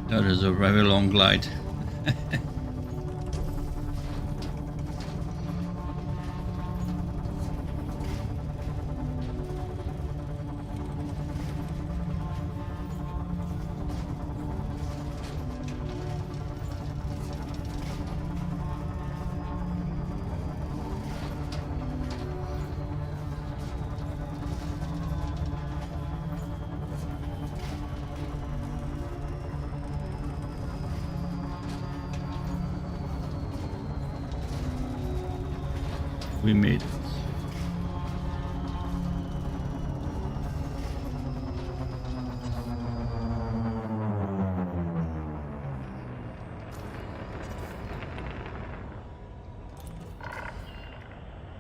That is a very long glide. We made it.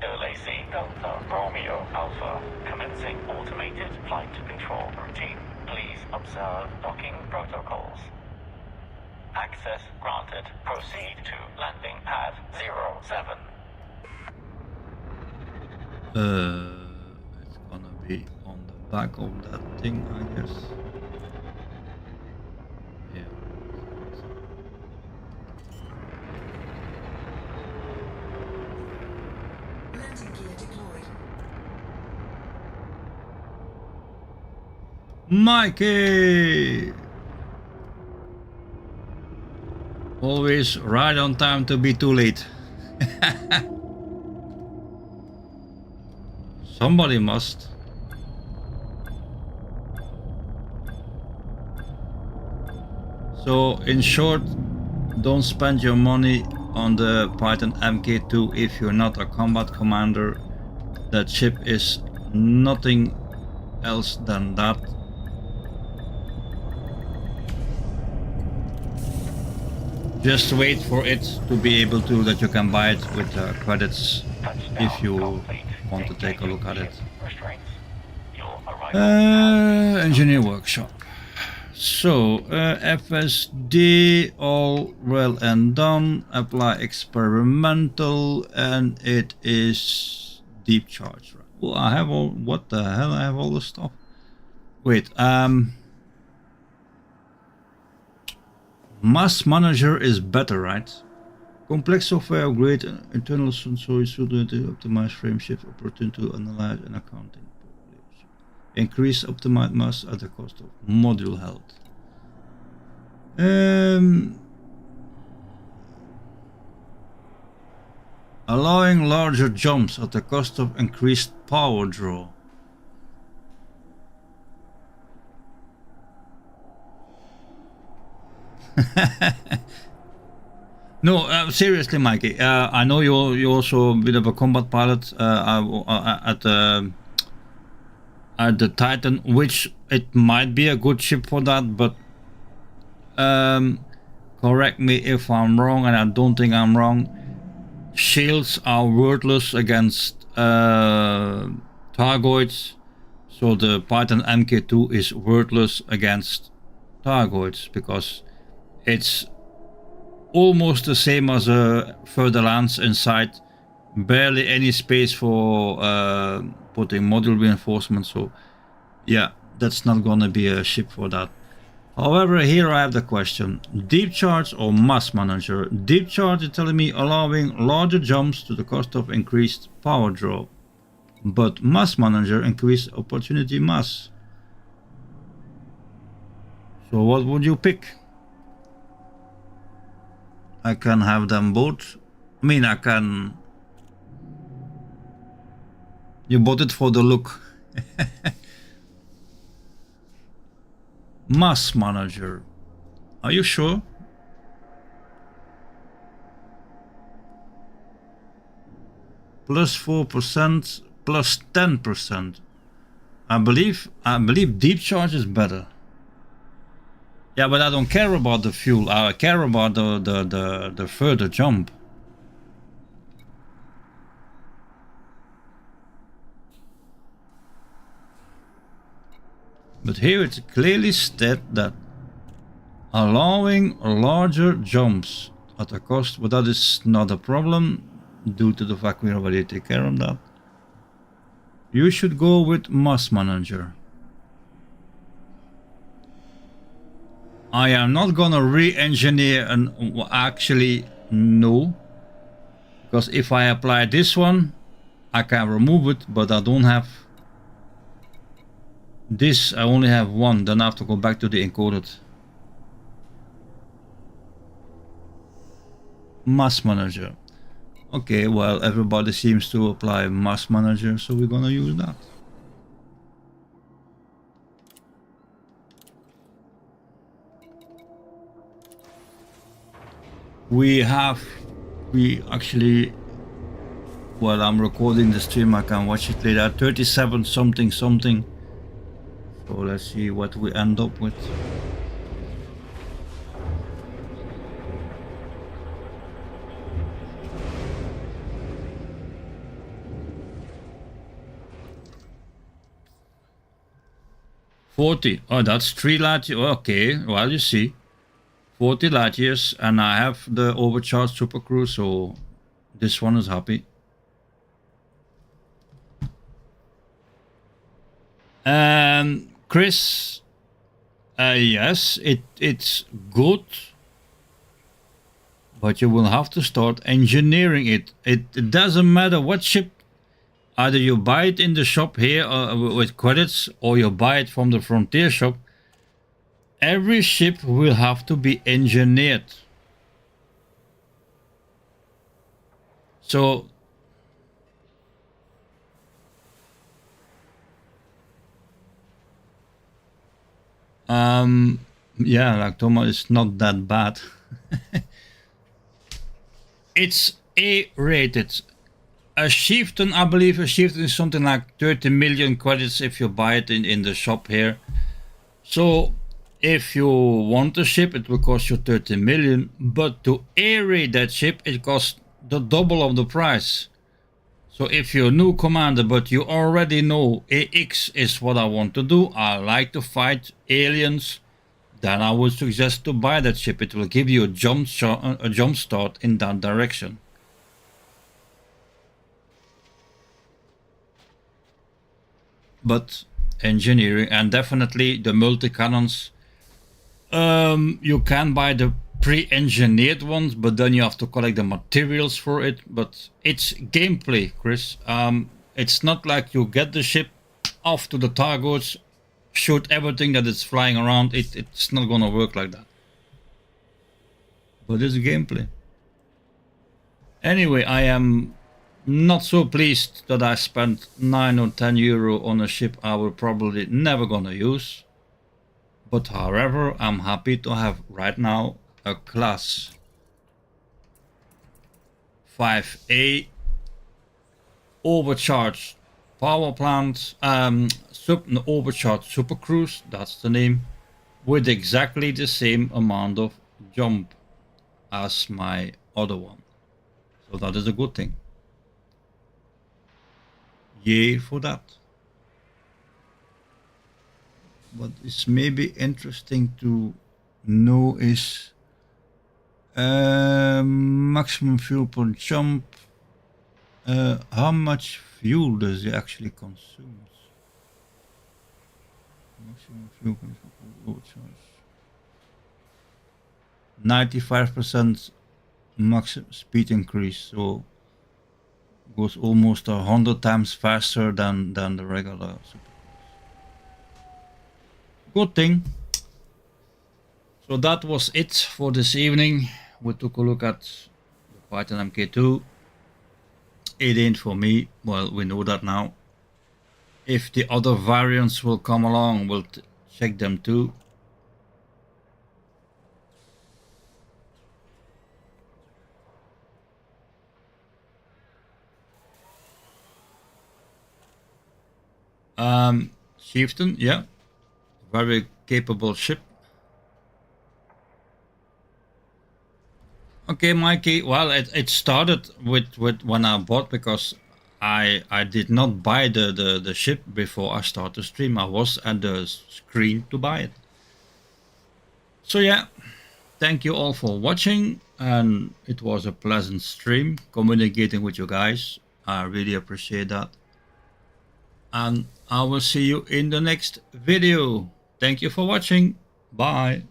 LAC Delta Romeo Alpha commencing automated flight control routine. Please observe docking protocols. Access granted. Proceed to landing pad 07. It's gonna be on the back of that thing, I guess. Yeah. Landing gear deployed. Mikey! Always right on time to be too late. Somebody must. So in short, don't spend your money on the Python MK2 if you're not a combat commander. That ship is nothing else than that. Just wait for it to be able to, that you can buy it with credits if you want to take a look at it. Engineer workshop. So, FSD, all well and done. Apply experimental, and it is deep charge. Right? Well, I have all. What the hell? I have all the stuff. Wait. Mass Manager is better, right? Complex software upgrade, internal sensors should optimize frame shift opportunity to analyze and accounting. Increase optimized mass at the cost of module health. Allowing larger jumps at the cost of increased power draw. No, seriously, Mikey. I know you're also a bit of a combat pilot at the Titan, which it might be a good ship for that, but correct me if I'm wrong, and I don't think I'm wrong. Shields are worthless against Targoids, so the Titan MK2 is worthless against Targoids because it's almost the same as a further lance inside, barely any space for putting module reinforcement, so yeah, that's not gonna be a ship for that. However, here I have the question: deep charge or mass manager? Deep charge is telling me allowing larger jumps to the cost of increased power draw, but mass manager increased opportunity mass. So what would you pick? I can have them both. I mean, I can. You bought it for the look. Mass manager. Are you sure? Plus 4%, plus 10%. I believe deep charge is better. Yeah, but I don't care about the fuel. I care about the further jump. But here it clearly states that allowing larger jumps at a cost, but that is not a problem due to the fact we already take care of that. You should go with mass manager. I am not gonna re-engineer and actually no, because if I apply this one, I can remove it, but I don't have this. I only have one. Then I have to go back to the encoded. Mass manager. Okay, well, everybody seems to apply mass manager, so we're gonna use that. We actually, while I'm recording the stream, I can watch it later. 37 something. So let's see what we end up with. Oh, that's 3 light years. Okay, well, you see. 40 light years, and I have the overcharged super crew, so this one is happy. Chris, yes, it's good, but you will have to start engineering it. It doesn't matter what ship, either you buy it in the shop here with credits, or you buy it from the Frontier shop. Every ship will have to be engineered. So yeah, like Thomas, it's not that bad. It's A-rated. A chieftain, I believe a chieftain is something like 30 million credits if you buy it in the shop here. So if you want a ship, it will cost you 30 million, but to A-rate that ship, it costs the double of the price. So if you're a new commander, but you already know AX is what I want to do, I like to fight aliens, then I would suggest to buy that ship. It will give you a jump start in that direction. But engineering and definitely the multi-cannons, you can buy the pre-engineered ones, but then you have to collect the materials for it. But it's gameplay, Chris. It's not like you get the ship off to the targets, shoot everything that is flying around. It's not gonna work like that. But it's gameplay. Anyway, I am not so pleased that I spent 9 or 10 euro on a ship I will probably never gonna use. But however, I'm happy to have right now a class 5A overcharged power plant, overcharged super cruise, that's the name, with exactly the same amount of jump as my other one. So that is a good thing. Yay for that. What is maybe interesting to know is maximum fuel per jump. How much fuel does it actually consume? Maximum fuel consumption. 95% maximum speed increase, so goes almost 100 times faster than the regular super. Good thing. So that was it for this evening. We took a look at the Python MK2. It ain't for me. Well, we know that now. If the other variants will come along, we'll check them too. Chieftain, yeah, very capable ship. Okay, Mikey. Well, it started with when I bought, because I did not buy the ship before I started the stream. I was at the screen to buy it. So yeah, thank you all for watching, and it was a pleasant stream communicating with you guys. I really appreciate that. And I will see you in the next video. Thank you for watching. Bye.